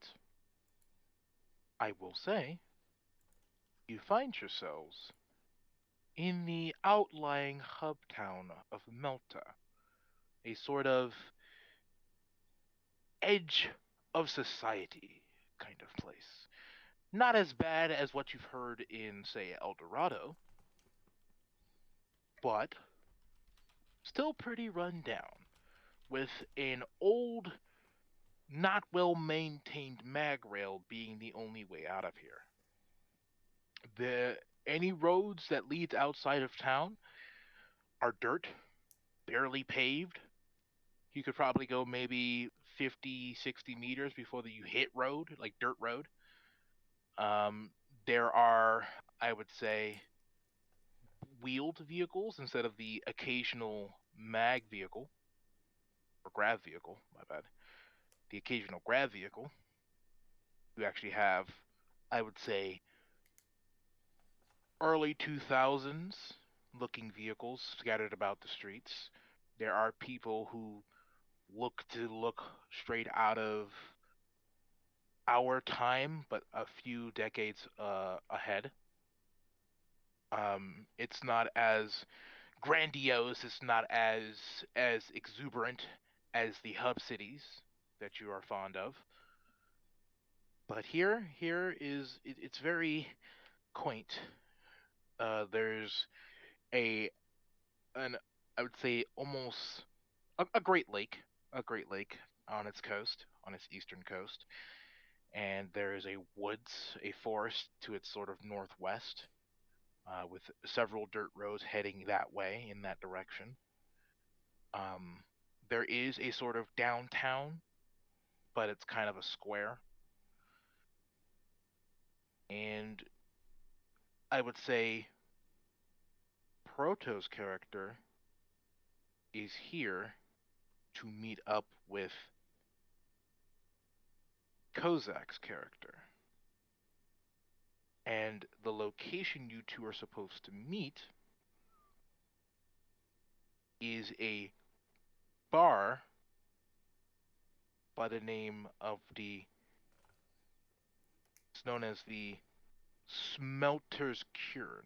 I will say, you find yourselves in the outlying hub town of Melta, a sort of edge of society kind of place. Not as bad as what you've heard in, say, El Dorado, but still pretty run down, with an old, not well maintained mag rail being the only way out of here. Any roads that lead outside of town are dirt, barely paved. You could probably go maybe 50, 60 meters before you hit road, like dirt road. There are, I would say, wheeled vehicles instead of the occasional mag vehicle, or grav vehicle, my bad. The occasional grav vehicle. You actually have, I would say, early 2000s looking vehicles scattered about the streets. There are people who look straight out of our time, but a few decades ahead. It's not as grandiose. It's not as exuberant as the hub cities that you are fond of. But here is it's very quaint. There's a an I would say almost a Great Lake on its coast, on its eastern coast, and there is a woods, a forest to its sort of northwest, with several dirt roads heading that way in that direction. Um, there is a sort of downtown, but it's kind of a square, and I would say Proto's character is here to meet up with Kozak's character. And the location you two are supposed to meet is a bar by the name of the it's known as the Smelter's Cure.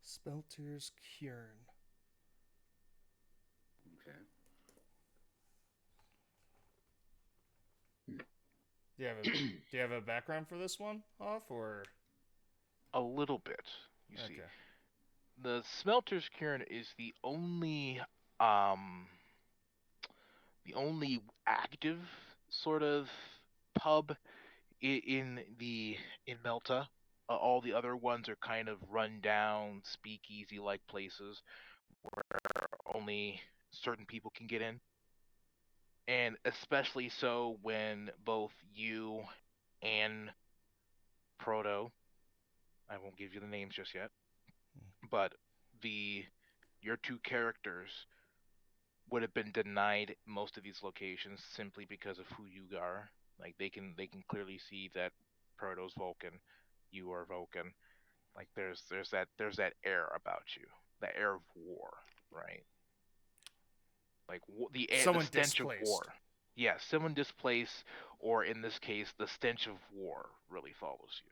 Spelter's Cairn. Okay. Do you have a background for this one, off or? A little bit, you see. Okay. The Smelter's Cairn is um the only active sort of pub in Melta. All the other ones are kind of run down, speakeasy like places where only certain people can get in. And especially so when both you and Proto, I won't give you the names just yet, but the your two characters would have been denied most of these locations simply because of who you are. Like they can clearly see that Proto's Vulcan, you are Vulcan. Like there's that air about you, that air of war, right? Like the Someone stench of war. displaced. Yeah, someone displaced, or in this case, the stench of war really follows you.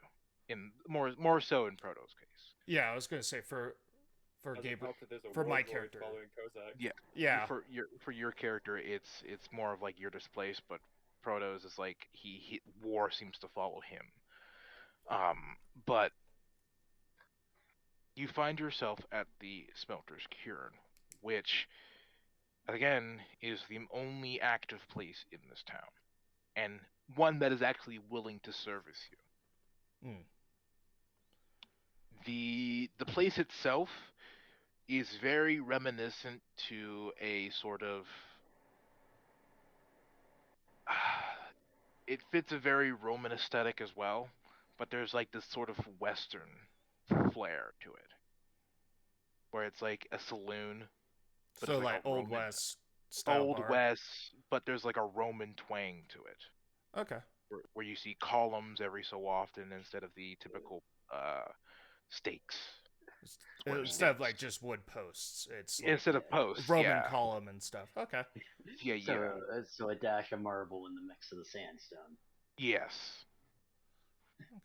In more so in Proto's case. Yeah, I was gonna say for Doesn't Gabriel, help that there's a for war my droid character. following Kozak. Yeah, Yeah. For your character, it's more of like you're displaced, but Proto's is like he war seems to follow him. But you find yourself at the Smelter's Cairn, which again is the only active place in this town, and one that is actually willing to service you. Hmm. The place itself is very reminiscent to a sort of it fits a very Roman aesthetic as well, but there's like this sort of Western flair to it, where it's like a saloon, but So it's like like a Old Roman, West style Old bar. West, but there's like a Roman twang to it, Okay. where you see columns every so often instead of the typical stakes, square Instead of stakes. like just wood posts, it's like Instead of posts, Roman yeah, column and stuff. Okay. yeah, yeah, So a dash of marble in the mix of the sandstone. yes.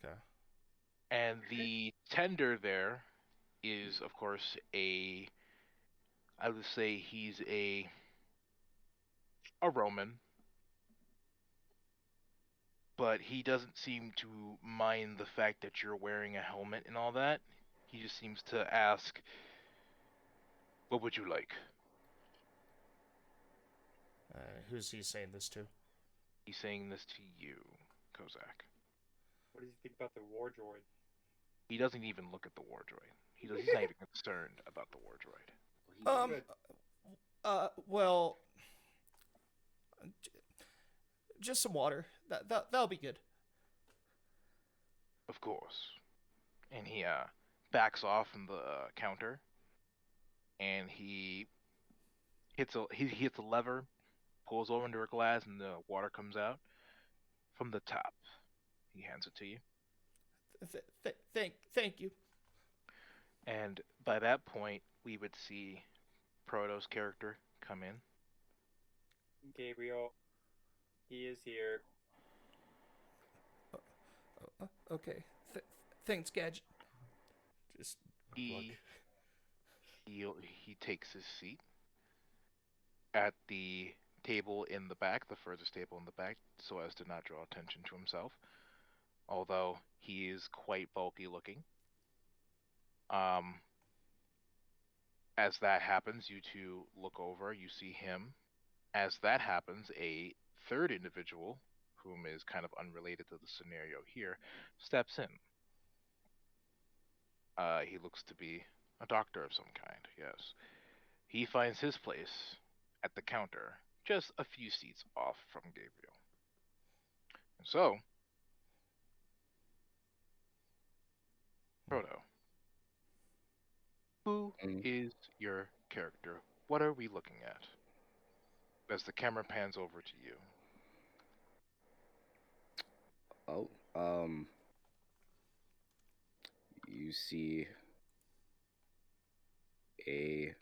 Okay. And the tender there is, of course, I would say he's a Roman, but he doesn't seem to mind the fact that you're wearing a helmet and all that. He just seems to ask, "What would you like?" Who's he saying this to? He's saying this to you, Kozak. What does he think about the war droid? He doesn't even look at the war droid. He's not even concerned about the war droid. Well, Good. Well, j- just some water. That'll be good. Of course. And he backs off from the counter, and he hits a lever, pulls over into a glass, and the water comes out from the top. He hands it to you, Thank you. and by that point, we would see Proto's character come in. Gabriel, he is here. Okay. Thanks, Gadget. Just He he takes his seat at the table in the back, the furthest table in the back, so as to not draw attention to himself. although he is quite bulky looking. Um, as that happens, you two look over, you see him. As that happens, a third individual, whom is kind of unrelated to the scenario here, steps in. He looks to be a doctor of some kind, yes. He finds his place at the counter, just a few seats off from Gabriel. And so, Proto, who Mm. is your character? What are we looking at? As the camera pans over to you. Oh, you see a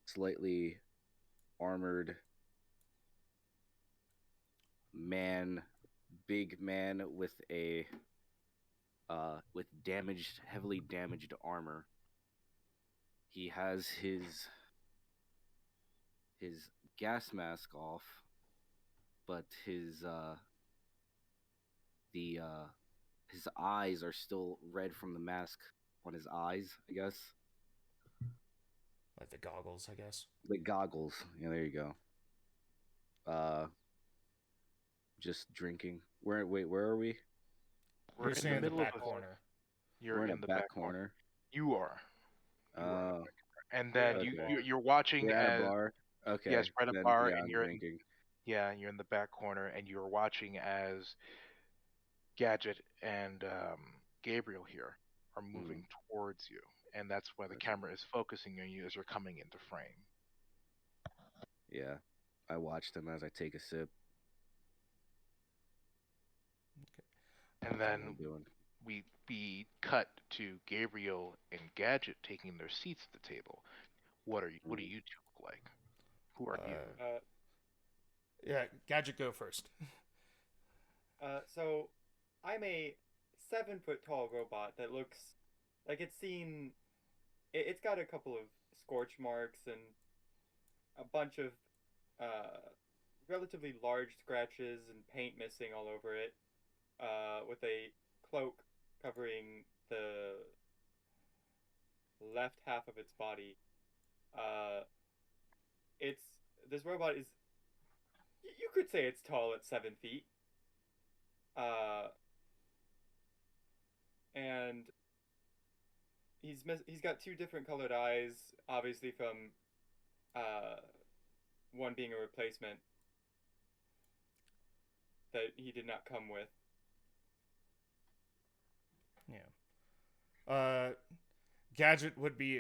slightly armored man, big man with a with heavily damaged armor. He has his gas mask off, but his eyes are still red from the mask on his eyes, I guess. Like the goggles, I guess. The goggles. Yeah, there you go. Just drinking. Where are we? We're You're in seeing the in the middle back of a. corner. You're We're in a in the back corner. corner. You are. You are in the Oh, back corner. And then okay. you're watching We're at a as bar. Okay. yes, we're at a Then bar, yeah, and I'm you're drinking. you're in the back corner, and you're watching as Gadget and Gabriel here are moving towards you, and that's why the Gotcha. camera is focusing on you as you're coming into frame. Yeah. I watched him as I take a sip. And That's all then I'm doing. we cut to Gabriel and Gadget taking their seats at the table. What do you two look like? Who are you? Yeah, Gadget, go first. So I'm a 7 foot tall robot that looks like it's seen. It's got a couple of scorch marks and a bunch of relatively large scratches and paint missing all over it. With a cloak covering the left half of its body. Uh, it's this robot is you could say it's tall at 7 feet. Uh, and he's got two different colored eyes, obviously from uh, one being a replacement that he did not come with. Yeah. Gadget would be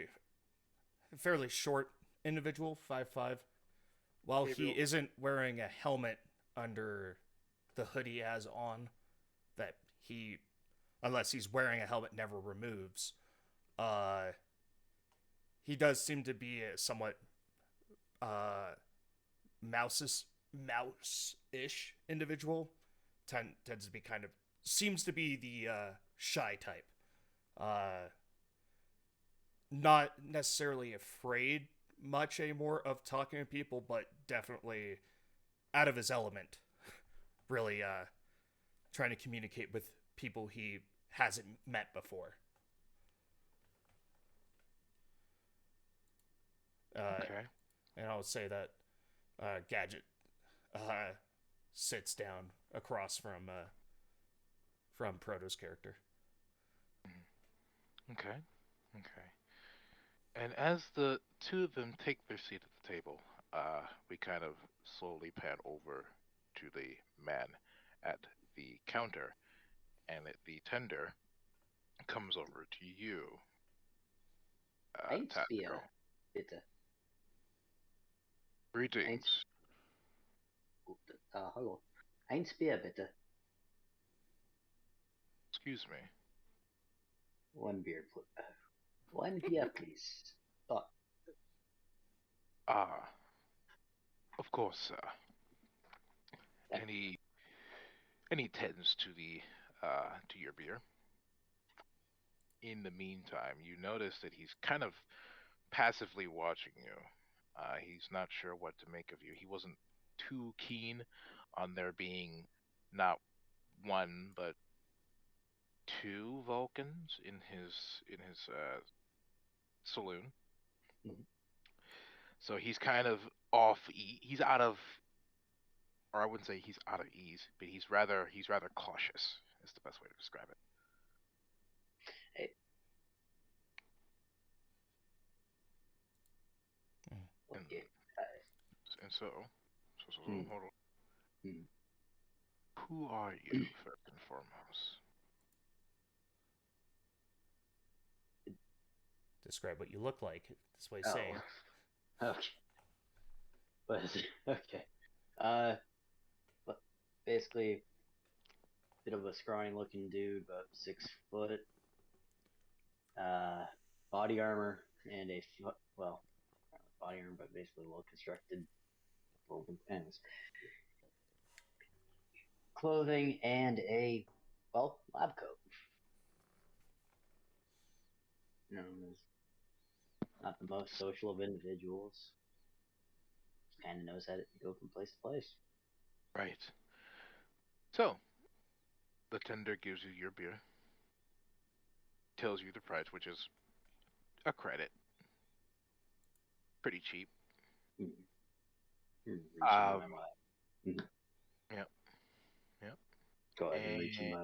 a fairly short individual, 5'5", while Gabriel. he isn't wearing a helmet under the hood he has on, that he, unless he's wearing a helmet, never removes. He does seem to be a somewhat mouse-ish individual. Tends to be kind of, seems to be the shy type. Not necessarily afraid much anymore of talking to people, but definitely out of his element. Really trying to communicate with people he hasn't met before. Okay. And I'll say that Gadget sits down across from Proto's character. Okay. Okay. And as the two of them take their seat at the table, we kind of slowly pan over to the man at the counter, and the tender comes over to you, Eins Bier, Tactical. bitte. Greetings. Hallo. Eins Bier, bitte. Excuse me. One beer, one beer, please. Oh, Ah, of course, sir. Yeah. And he tends to the to your beer. In the meantime, you notice that he's kind of passively watching you. He's not sure what to make of you. He wasn't too keen on there being not one but two Vulcans in his saloon. Mhm. So he's kind of off. He's out of, or I wouldn't say he's out of ease, but he's rather cautious. Is the best way to describe it. Hey, And yeah, and so hmm, hold on. hmm. Who are you first and foremost? Describe what you look like. This way, Oh, saying. okay. But okay. But basically, bit of a scrawny looking dude, about 6 foot. Uh, body armor and well, not body armor, but basically well constructed woven pants, clothing, and a lab coat. Known as not the most social of individuals. Kind of knows how to go from place to place. Right. So the tender gives you your beer, tells you the price, which is a credit, pretty cheap. Mm-hmm. Reaching Um, my lap. Mm-hmm. yep, yep, Go ahead and reach in and my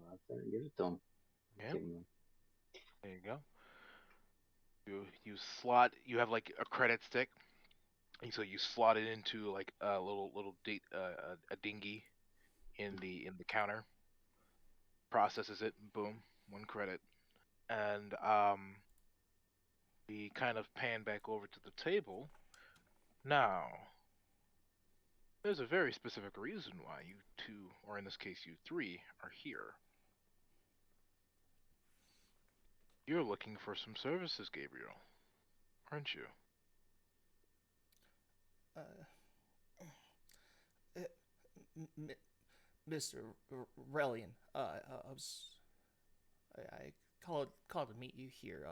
lap there and give it to him. yep. Give him There you go. You slot. You have like a credit stick, and so you slot it into like a little a dinghy in the counter. Processes it. Boom, 1 credit, and we kind of pan back over to the table. Now, there's a very specific reason why you two, or in this case you three, are here. You're looking for some services, Gabriel, aren't you? Uh, uh, Mr. Relian, I was I called to meet you here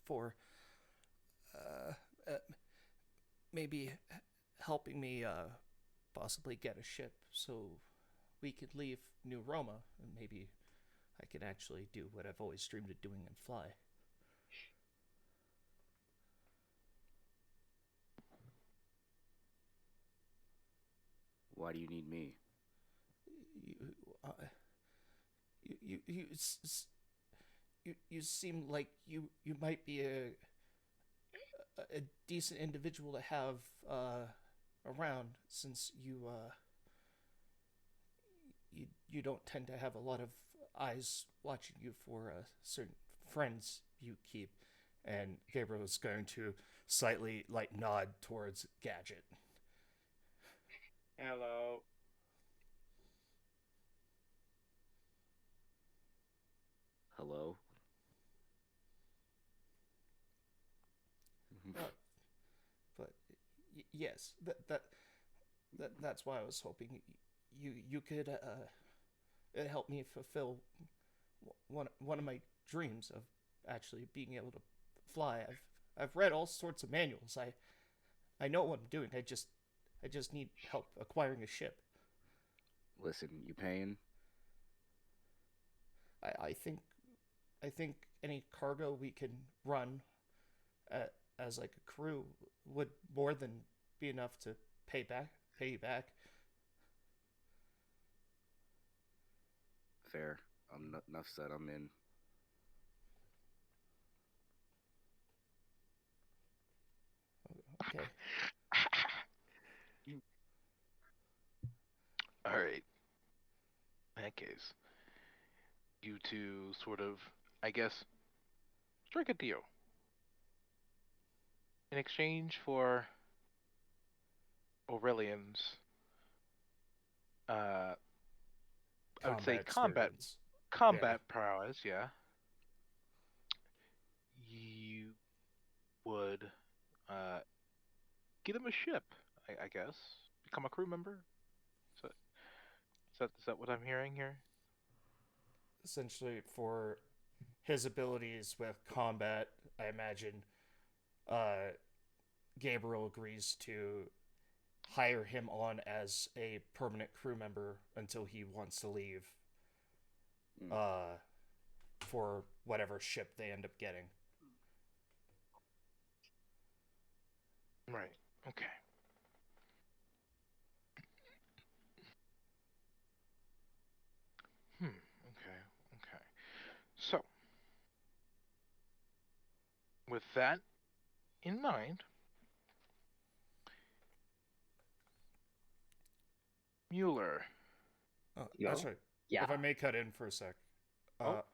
for uh, uh maybe helping me possibly get a ship so we could leave New Roma and maybe I could actually do what I've always dreamed of doing and fly. Why do you need me? You, uh, you seem like you might be a decent individual to have around since you don't tend to have a lot of eyes watching you for certain friends you keep. And Gabriel is going to slightly like nod towards Gadget. Hello. Hello? Uh, but yes, that's why I was hoping you could help me fulfill one of my dreams of actually being able to fly. I've read all sorts of manuals. I know what I'm doing. I just need help acquiring a ship. Listen, you paying? I think any cargo we can run as like a crew would more than be enough to pay you back. Fair. Enough said, I'm in. Okay. All right. In that case, you two sort of, I guess, strike a deal in exchange for Aurelian's, uh, I would say Combat experience. Yeah. combat prowess. Yeah, you would uh, get him a ship. I guess become a crew member. So, is that what I'm hearing here? Essentially, for his abilities with combat, I imagine uh, Gabriel agrees to hire him on as a permanent crew member until he wants to leave for whatever ship they end up getting. Right. Okay. Okay. Okay. So, with that in mind, Mueller. Yo. That's right. Yeah. If I may cut in for a sec. Oh.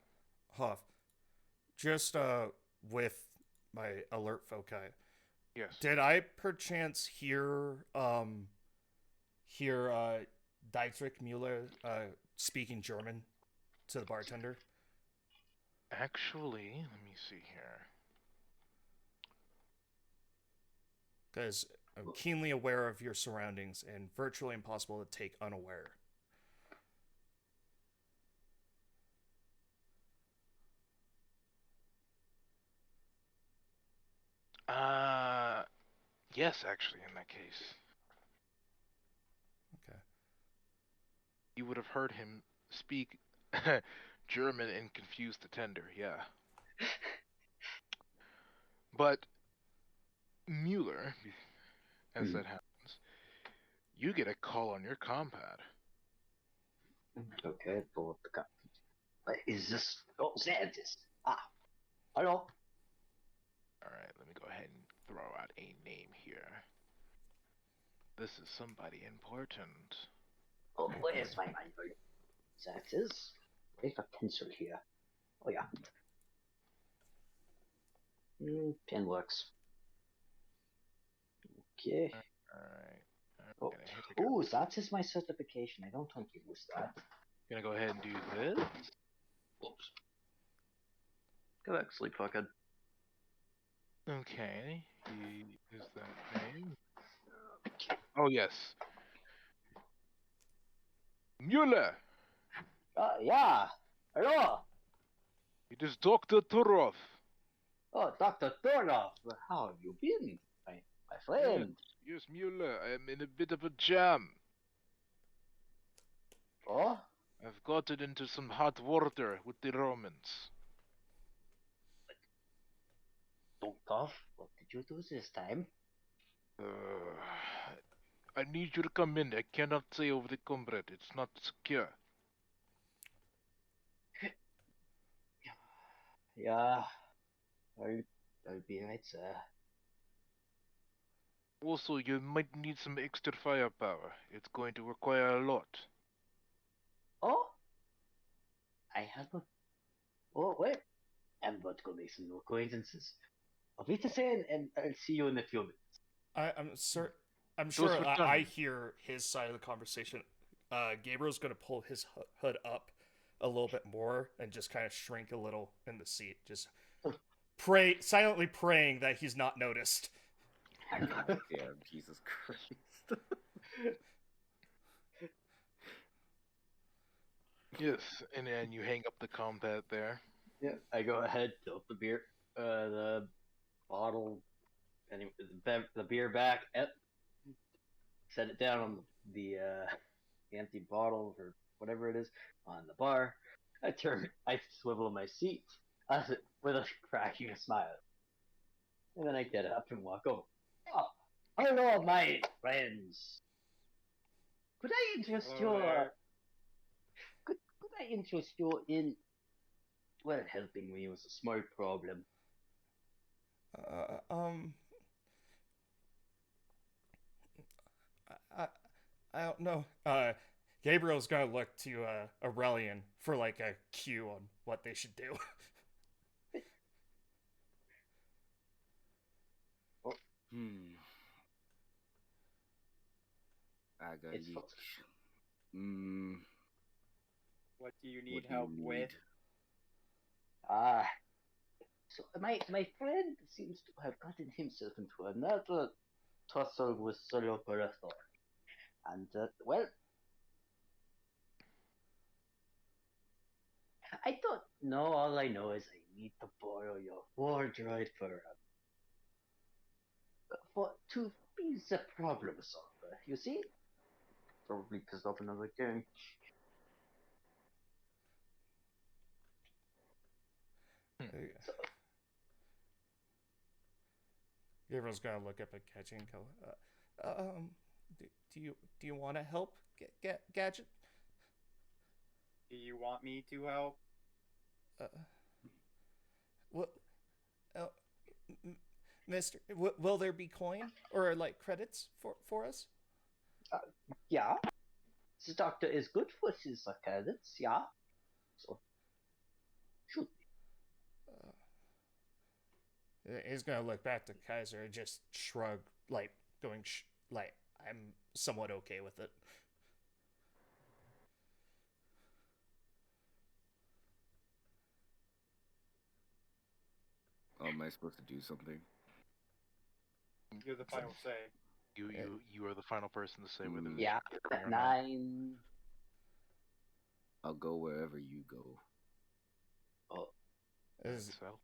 Huff. Just with my alert foci. Yes. Did I perchance hear Dietrich Mueller speaking German to the bartender? Actually, let me see here. Because I'm keenly aware of your surroundings and virtually impossible to take unaware. Yes, actually, in that case. Okay. You would have heard him speak German and confuse the tender, yeah. But Mueller, as that happens, you get a call on your compad. Okay, pull up the copy. What is this? Oh, Santis. Ah. Hello. Alright, let me go ahead and throw out a name here. This is somebody important. Oh, where's my mind? Santis. Where's the pencil here? Oh, yeah. Pen works. Okay. Alright. Oh, that is my certification. I don't want to use that. Gonna go ahead and do this. Whoops. Go back to sleep, fuckhead. Okay. He is that name. Oh, yes. Mueller! Yeah. Hello. It is Dr. Turov. Oh, Dr. Thornoff. How have you been, my friend? Yes, Mueller. I am in a bit of a jam. Oh? I've gotten into some hot water with the Romans. Thornoff, what did you do this time? I need you to come in. I cannot say over the comrade. It's not secure. Yeah. I'll be right there. Also, you might need some extra firepower. It's going to require a lot. Oh? I have a... Oh, wait. I'm about to go make some new acquaintances. I'll be to say, and I'll see you in a few minutes. I'm sure were done. I hear his side of the conversation. Gabriel's going to pull his hood up a little bit more and just kind of shrink a little in the seat. Just silently praying that he's not noticed. Yeah, Jesus Christ. Yes, and then you hang up the combat there. Yeah, I go ahead, tilt the beer, the bottle, anyway, the beer back, set it down on the empty bottle or whatever it is on the bar. I swivel in my seat with a cracking smile, and then I get up and walk over. Oh, hello, my friends. Could I interest you? Could I interest you in helping me with a small problem? I don't know. Gabriel's gonna look to Aurelian for like a cue on what they should do. I got It's leech. What do you What need do help you with? So my friend seems to have gotten himself into another tussle with the local authority, and well, I don't know. All I know is I need to borrow your war droid for to be the problem solver. You see? Probably pissed off another king. So, Gabriel's gonna look up at Gadget and go, do you want to help, Gadget? Do you want me to help? What? Uh, Mister, will there be coin or like credits for us? yeah. The doctor is good for his credits, yeah. So, shoot. He's gonna look back to Kaiser and just shrug, like going, like I'm somewhat okay with it. Oh, am I supposed to do something? You're the final say. You are the final person to say whether Yeah, or not. 9. I'll go wherever you go. Oh, So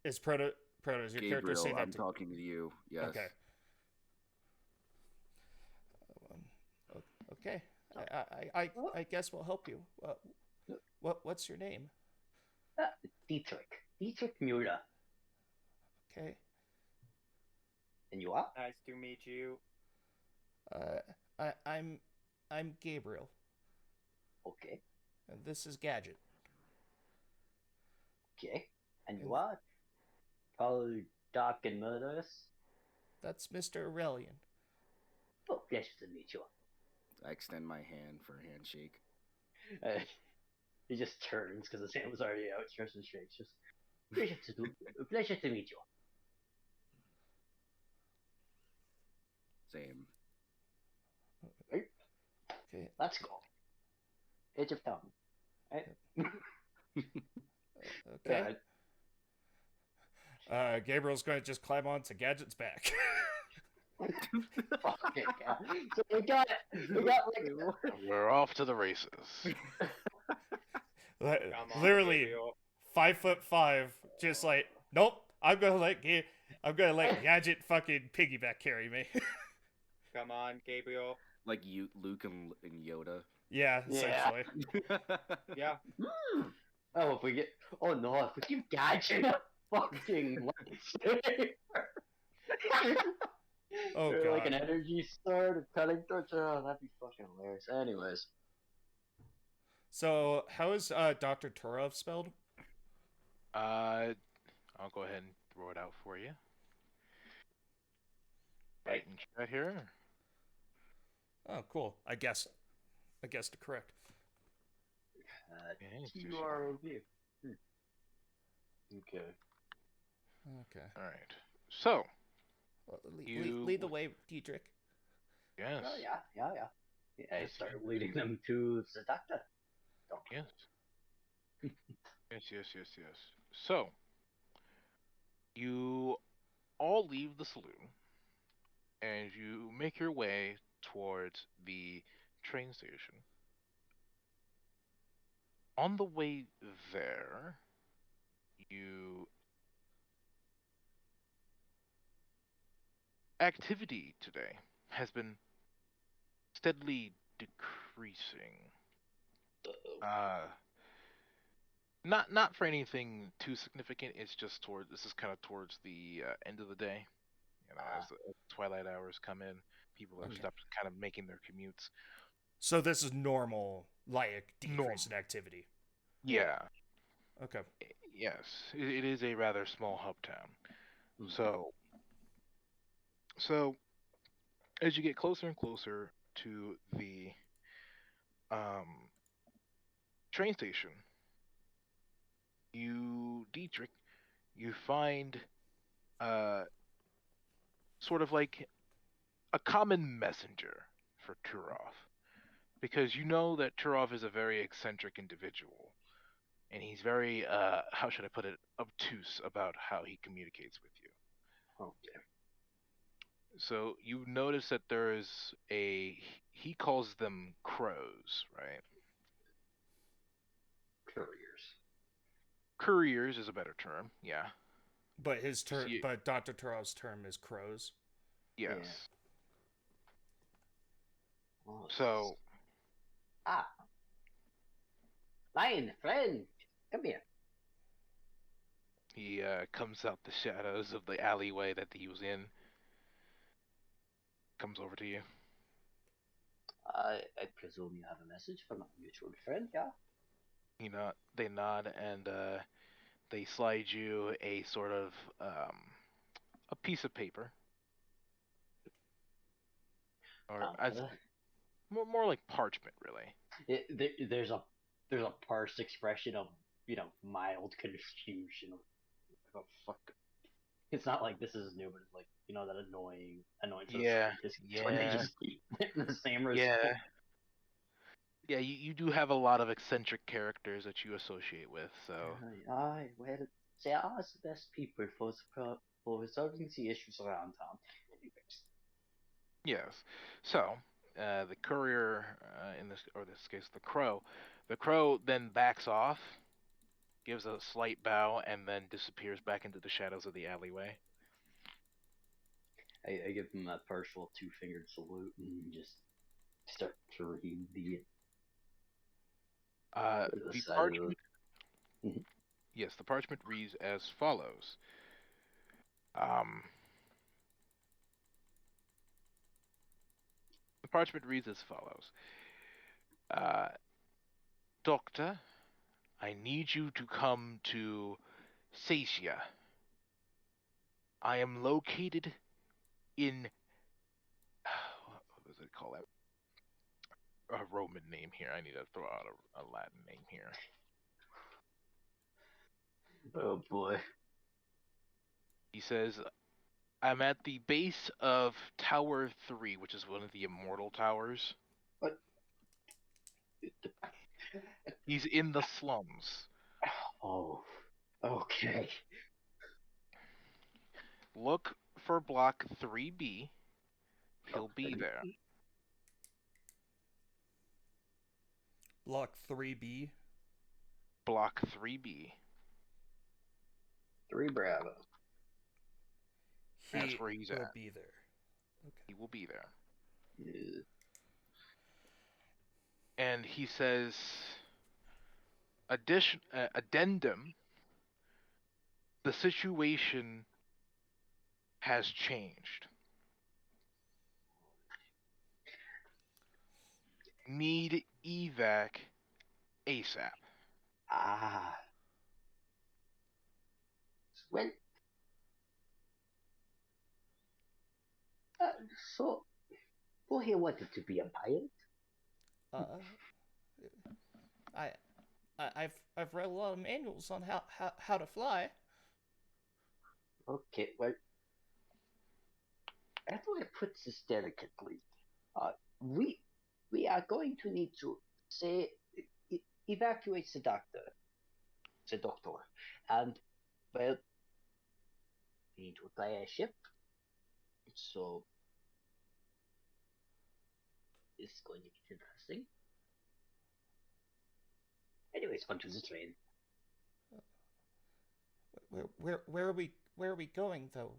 Is Proto is your character Gabriel, saying that I'm talking to you. Yes. Okay. Okay. I guess we'll help you. What's your name? Dietrich Mueller. Okay. And you are? Nice to meet you. I'm Gabriel, Okay. and this is Gadget. Okay. And you are? Tall, dark, and murderous? That's Mr. Aurelian. Oh, pleasure to meet you. I extend my hand for a handshake. He just turns because his hand was already out, stretches and shakes. Just pleasure to meet you. Same. Right? Okay. Let's go. Edge of town. Right? Okay. Gabriel's going to just climb onto Gadget's back. Okay, so we got like we're off to the races. Literally 5'5", just like, nope. I'm gonna let Gadget fucking piggyback carry me. Come on, Gabriel. Like you, Luke and Yoda. Yeah, essentially. Yeah. Oh, if we get if we give Gadget a fucking lightsaber. Oh or god. like an energy sword or cutting torch. Oh, that'd be fucking hilarious. Anyways. So how is Dr. Turov spelled? I'll go ahead and throw it out for you. Right in chat here. Oh, cool. I guessed it correct. T-U-R-O-V. Okay. Okay. All right. So. Well, lead the way, Dietrich. Yes. Oh, yeah. I start leading them to the doctor. Yes. yes. So, you all leave the saloon, and you make your way towards the train station. On the way there, activity today has been steadily decreasing. Not for anything too significant. It's just this is kind of towards the end of the day. As the twilight hours come in, people have stopped kind of making their commutes. So this is normal, like decrease in activity. Yeah. Okay. Yes, it is a rather small hub town. So as you get closer and closer to the train station, Dietrich, you find sort of like a common messenger for Turov, because you know that Turov is a very eccentric individual, and he's very how should I put it, obtuse about how he communicates with you. Okay. So you notice that there is he calls them crows, right? Couriers is a better term, yeah. But Dr. Turov's term is crows. Yes. Oh, So ah, lion friend, come here. he comes out the shadows of the alleyway that he was in. Comes over to you. I presume you have a message from our mutual friend, yeah? They nod and they slide you a sort of a piece of paper, or as Uh, more like parchment, really. there's a parsed expression of mild confusion. Like, oh fuck! It's not like this is new, but it's like that annoying sort of Yeah, squeak when they yeah, just keep in the same yeah, result. yeah. You do have a lot of eccentric characters that you associate with, so Aye, well, they are the best people for resolvency issues around town. Anyways, yes. So the courier in this case the crow then backs off, gives a slight bow, and then disappears back into the shadows of the alleyway. I give them that partial two-fingered salute and just start to read the The side of parchment, the. Mhm. yes, the parchment reads as follows. Um, the parchment reads as follows. Uh, Doctor, I need you to come to Sacia. I am located in what does it call that? A Roman name here. I need to throw out a Latin name here. Oh boy. He says, I'm at the base of Tower 3, which is one of the immortal towers. What? He's in the slums. Oh, okay. Look for block 3B. He'll be there. Block 3B. Block 3B. 3 Bravo. That's where he's Will at. be there. Okay. He will be there. Yeah. And he says, addendum, the situation has changed. Need evac ASAP. Ah. Well, uh, so, he wanted to be a pilot? Uh, I've read a lot of manuals on how to fly. Okay, well, how do I put this delicately? We are going to need to say evacuate the doctor, and well, we need to fly a ship. So it's going to get interesting. Anyways, onto the train. Where are we going though?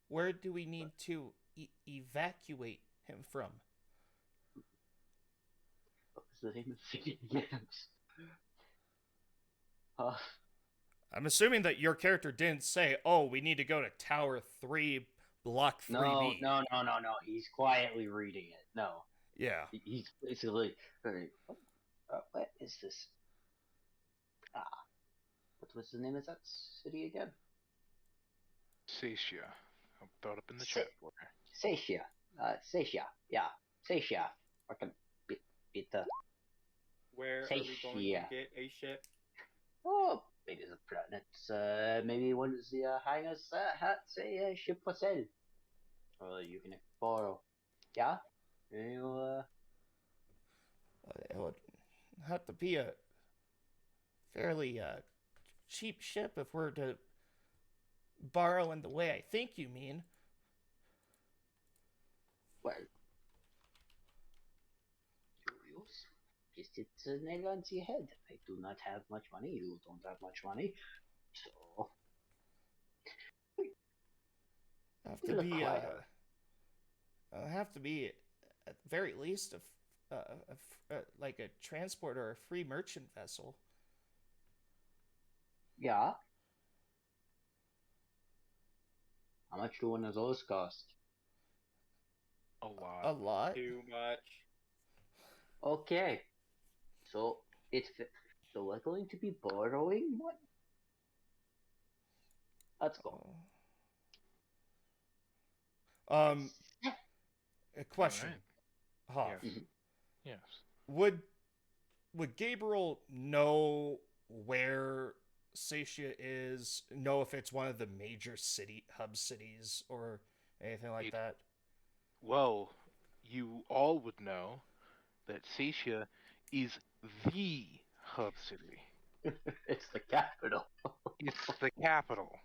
Where do we need to evacuate him from? What was the name of the city again? Uh, I'm assuming that your character didn't say, "Oh, we need to go to Tower 3, Block 3B." no. He's quietly reading it. No, Yeah. he's basically. What is this? Ah, what was the name of that city again? Sacia. I'll throw it up in the chat for you. Sacia. Sacia. Yeah, Sacia. Fucking bit Where are we going to get a ship? Oh, maybe the planets. Maybe one of the hangars has a ship for sale. Or you can borrow. Yeah? You, It would have to be a fairly cheap ship if we're to borrow in the way I think you mean. well. Curious. Just hit the nail on the head. I do not have much money. You don't have much money. So. Have to be at the very least, like a transport or a free merchant vessel. Yeah. How much do one of those cost? A lot. A lot. Too much. Okay. So so we're going to be borrowing one. Let's go. A question, All Hoff. right. Yes. Yes. Would Gabriel know where Satia is? Know if it's one of the major hub cities or anything like that? Well, you all would know that Satia is the hub city. It's the capital. It's the capital.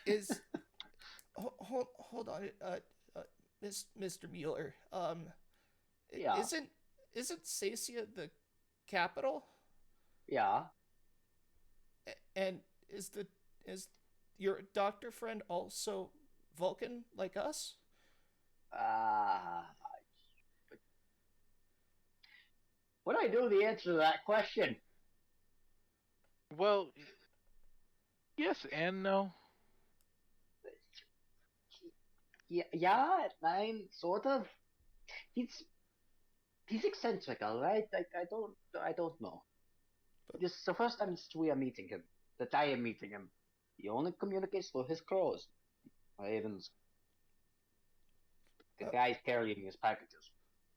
Is hold on, Mr. Mueller. Yeah. Isn't Sacia the capital? Yeah. And is your doctor friend also Vulcan like us? Would I know the answer to that question? Well, yes and no. Yeah, nine, sort of. He's eccentric, all right. I don't know. This is the first time we are meeting him. That I am meeting him. He only communicates through his crows. Or even the guy carrying his packages.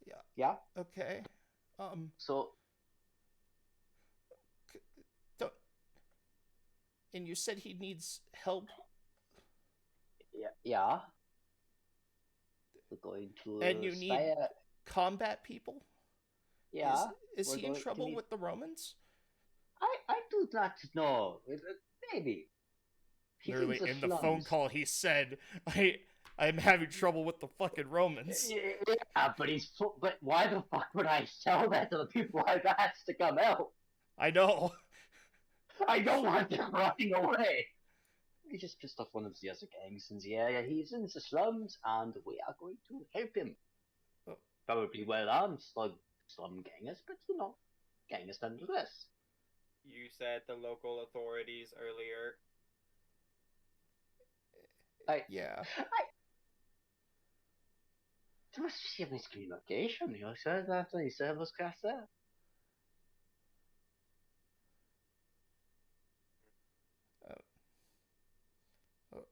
Yeah. Yeah. Okay. So. And you said he needs help. Yeah. We're going to. And you need combat people. Yeah. Is he in trouble with the Romans? I do not know. Maybe. Literally, in the phone call, he said, I'm having trouble with the fucking Romans. Yeah, but why the fuck would I tell that to the people I've asked to come out? I know. I don't want them running away. We just pissed off one of the other gangs in the area. He's in the slums, and we are going to help him. Probably well-armed slum gangers, but gangers nonetheless. You said the local authorities earlier. Yeah. There must be a miscommunication. You said that when you said it was cast out.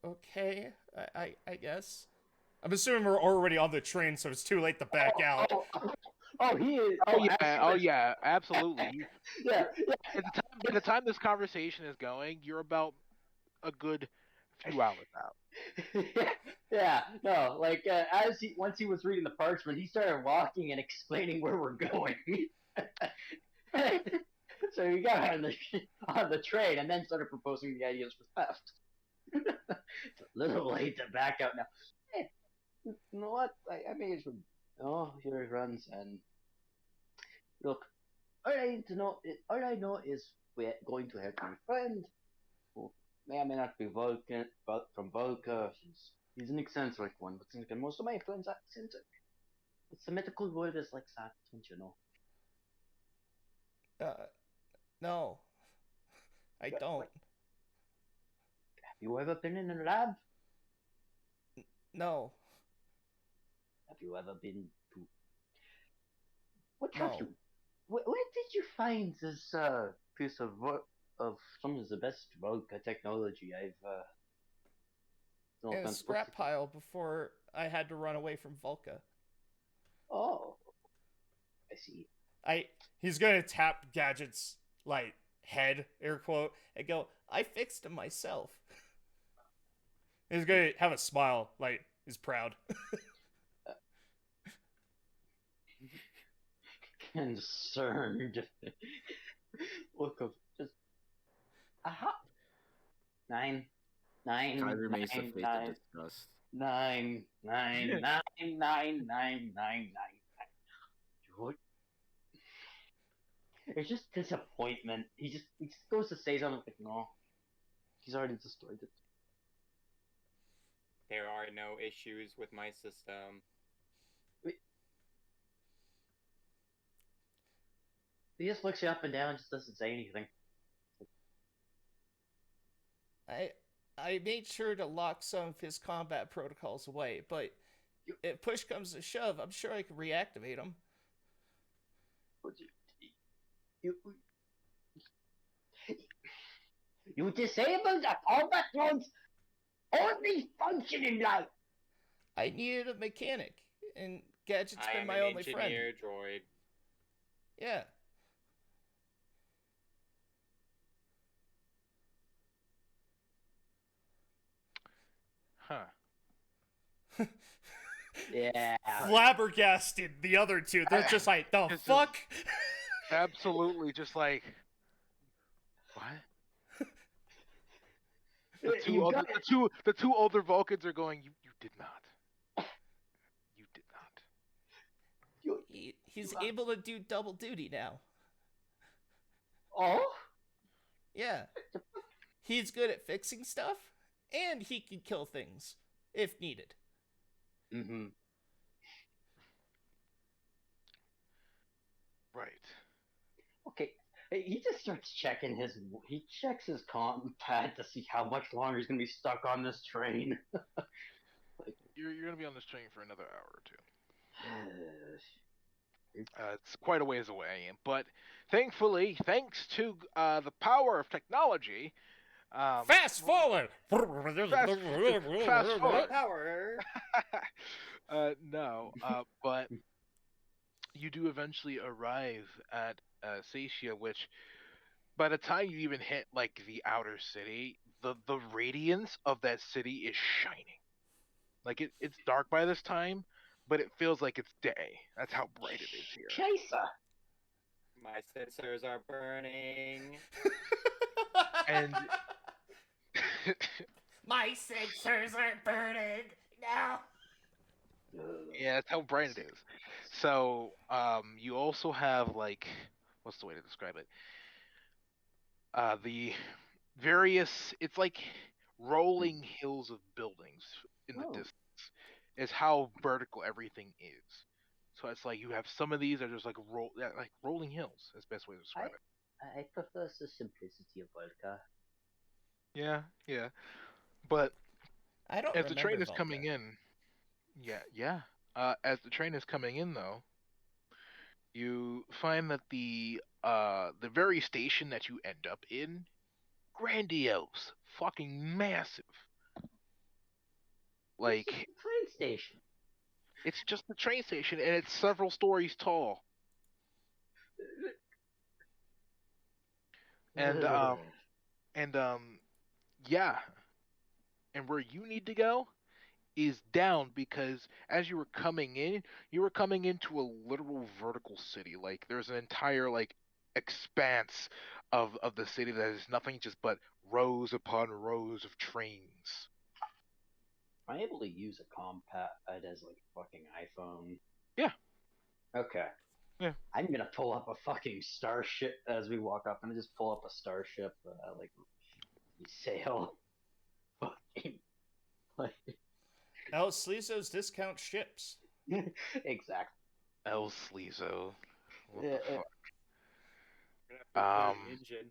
Okay, I guess. I'm assuming we're already on the train, so it's too late to back out. He is. Yeah, absolutely. Yeah. By the time this conversation is going, you're about a good few hours out. Yeah, no, like once he was reading the parchment, he started walking and explaining where we're going. So he got on the train and then started proposing the ideas for theft. It's a little late to back out now. Hey, you know what? I may as well. Oh, here it runs. And look, all I know is we're going to help my friend, who may or may not be Vulcan, but from Volca. He's an eccentric one, but most of my friends are eccentric. It's the medical world is like that, don't you know? No. I don't. Have you ever been in a lab? No. Have you ever been to... What have you... Where did you find this piece of some of the best Volca technology I've... in a scrap pile before I had to run away from Volca. Oh. I see. He's gonna tap Gadget's, like, head, air quote, and go, I fixed him myself. He's gonna have a smile, like, he's proud. Concerned. Look of just... Aha! 9. Kai remains the face of disgust. 9. It's just disappointment. He just goes to say something like, no. He's already destroyed it. There are no issues with my system. He just looks you up and down, just doesn't say anything. I made sure to lock some of his combat protocols away, but if push comes to shove, I'm sure I can reactivate them. You, you disabled the combat drones only functioning like. I needed a mechanic, and Gadget's I been am my an only friend. engineer droid. Yeah. Huh. Yeah. Flabbergasted, the other two. They're just like, the This is- fuck? Absolutely, just like what? The two older Vulcans are going. You did not. You did not. He's able to do double duty now. Oh? Yeah. He's good at fixing stuff, and he can kill things if needed. Mm-hmm. Right. Okay. He just starts checking his. He checks his comp pad to see how much longer he's gonna be stuck on this train. You're gonna be on this train for another hour or two. It's quite a ways away, but thankfully, thanks to the power of technology, Fast forward! Fast forward. Power. No, but you do eventually arrive at Satia, which by the time you even hit like the outer city, the radiance of that city is shining. Like it's dark by this time, but it feels like it's day. That's how bright it is here. Chaser. My sensors are burning. And My sensors are burning now. yeah, that's how bright it is. So, you also have like, what's the way to describe it? The various, it's like rolling hills of buildings in the Oh. distance. Is how vertical everything is. So it's like you have some of these are just like like rolling hills. That's the best way to describe it. I prefer the simplicity of Volca. Yeah, yeah. But I don't as the train remember is coming in, yeah. As the train is coming in, though, you find that the very station that you end up in, grandiose, fucking massive. Like Train station. it's just the train station, and it's several stories tall. And yeah, and where you need to go is down because as you were coming into a literal vertical city. Like there's an entire like expanse of the city that is nothing just but rows upon rows of trains. Am I able to use a compact as like a fucking iPhone? Yeah. Okay. Yeah. I'm gonna pull up a fucking starship as we walk up. I'm gonna just pull up a starship, like sail. Fucking like El Sleezo's discount ships. exactly. El Sleezo. What Yeah, the fuck? We're gonna have to put an engine.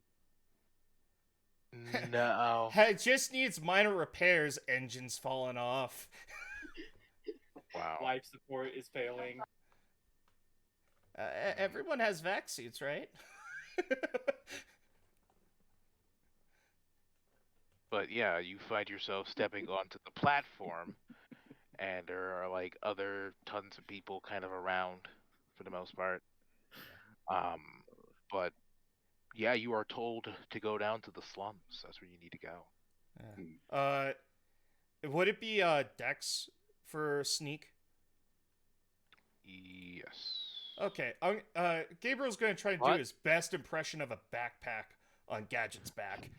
No. It just needs minor repairs, engines falling off. Wow. Life support is failing. Everyone has vac suits, right? But yeah, you find yourself stepping onto the platform, and there are like other tons of people kind of around for the most part. But yeah, you are told to go down to the slums. That's where you need to go. Would it be Dex for sneak? Yes. Okay, Gabriel's going to try and do his best impression of a backpack on Gadget's back.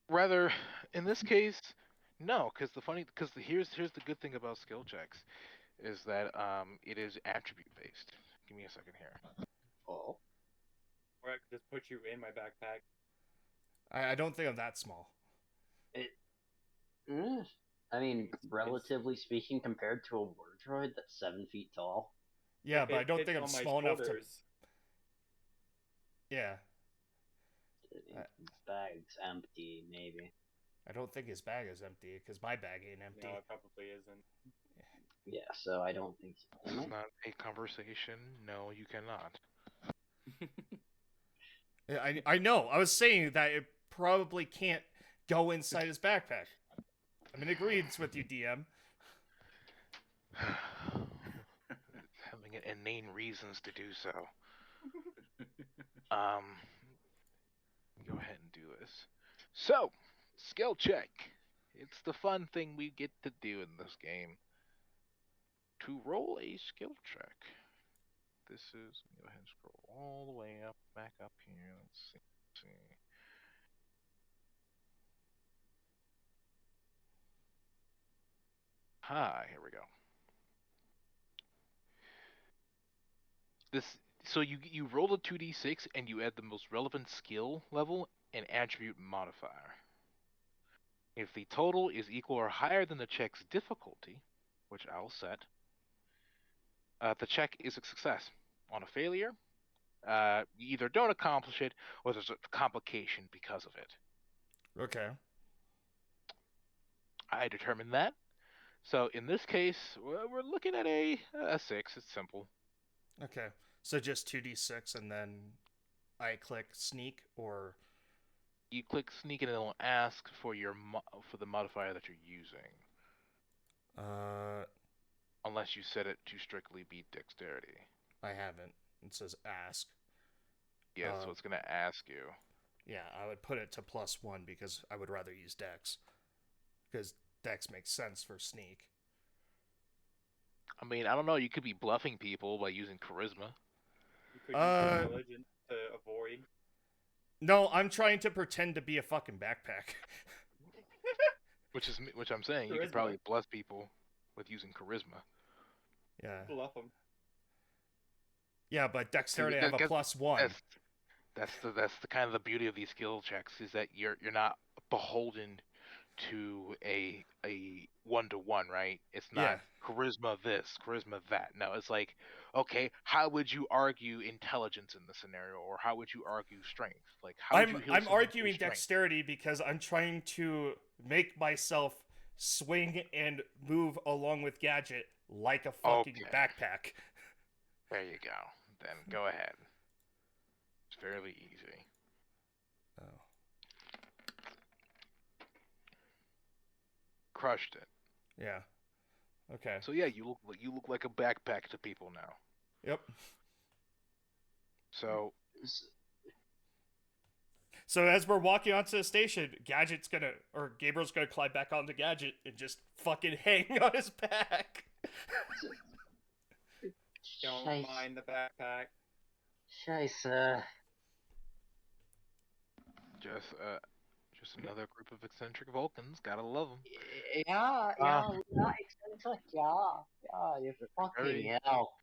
Rather, in this case, no, because here's the good thing about skill checks is that it is attribute based. Give me a second here. Oh. Or I could just put you in my backpack. I don't think I'm that small. I mean, relatively speaking, compared to a war droid that's 7 feet tall. Yeah, If but I it don't fits think I'm on my small enough to. shoulders, Yeah, His bag's empty, maybe. I don't think his bag is empty because my bag ain't empty. no, it probably isn't. Yeah, so I don't think. This is not a conversation. No, you cannot. I know. I was saying that it probably can't go inside his backpack. I'm in agreement with you, DM. Having inane reasons to do so. Go ahead and do this. So, skill check. It's the fun thing we get to do in this game. To roll a skill check. This is, go ahead and scroll all the way up, back up here. Let's see. Here we go. So you roll a 2d6 and you add the most relevant skill level and attribute modifier. If the total is equal or higher than the check's difficulty, which I'll set, the check is a success. On a failure, you either don't accomplish it or there's a complication because of it. Okay. I determined that. So in this case, we're looking at a 6. It's simple. Okay. So just 2d6 and then I click sneak or. You click sneak and it'll ask for for the modifier that you're using. Unless you set it to strictly be dexterity. I haven't. It says ask. Yeah, so it's gonna ask you. Yeah, I would put it to +1 because I would rather use Dex. Because Dex makes sense for sneak. I mean, I don't know. You could be bluffing people by using charisma. You could use intelligence to avoid. No, I'm trying to pretend to be a fucking backpack. Which I'm saying. You could probably bluff people with using charisma. Yeah. Bluff them. Yeah, but dexterity I have a +1. That's the kind of the beauty of these skill checks is that you're not beholden to a 1-to-1, right? It's not charisma this, charisma that. No, it's like, okay, how would you argue intelligence in the scenario, or how would you argue strength? Like, how would you heal I'm someone arguing through strength? dexterity because I'm trying to make myself swing and move along with Gadget like a fucking backpack. There you go. Then go ahead. It's fairly easy. Oh. Crushed it. Yeah. Okay. So yeah, you look like a backpack to people now. Yep. So as we're walking onto the station, Gabriel's gonna climb back onto Gadget and just fucking hang on his back. Don't mind the backpack. Scheisse. Just another group of eccentric Vulcans. Gotta love them. Yeah, eccentric. Yeah, you fucking hell.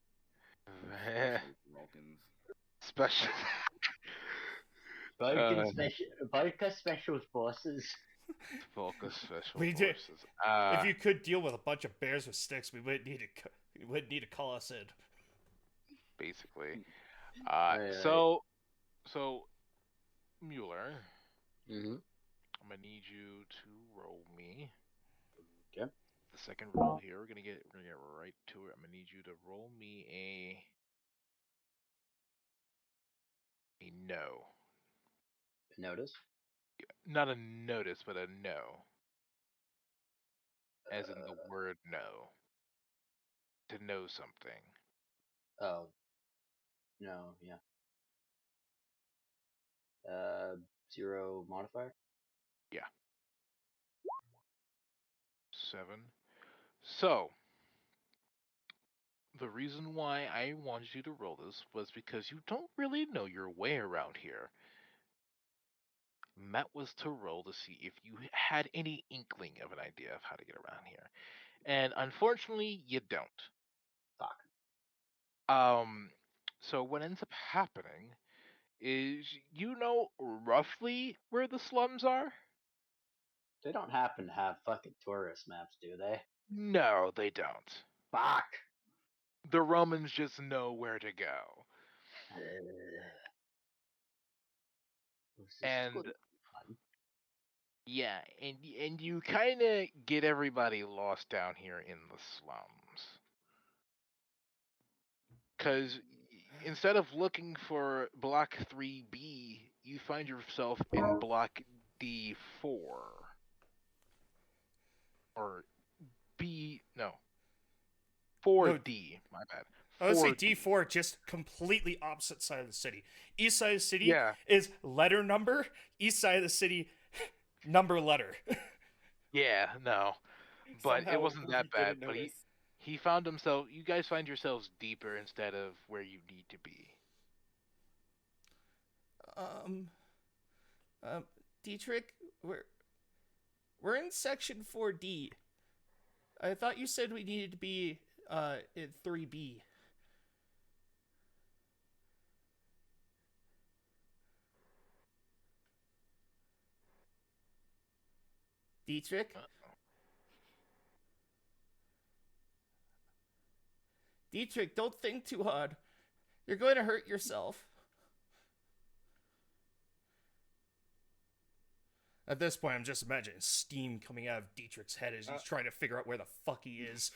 Vulcans. Special. Vulcan special forces. Vulcan special We forces. If you could deal with a bunch of bears with sticks, we wouldn't need to call us in. Basically. Right. So Mueller. Mm-hmm. I'm gonna need you to roll me. Okay. The second roll here. We're gonna get right to it. I'm gonna need you to roll me a no. Notice? Not a notice, but a no. As in the word no. To know something. Oh. No, yeah. 0 modifier? Yeah. 7. So, the reason why I wanted you to roll this was because you don't really know your way around here. That was to roll to see if you had any inkling of an idea of how to get around here. And unfortunately, you don't. Fuck. So what ends up happening is you know roughly where the slums are? They don't happen to have fucking tourist maps, do they? No, they don't. Fuck. The Romans just know where to go. This is And good. yeah, and you kind of get everybody lost down here in the slums. Cuz instead of looking for block 3B, you find yourself in block D4 or B, no, 4D, my bad. I would say 4D. D4, just completely opposite side of the city. East side of the city Yeah. is letter number. East side of the city, number letter. Yeah, no. But Somehow it wasn't we that bad. didn't But notice. he found himself. You guys find yourselves deeper instead of where you need to be. um, Dietrich, we're in section 4D. I thought you said we needed to be in 3B. Dietrich? Dietrich, don't think too hard. You're going to hurt yourself. At this point, I'm just imagining steam coming out of Dietrich's head as he's trying to figure out where the fuck he is.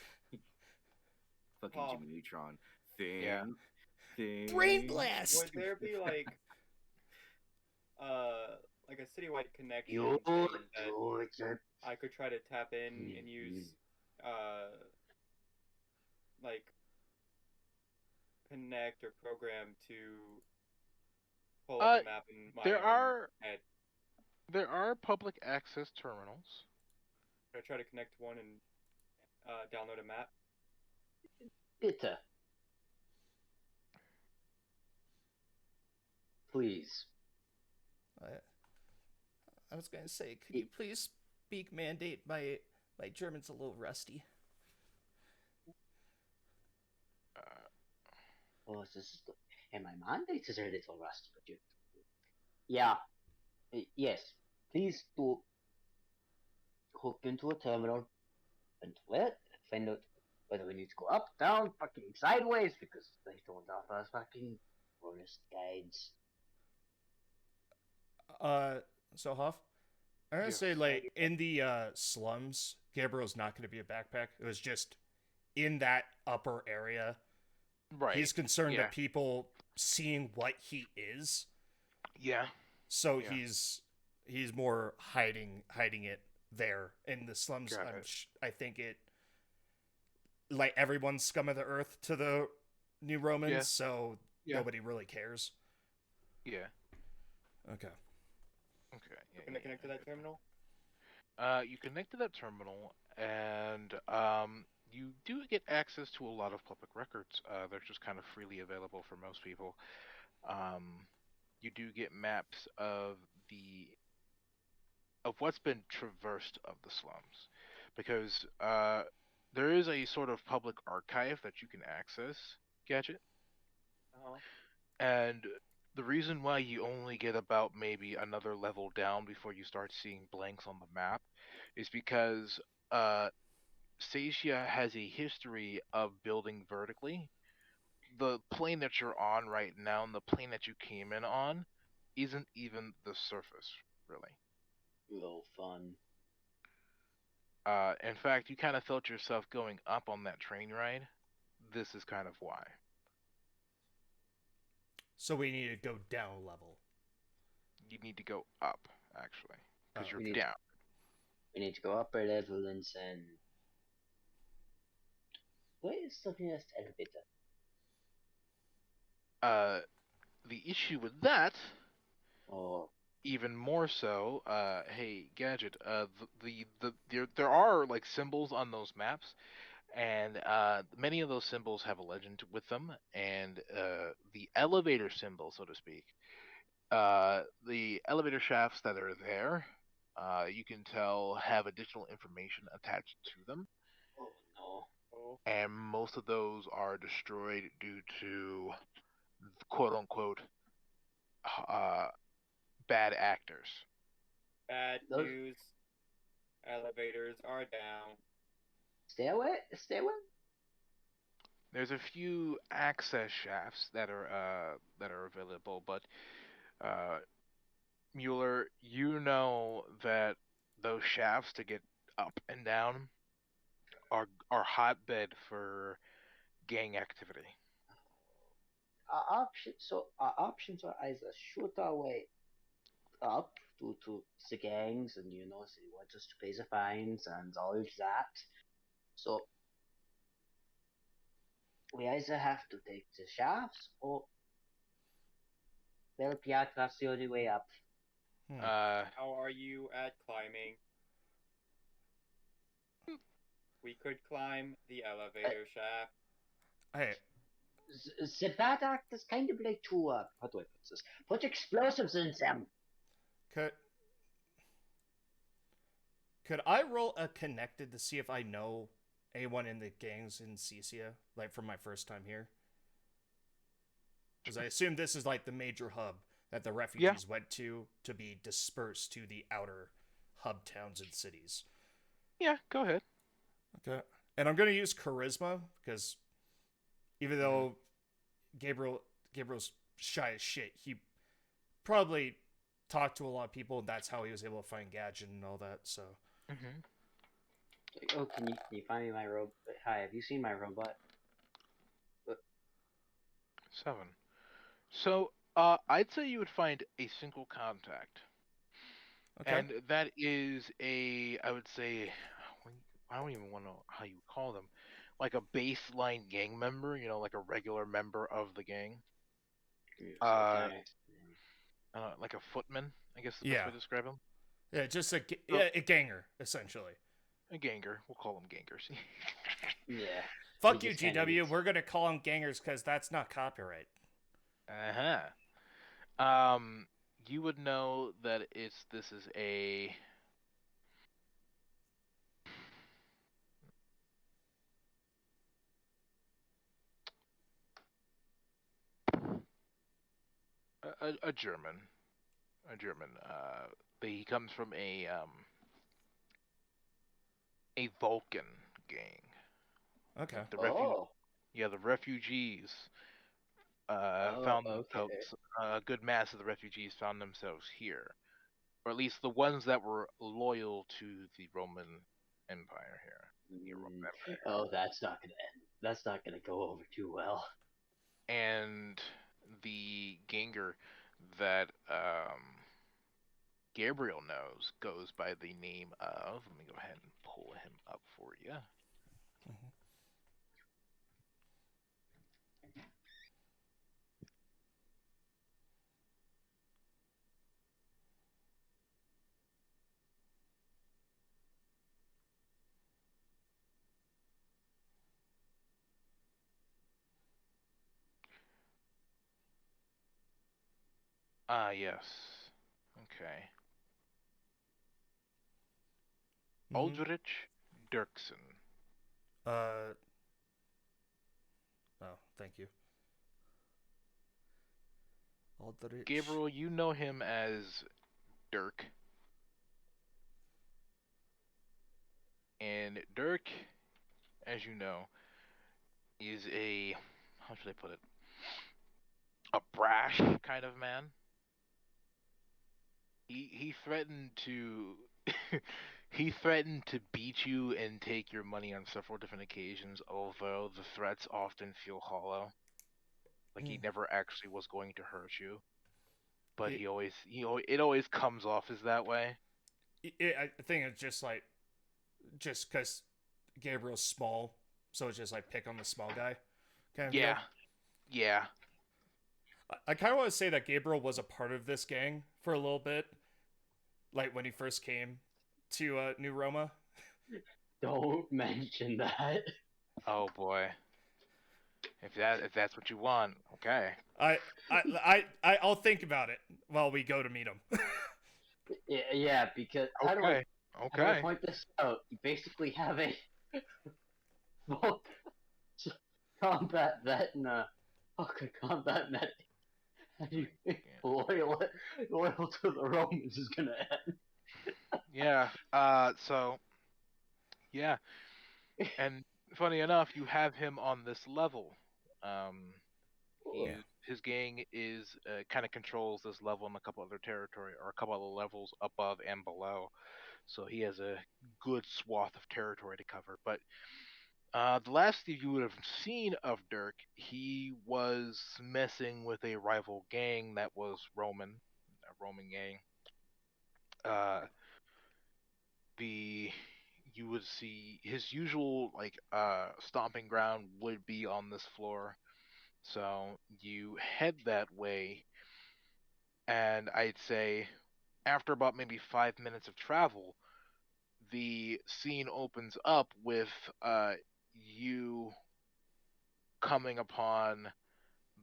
Fucking Oh. Jimmy Neutron. Thing. Yeah. Thing. Brain blast! Would there be like a citywide connection You thing do that it. I could try to tap in and use like connect or program to pull up a map in my own head? There are public access terminals. Could I try to connect one and download a map? Bitte. Please. I was going to say, could you please speak mandate? My German's a little rusty. Oh, this is good. And my mandate is a little rusty, but you. Yeah. Yes. Please do hook into a terminal and find out whether we need to go up, down, fucking sideways, because they don't offer us fucking forest guides. So Huff, I'm gonna say, like, in the slums, Gabriel's not gonna be a backpack. It was just in that upper area. Right. He's concerned that people seeing what he is. Yeah. So he's more hiding it there in the slums. I think it, like, everyone's scum of the earth to the New Romans, so nobody really cares. Yeah. Okay. Okay. Can I connect to that terminal? You connect to that terminal, and you do get access to a lot of public records. They're just kind of freely available for most people. You do get maps of what's been traversed of the slums, because there is a sort of public archive that you can access, Gadget. And the reason why you only get about maybe another level down before you start seeing blanks on the map is because Stasia has a history of building vertically. The plane that you're on right now and the plane that you came in on isn't even the surface, really. Real fun. In fact, you kind of felt yourself going up on that train ride. This is kind of why. So we need to go down a level. You need to go up, actually, because you're down. We need to go up a level and send. Where is the nearest elevator? The issue with that, Oh. even more so, hey Gadget, there are like symbols on those maps, and many of those symbols have a legend with them, and the elevator symbol, so to speak, the elevator shafts that are there, you can tell have additional information attached to them. Oh no. And most of those are destroyed due to quote unquote bad actors. Bad news. Elevators are down. Stay away. Stay away. There's a few access shafts that are available, but uh, Mueller, you know that those shafts to get up and down are hotbed for gang activity. Our options are either shoot our way up to the gangs, and they want us to pay the fines and all of that. So we either have to take the shafts or well, yeah, that's the only way up. How are you at climbing? We could climb the elevator shaft. Hey, The bad actors kind of like to, how do I put this? Put explosives in them. could could I roll a connected to see if I know anyone in the gangs in Cecia, like from my first time here? Because I assume this is like the major hub that the refugees went to be dispersed to the outer hub towns and cities. Yeah, go ahead. Okay. And I'm going to use charisma because even though Gabriel's shy as shit, he probably talked to a lot of people, and that's how he was able to find Gadget and all that. So. Mm-hmm. Like, oh, can you find me my robot? Hi, have you seen my robot? 7. So, I'd say you would find a single contact. Okay. And that is I would say, I don't even want to know how you call them, like a baseline gang member, like a regular member of the gang. Okay. Like a footman, I guess is the best way to describe him. Yeah, just a ganger, essentially. A ganger. We'll call them gangers. Yeah. Fuck you, GW. We're going to call them gangers because that's not copyright. Uh-huh. You would know that this is a German. A German. He comes from a Vulcan gang. Okay. The refugees found themselves. A good mass of the refugees found themselves here, or at least the ones that were loyal to the Roman Empire here. Oh, that's not gonna end. That's not gonna go over too well. And the ganger that Gabriel knows goes by the name of. Let me go ahead and pull him up for you. Mm-hmm. Yes. Okay. Mm-hmm. Aldrich Dirksen. Oh, thank you. Aldrich. Gabriel, you know him as Dirk. And Dirk, as you know, is how should I put it? A brash kind of man. He threatened to he threatened to beat you and take your money on several different occasions, although the threats often feel hollow. Like he never actually was going to hurt you. But it always comes off as that way. I think it's just because Gabriel's small, so it's just like pick on the small guy kind of deal. Yeah. I kind of want to say that Gabriel was a part of this gang for a little bit, like when he first came to New Roma. Don't mention that. Oh boy. If that's what you want, okay. I'll think about it while we go to meet him. Yeah, because how do I point this out? You basically have a combat vet and a combat medic. And you loyal to the Romans is gonna end. Yeah. So yeah, and funny enough, you have him on this level. Um, he Yeah. his gang is kind of controls this level and a couple other territory or a couple other levels above and below. So he has a good swath of territory to cover. But the last thing you would have seen of Dirk, he was messing with a rival gang that was a Roman gang. Uh, the you would see his usual stomping ground would be on this floor. So you head that way, and I'd say after about maybe 5 minutes of travel, the scene opens up with you coming upon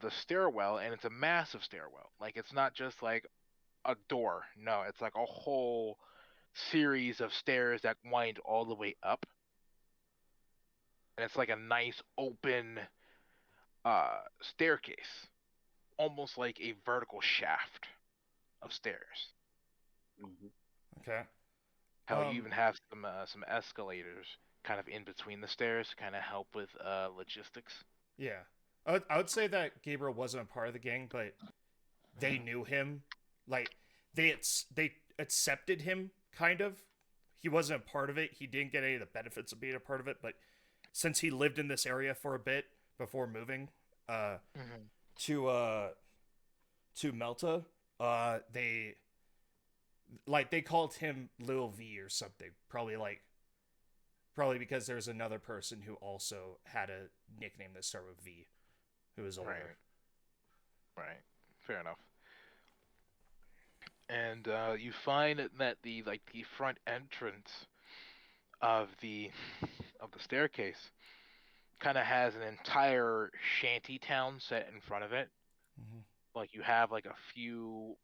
the stairwell, and it's a massive stairwell. Like it's not just like a door. No, it's like a whole series of stairs that wind all the way up, and it's like a nice open staircase, almost like a vertical shaft of stairs. Mhm. Okay. Hell, you even have some escalators kind of in between the stairs to kind of help with logistics. Yeah. I would say that Gabriel wasn't a part of the gang, but they knew him. Like they accepted him kind of. He wasn't a part of it. He didn't get any of the benefits of being a part of it, but since he lived in this area for a bit before moving uh Mm-hmm. to Melta, they they called him Lil V or something. Probably because there's another person who also had a nickname that started with V, who was older. Right, right, fair enough. And you find that the front entrance of the staircase kind of has an entire shanty town set in front of it. Mm-hmm. Like you have like a few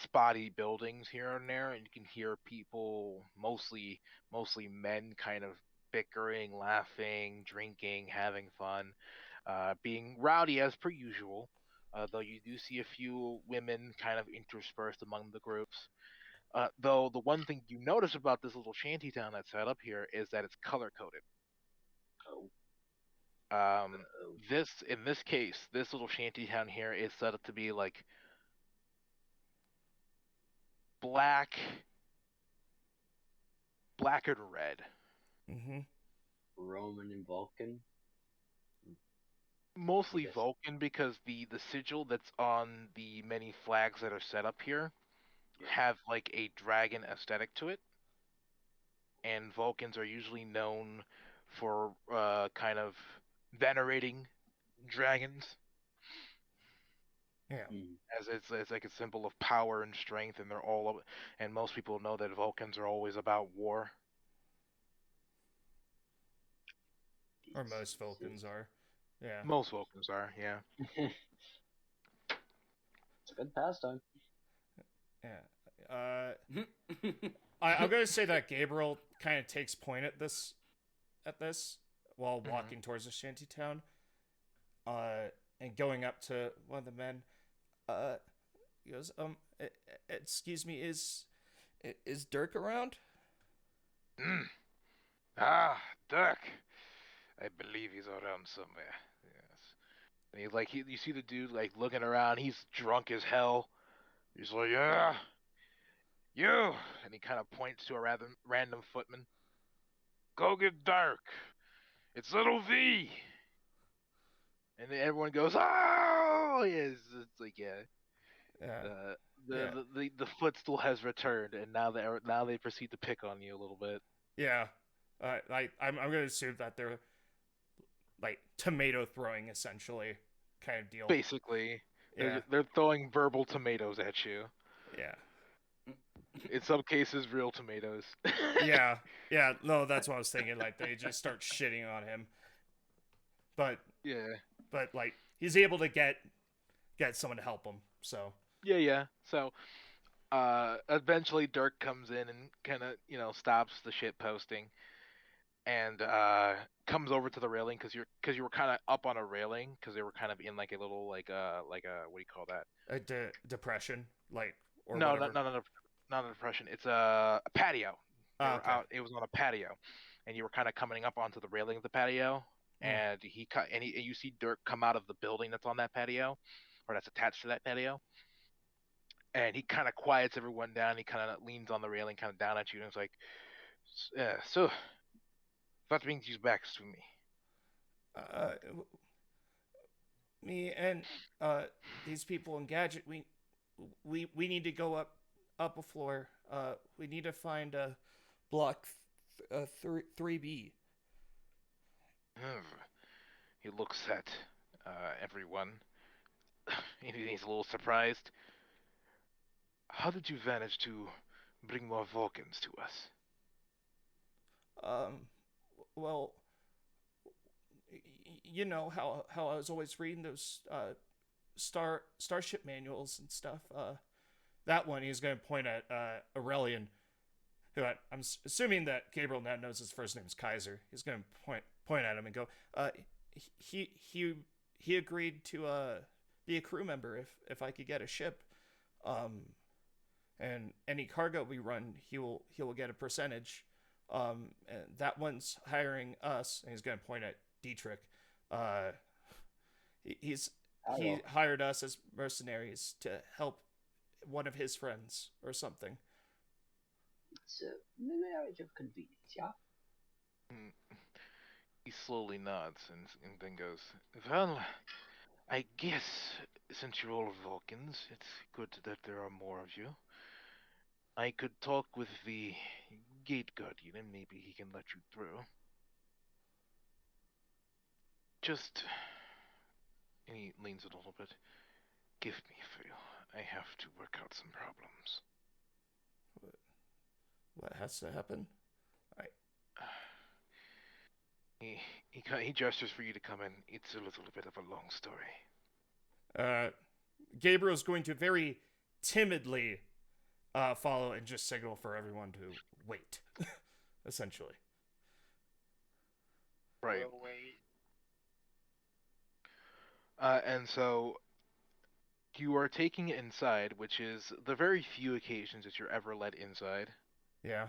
spotty buildings here and there, and you can hear people, mostly men, kind of bickering, laughing, drinking, having fun, being rowdy as per usual. Though you do see a few women kind of interspersed among the groups. Though the one thing you notice about this little shanty town that's set up here is that it's color coded. Oh, Um, oh. in this case, this little shanty town here is set up to be like black, black and red. Mm-hmm. Roman and Vulcan. I Mostly guess. Vulcan because the sigil that's on the many flags that are set up here have like a dragon aesthetic to it, and Vulcans are usually known for kind of venerating dragons, Yeah. Mm. as it's like a symbol of power and strength, and and most people know that Vulcans are always about war. Or most Vulcans are. Yeah. Most Vulcans are, yeah. It's a good pastime. Yeah. I'm gonna say that Gabriel kind of takes point at this while Mhm. walking towards the shanty town, and going up to one of the men. Uh, he goes, excuse me, is Dirk around? Mm. Ah, Dirk. I believe he's around somewhere. Yes. And you see the dude like looking around. He's drunk as hell. He's like, yeah, you, and he kind of points to a rather random footman. Go get Dirk. It's little V. And then everyone goes, oh, yes. It's like, yeah. Yeah. Uh, Yeah. the footstool has returned, and now they proceed to pick on you a little bit. Yeah. I'm gonna assume that they're like tomato throwing essentially kind of deal. Basically, Yeah. they're throwing verbal tomatoes at you. Yeah. In some cases, real tomatoes. Yeah. Yeah. No, that's what I was thinking. Like they just start shitting on him, but Yeah. like he's able to get someone to help him. So Yeah, yeah. So, eventually Dirk comes in and kind of, stops the shit posting and comes over to the railing because you were kind of up on a railing because they were kind of in like a little like a what do you call that? a depression, like or No, no, whatever. no, no, no. not a depression. It's a patio. They Oh, were okay. out. It was on a patio, and you were kind of coming up onto the railing of the patio, Mm. and and you see dirt come out of the building that's on that patio, or that's attached to that patio, and he kind of quiets everyone down. He kind of leans on the railing, kind of down at you, and it's like, so what brings you back to me? Uh, me and these people in Gadget, we need to go up a floor. We need to find block 3B. He looks at everyone. He's a little surprised. How did you manage to bring more Vulcans to us? Um, well, you know how I was always reading those starship manuals and stuff. That one he's going to point at Aurelian, who I'm assuming that Gabriel now knows his first name is Kaiser. He's going to point at him and go, he he he agreed to be a crew member if I could get a ship, and any cargo we run, he will get a percentage. And that one's hiring us, and he's going to point at Dietrich. Uh, he's he hired us as mercenaries to help one of his friends or something. It's a marriage of convenience, yeah? Mm, He slowly nods and then goes, well, I guess since you're all Vulcans, it's good that there are more of you. I could talk with the gate guardian and maybe he can let you through. Just. And he leans a little bit. Give me a few. I have to work out some problems. What has to happen? I He gestures for you to come in. It's a little bit of a long story. Gabriel's going to very timidly follow and just signal for everyone to wait, essentially. Right. We'll wait. And so you are taking it inside, which is the very few occasions that you're ever let inside. Yeah.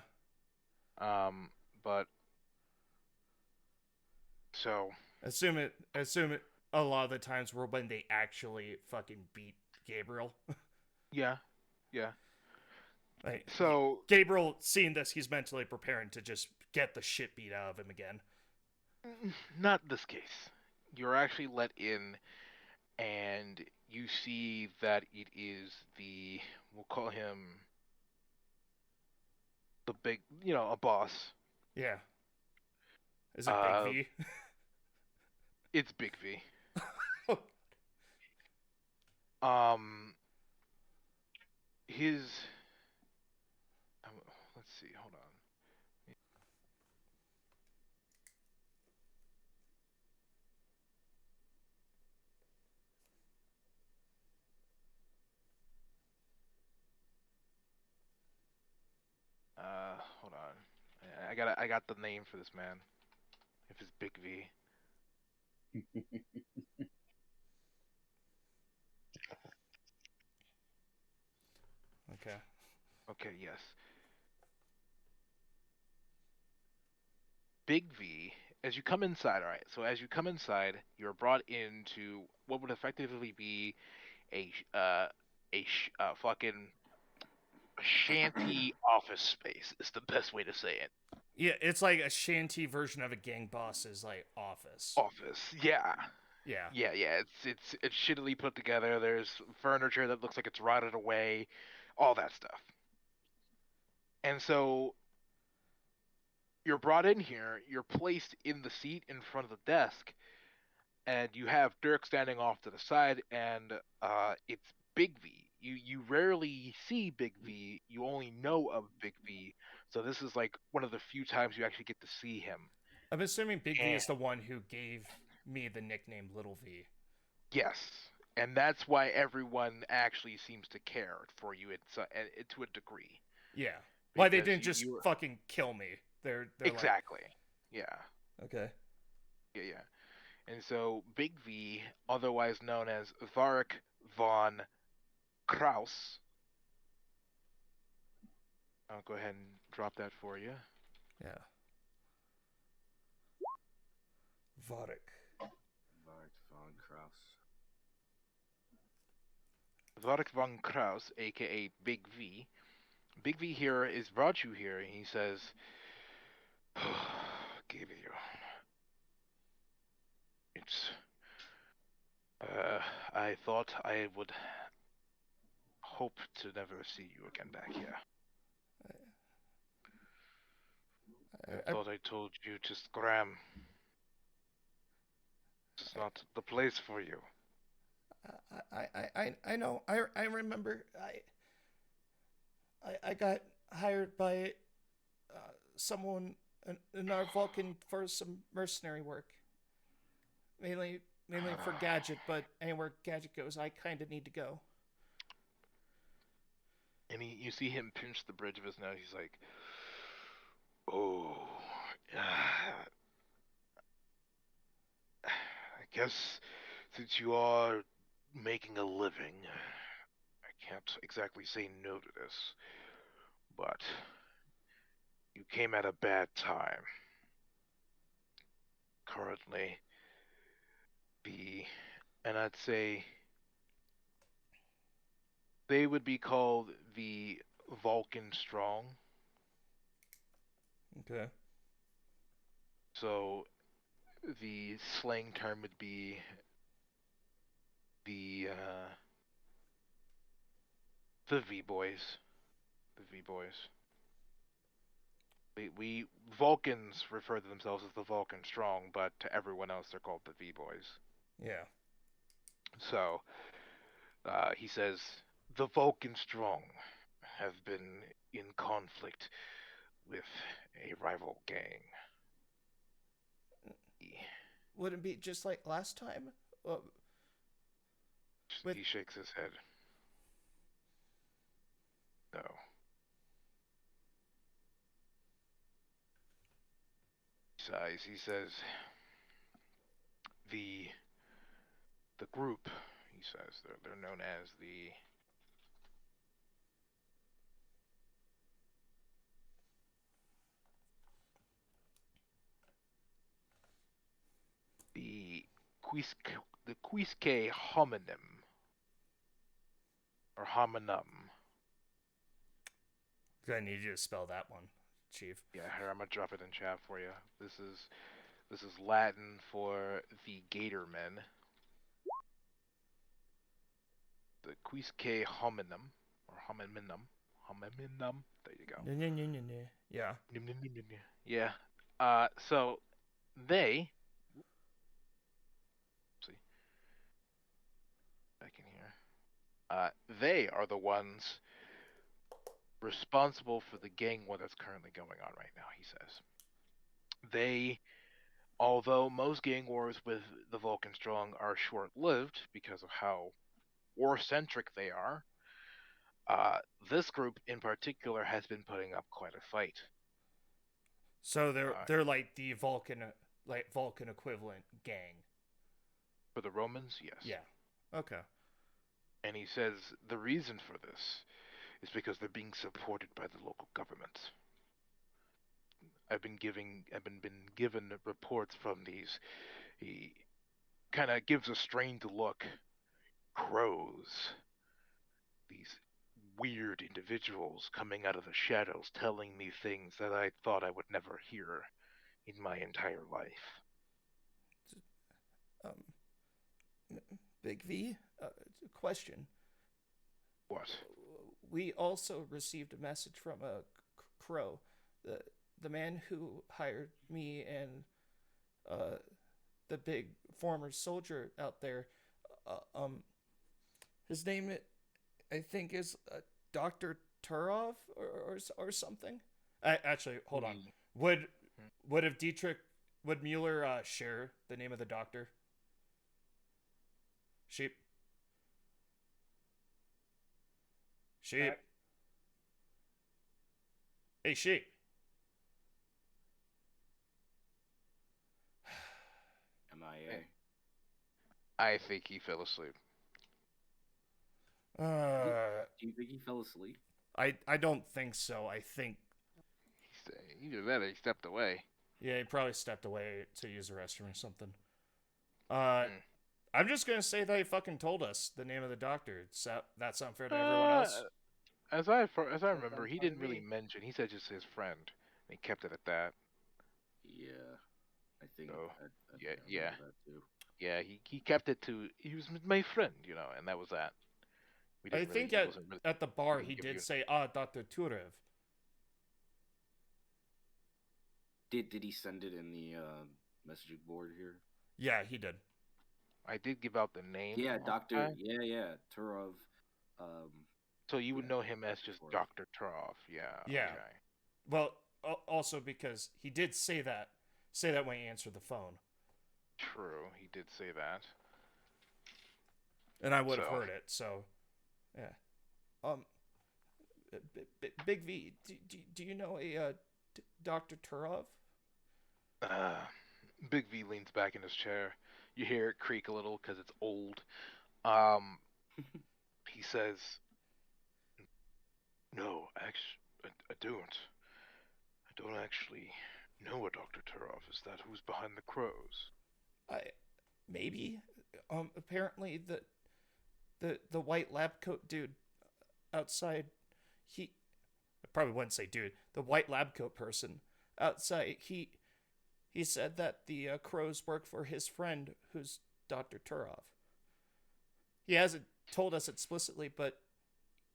But so Assume it. A lot of the times were when they actually fucking beat Gabriel. yeah, yeah. Like, So Gabriel, seeing this, he's mentally preparing to just get the shit beat out of him again. not this case. You're actually let in, and you see that it is we'll call him the big, a boss. Yeah. Is it Big Uh, V? it's Big V. Um, his. Let's see. Hold on. Hold on. I got the name for this man. If it's Big V. Okay. Okay, yes. Big V. As you come inside, all right. So as you come inside, you're brought into what would effectively be a fucking shanty office space. Is the best way to say it. Yeah, it's like a shanty version of a gang boss's like office. Office, yeah. Yeah. Yeah. It's shittily put together. There's furniture that looks like it's rotted away, all that stuff. And so you're brought in here. You're placed in the seat in front of the desk, and you have Dirk standing off to the side, and it's Big V. You rarely see Big V. You only know of Big V. So this is like one of the few times you actually get to see him. I'm assuming Big V And is the one who gave me the nickname Little V. yes, and that's why everyone actually seems to care for you. It's to a degree. Yeah. Why they Because didn't just you were fucking kill me. They're exactly. Yeah. like, okay. Yeah. And so Big V, otherwise known as Varric von Kraus, I'll go ahead and drop that for you. Yeah. Vodek. Bart von Kraus. Vladek von Kraus, aka Big V. Big V here is brought you here, and he says, "Give you. It's. I thought I would hope to never see you again back here. I thought I told you to scram. This is not the place for you." I know. I remember. I got hired by someone in our Vulcan for some mercenary work. Mainly for Gadget, but anywhere Gadget goes, I kind of need to go. And you see him pinch the bridge of his nose. He's like, "Oh, I guess since you are making a living, I can't exactly say no to this, but you came at a bad time. Currently, and I'd say they would be called the Vulcan Strong. Okay. So the slang term would be the V boys. The V boys. We Vulcans refer to themselves as the Vulcan Strong, but to everyone else they're called the V boys. Yeah. So he says the Vulcan Strong have been in conflict with a rival gang. Would it be just like last time? He shakes his head. No. Sighs. He says the group. He says they're known as the Quisque homonym or hominum. I need you to spell that one, Chief. Yeah, here I'm gonna drop it in chat for you. This is Latin for the Gator Men. The Quisque hominum or hominum. There you go. Yeah. Yeah. So they. See. Back in here. They are the ones responsible for the gang war that's currently going on right now, he says. Although most gang wars with the Vulcan Strong are short-lived because of how war-centric they are, this group in particular has been putting up quite a fight. So they're like the Vulcan equivalent gang. For the Romans, yes. Yeah. Okay. And he says the reason for this is because they're being supported by the local government. I've been given reports from these. He kind of gives a strained look. Crows. These weird individuals coming out of the shadows telling me things that I thought I would never hear in my entire life. Big V, question. What? We also received a message from a crow, the man who hired me and the big former soldier out there. His name, I think, is Dr. Turov or something. Actually, hold on. Would Mueller share the name of the doctor? Sheep. Hey, Sheep. MIA. I think he fell asleep. Do you think he fell asleep? I don't think so. I think Either that or he stepped away. yeah, he probably stepped away to use the restroom or something. Uh, Hmm. I'm just gonna say that he fucking told us the name of the doctor. That sound fair to everyone else? As I That remember, sounds he fine to didn't really me. mention. He said just his friend. And he kept it at that. Yeah, I think So I yeah, think I yeah, remember that too. yeah. He kept it to he was my friend, and that was that. We I didn't really. think He wasn't really. at the He bar he didn't give did you. say, Dr. Turev. Did he send it in the messaging board here? Yeah, he did. I did give out the name. Yeah, of the Doctor. guy, Yeah, Turov. Um, so you would yeah, know him as Dr. just Turov. Doctor Turov. Yeah. Yeah. Okay. Well, also because he did say that when he answered the phone, True. He did say that. and I would have So heard it. So, yeah. Um, Big V, do you know a Dr. Turov? uh, Big V leans back in his chair. You hear it creak a little because it's old. Um, he says, "No, actually, I don't. I don't actually know a Doctor Turov. Is that who's behind the crows?" I maybe. Apparently the white lab coat dude outside, he I probably wouldn't say dude. The white lab coat person outside, he said that the crows work for his friend, who's Dr. Turov. He hasn't told us explicitly, but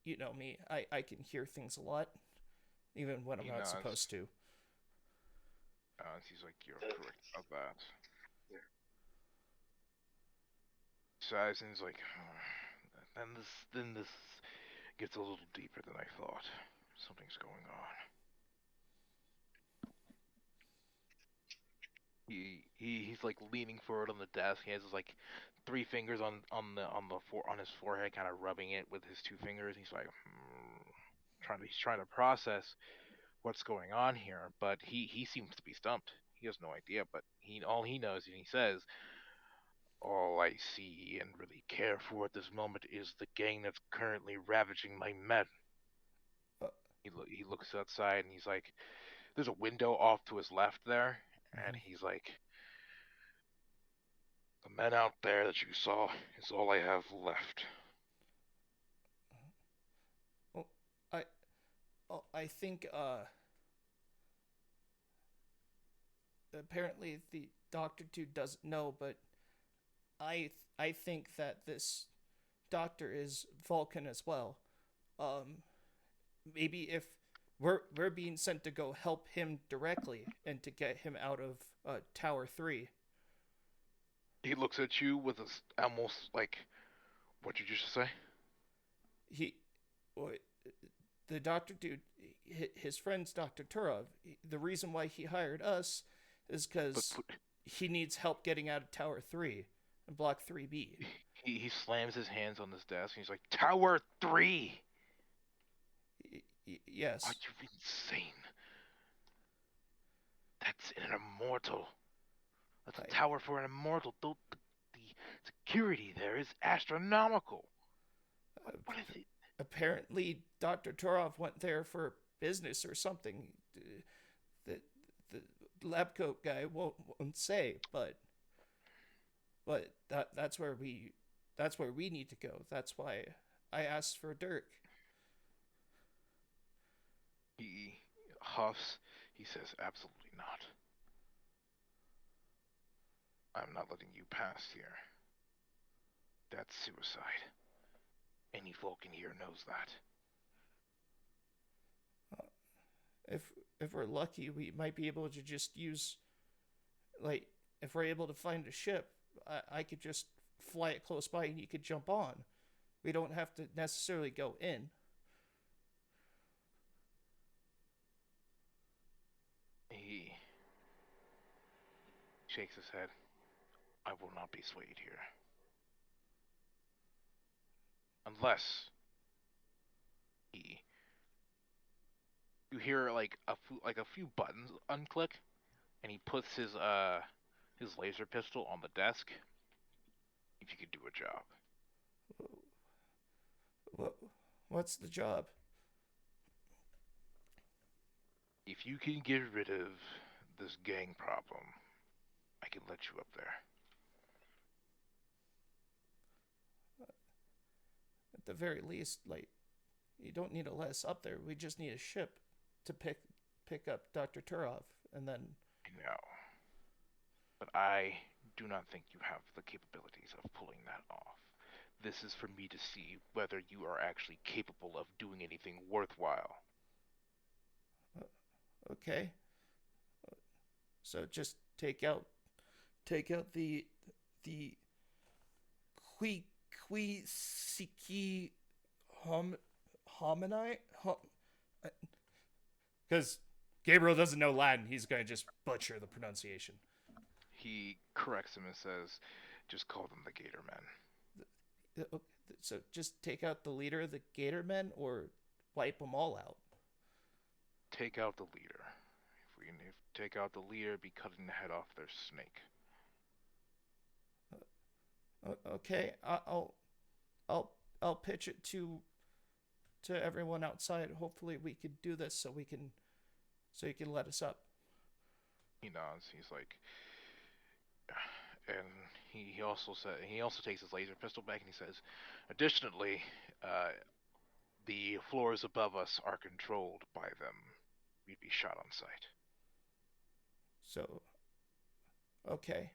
you know me, I can hear things a lot, even when I'm He not nods. supposed to. He's like, "You're correct about that." Sighs and he's like, then this gets a little deeper than I thought. Something's going on. He's like leaning forward on the desk. He has his like three fingers on his forehead, kind of rubbing it with his two fingers. He's like, he's trying to process what's going on here, but he seems to be stumped. He has no idea, but all he knows, and he says, "All I see and really care for at this moment is the gang that's currently ravaging my men." Uh, He looks outside and he's like, "There's a window off to his left there," and mhm. he's like, "The men out there that you saw is all I have left." Well, I I think apparently the doctor dude doesn't know, but I think that this doctor is Vulcan as well. Um, Maybe if we're being sent to go help him directly and to get him out of Tower 3. He looks at you with almost like, "What'd you just say?" He the doctor dude, his friend's Dr. Turov. The reason why he hired us is But cuz he needs help getting out of Tower 3 and Block 3B. he slams his hands on his desk and he's like, "Tower 3! Are Yes. you insane? That's an immortal. That's a I tower for an immortal. The security there is astronomical. What is it?" apparently Dr. Turov went there for business or something. The the lab coat guy won't say, but that's where we need to go. That's why I asked for Dirk. He huffs. He says, "Absolutely not. I'm not letting you pass here. That's suicide. Any Vulcan here knows that." Uh, if if we're lucky, we might be able to just use like if we're able to find a ship, I could just fly it close by and you could jump on. We don't have to necessarily go in. He shakes his head. "I will not be swayed here. Unless he you hear like a few buttons unclick and he puts his laser pistol on the desk. If you could do a job." What what's the job? If you can get rid of this gang problem, I can let you up there. At the very least, like, you don't need to let us up there. We just need a ship to pick up Dr. Turov, and then. I know. But I do not think you have the capabilities of pulling that off. This is for me to see whether you are actually capable of doing anything worthwhile. Okay. So just take out the qui siki homini, because Gabriel doesn't know Latin. He's gonna just butcher the pronunciation. He corrects him and says, just call them the Gator Men. So just take out the leader of the Gator Men, or wipe them all out. Take out the leader. If we take out the leader, it'd be cutting the head off their snake. Okay, I'll pitch it to everyone outside. Hopefully, we could do this so you can let us up. He nods. He's like, and he also takes his laser pistol back and he says, additionally, the floors above us are controlled by them. We'd be shot on sight. So, okay.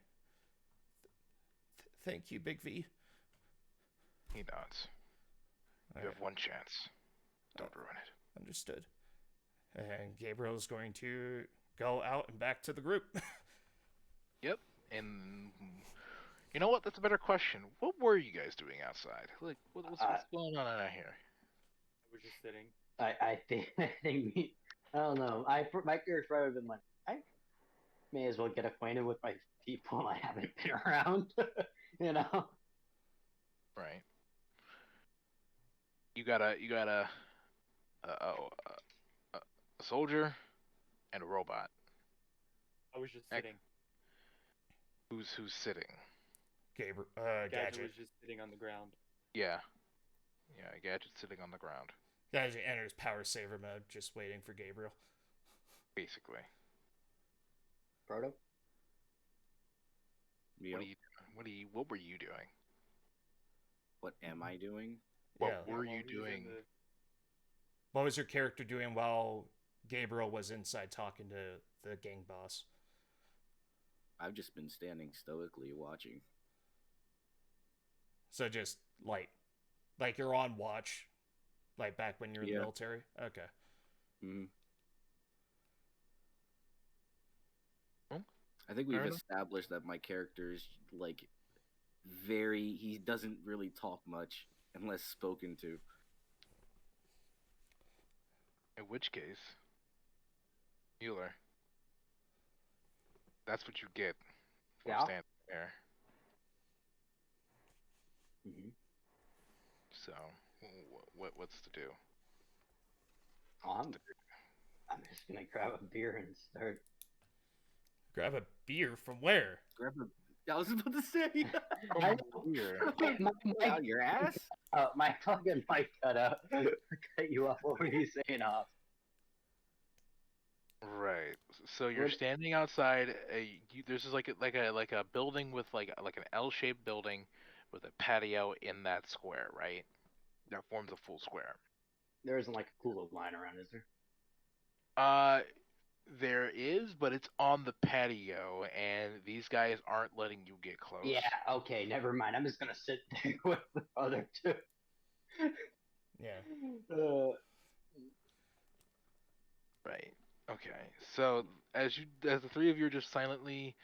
Thank you, Big V. He nods. You have one chance. Don't ruin it. Understood. And Gabriel's going to go out and back to the group. Yep. And you know what? That's a better question. What were you guys doing outside? Like, what's going on out here? I was just sitting. I think I don't know. My character would have been like, I may as well get acquainted with my people I haven't been around. You know. Right. You got a soldier and a robot. I was just sitting. Who's sitting? Gadget was just sitting on the ground. Yeah, Gadget's sitting on the ground. Gadget enters power saver mode, just waiting for Gabriel. Basically. Proto. Yep. What were you doing? What am I doing? What were you doing? What was your character doing while Gabriel was inside talking to the gang boss? I've just been standing stoically watching. So just like you're on watch, like back when you're in the military? Okay. Mm-hmm. Well, I think we've established that my character is like he doesn't really talk much unless spoken to. In which case, healer. That's what you get for standing there. Mm-hmm. So, what's to do? I'm just gonna grab a beer and start. Grab a beer from where? I was about to say. Beer. Out your ass? My fucking mic cut out. Cut you off. What were you saying off? Right. So you're standing outside. There's just like a building with like an L-shaped building with a patio in that square, right? That forms a full square. There isn't like a cool little line around, is there? There is, but it's on the patio, and these guys aren't letting you get close. Yeah. Okay. Never mind. I'm just gonna sit there with the other two. Yeah. Right. Okay. So as the three of you are just silently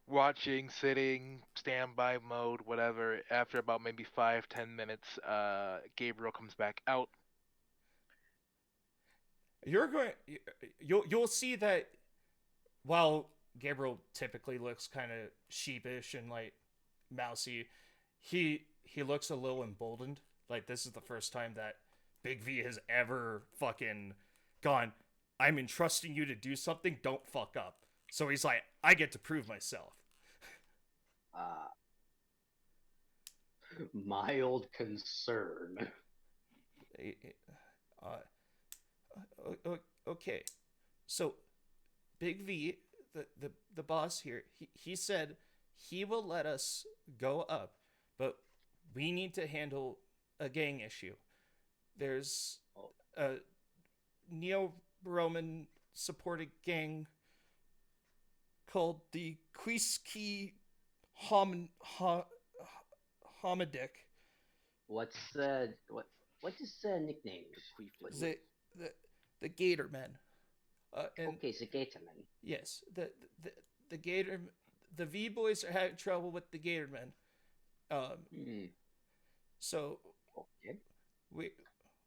watching, sitting, standby mode, whatever, after about maybe 5-10 minutes, Gabriel comes back out. You'll see that while Gabriel typically looks kind of sheepish and like mousy, he looks a little emboldened. Like this is the first time that Big V has ever fucking gone, I'm entrusting you to do something, don't fuck up. So he's like, I get to prove myself. Mild concern. Okay. So Big V, the boss here, he said he will let us go up, but we need to handle a gang issue. There's Oh, a neo-Roman supported gang called the Quiski Homadic. what's what is nickname? What, The the the Gator Men. And okay, so Gatorman. yes, the the Gator the V boys are having trouble with the Gator Men. Hmm. So Okay. we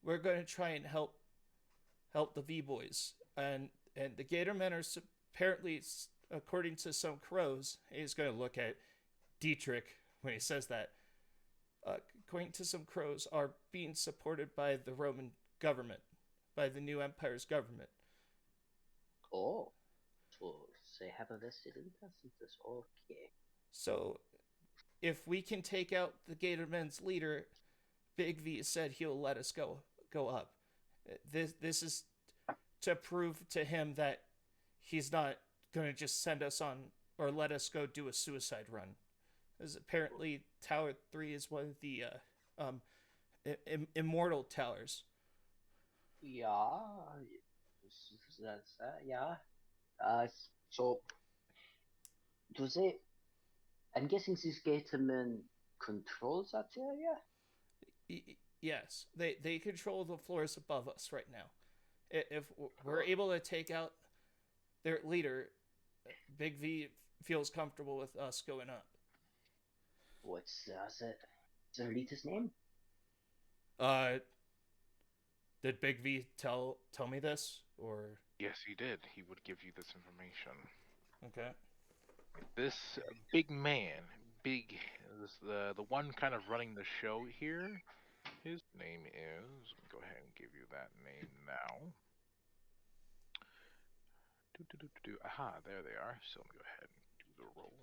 we're going to try and help the V boys, and the Gator Men are apparently, according to some crows, he's going to look at Dietrich when he says that. According to some crows, are being supported by the Roman government, by the new empire's government. Oh, so they have a vested interest in this. Okay. So if we can take out the Gator Men's leader, Big V said he'll let us go up. This is to prove to him that he's not going to just send us on or let us go do a suicide run. As apparently Tower 3 is one of the um, immortal towers. Yeah, that's yeah. So do they? I'm guessing these Gatormen control that area. Yes, they control the floors above us right now. If we're able to take out their leader, Big V feels comfortable with us going up. What's the leader's name? Uh, did Big V tell me this, or Yes, he did. He would give you this information. okay? This big man, big, the one kind of running the show here. His name is. Let me go ahead and give you that name now. Aha, there they are. So let me go ahead and do the roll.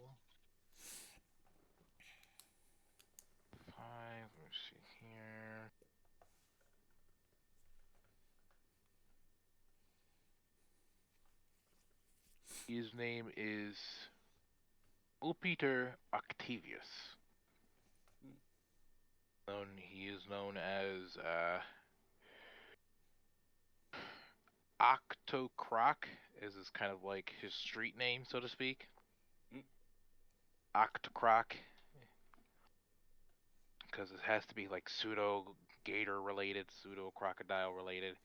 5. Let me see here. His name is Ulpeter Octavius. He is known as Octocroc, is his kind of like his street name, so to speak. Octocroc, because it has to be like pseudo gator related, pseudo crocodile related.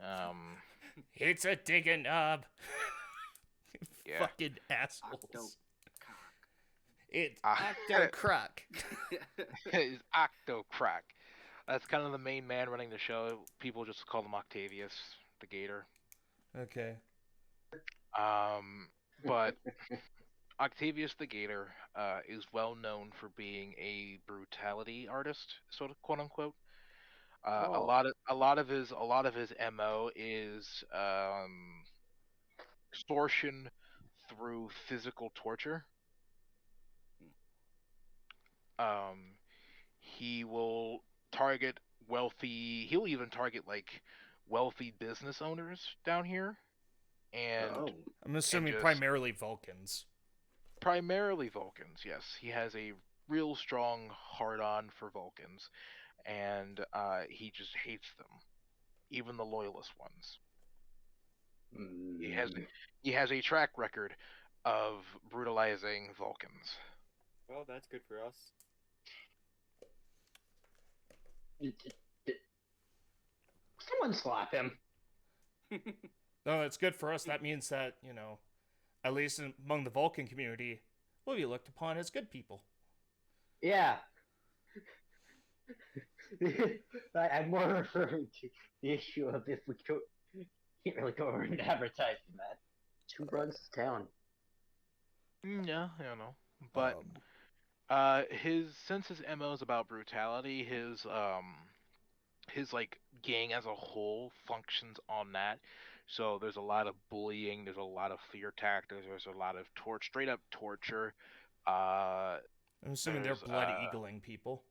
Um, It's a digging knob. yeah. Fucking assholes. Octo It's Ah. Octo Croc. Is Octocroc. That's kind of the main man running the show. People just call him Octavius, the gator. Okay. But Octavius the Gator is well known for being a brutality artist, sort of quote unquote. A lot of his mo is extortion through physical torture. Um, he will target wealthy. He'll even target like wealthy business owners down here, and Oh, I'm assuming just primarily Vulcans. primarily Vulcans. Yes, he has a real strong hard-on for Vulcans, and he just hates them, even the loyalist ones. He has Mm. he has a track record of brutalizing Vulcans. Well, that's good for us. Someone slap him. No, it's good for us. That means that, at least among the Vulcan community, we'll be looked upon as good people. Yeah. I'm more referring to the issue of if we can't really go around advertising that. Who runs the town? Yeah, I don't know, but since his mo is about brutality, his like gang as a whole functions on that. So there's a lot of bullying, there's a lot of fear tactics, there's a lot of straight up torture. Uh, I'm assuming they're there's blood eagling people.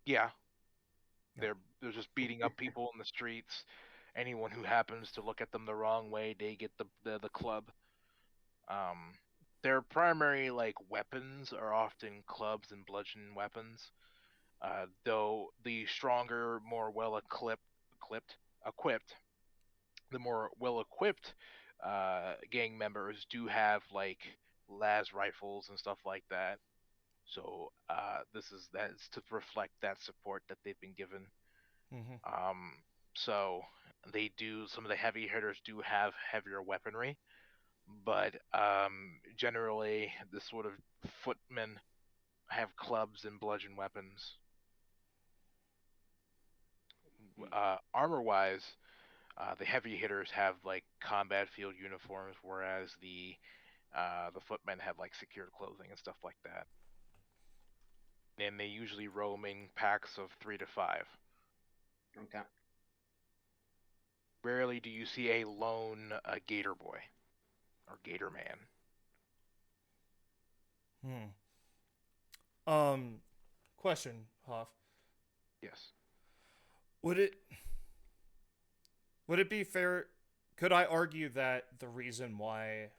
yeah, Yeah. they're just beating up people in the streets, anyone who happens to look at them the wrong way, they get the club. Um, their primary like weapons are often clubs and bludgeon weapons. Though the stronger, more well equipped, the more well equipped gang members do have like las rifles and stuff like that. So that's to reflect that support that they've been given. Mm-hmm. So they do some of the heavy hitters do have heavier weaponry, but generally the sort of footmen have clubs and bludgeon weapons. Armor wise, the heavy hitters have like combat field uniforms, whereas the footmen have like secured clothing and stuff like that. And they usually roam in packs of 3 to 5. Okay. Rarely do you see a lone gator boy or gator man. Question, Hoff. Yes. Would it be fair? Could I argue that the reason why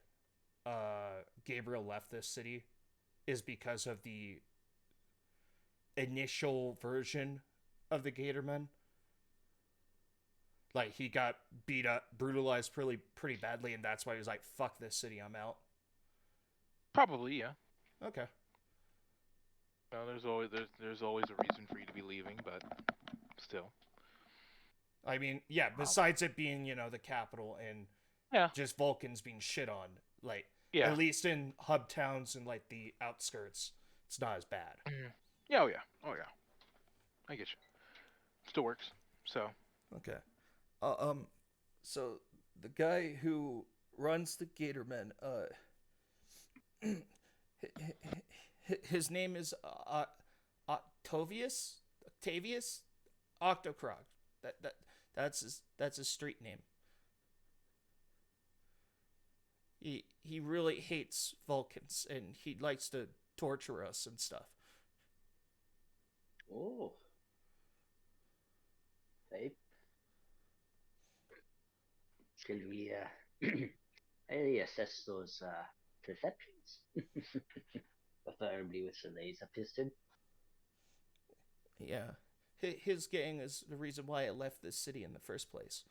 Gabriel left this city is because of the initial version of the Gatormen? Like he got beat up, brutalized pretty badly, and that's why he was like, "Fuck this city, I'm out." Probably, yeah. Okay. Well, there's always a reason for you to be leaving, but still. I mean, yeah. Besides it being, the capital and Yeah. just Vulcans being shit on, like Yeah. at least in hub towns and like the outskirts, it's not as bad. Yeah. Oh yeah. I get you. Still works. So. Okay. So the guy who runs the Gatormen, his name is Octavius, Octocrog. That's his street name. He really hates Vulcans and he likes to torture us and stuff. Oh. Okay. Should we really assess those perceptions? I thought everybody was a laser piston. Yeah. His gang is the reason why I left this city in the first place.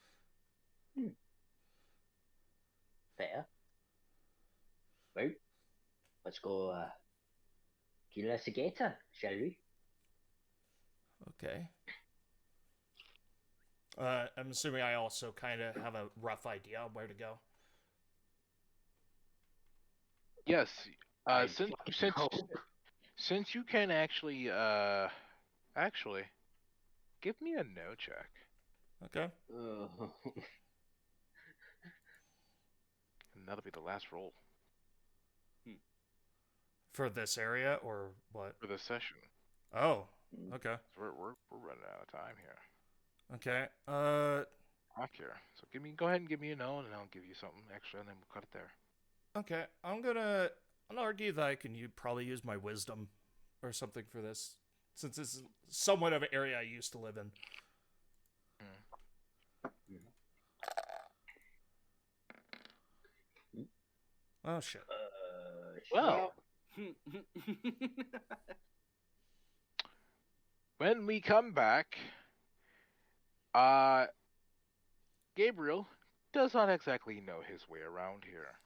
Fair. Well, let's go kill us a gator, shall we? Okay. I'm assuming I also kind of have a rough idea of where to go. Yes. I Since you can actually give me a no check. Okay. And that'll be the last roll For this area or what? for the session. Oh. Okay. So we're running out of time here. Okay. Rock here. So go ahead and give me a no, and I'll give you something extra, and then we'll cut it there. Okay. I'll argue that probably use my wisdom or something for this, since this is somewhat of an area I used to live in. Oh shit. Well, when we come back, Gabriel does not exactly know his way around here.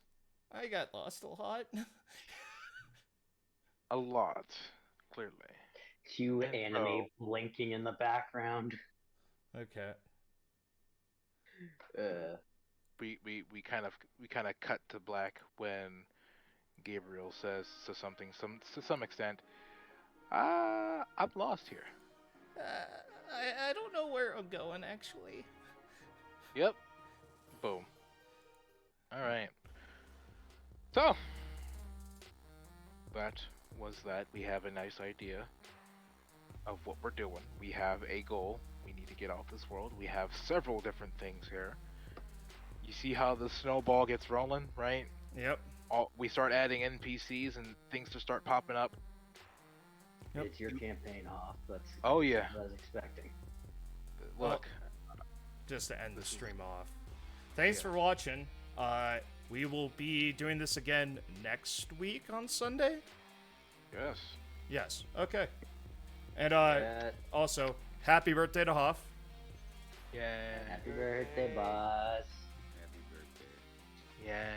I got lost a lot. A lot, clearly. Cue anime blinking in the background. Okay. We kind of cut to black when Gabriel says to some extent, I'm lost here. I don't know where I'm going actually. Yep. Boom. All right. So that was that. We have a nice idea of what we're doing. We have a goal. We need to get off this world. We have several different things here. You see how the snowball gets rolling, right? Yep. We start adding NPCs and things to start popping up. Yep. It's your campaign off. That's Oh yeah. what I was expecting. Look, just to end the stream off. Thanks for watching. We will be doing this again next week on Sunday. Yes. Yes. Okay. And Yeah. also, happy birthday to Hoff. Happy birthday, boss. Happy birthday. Yeah.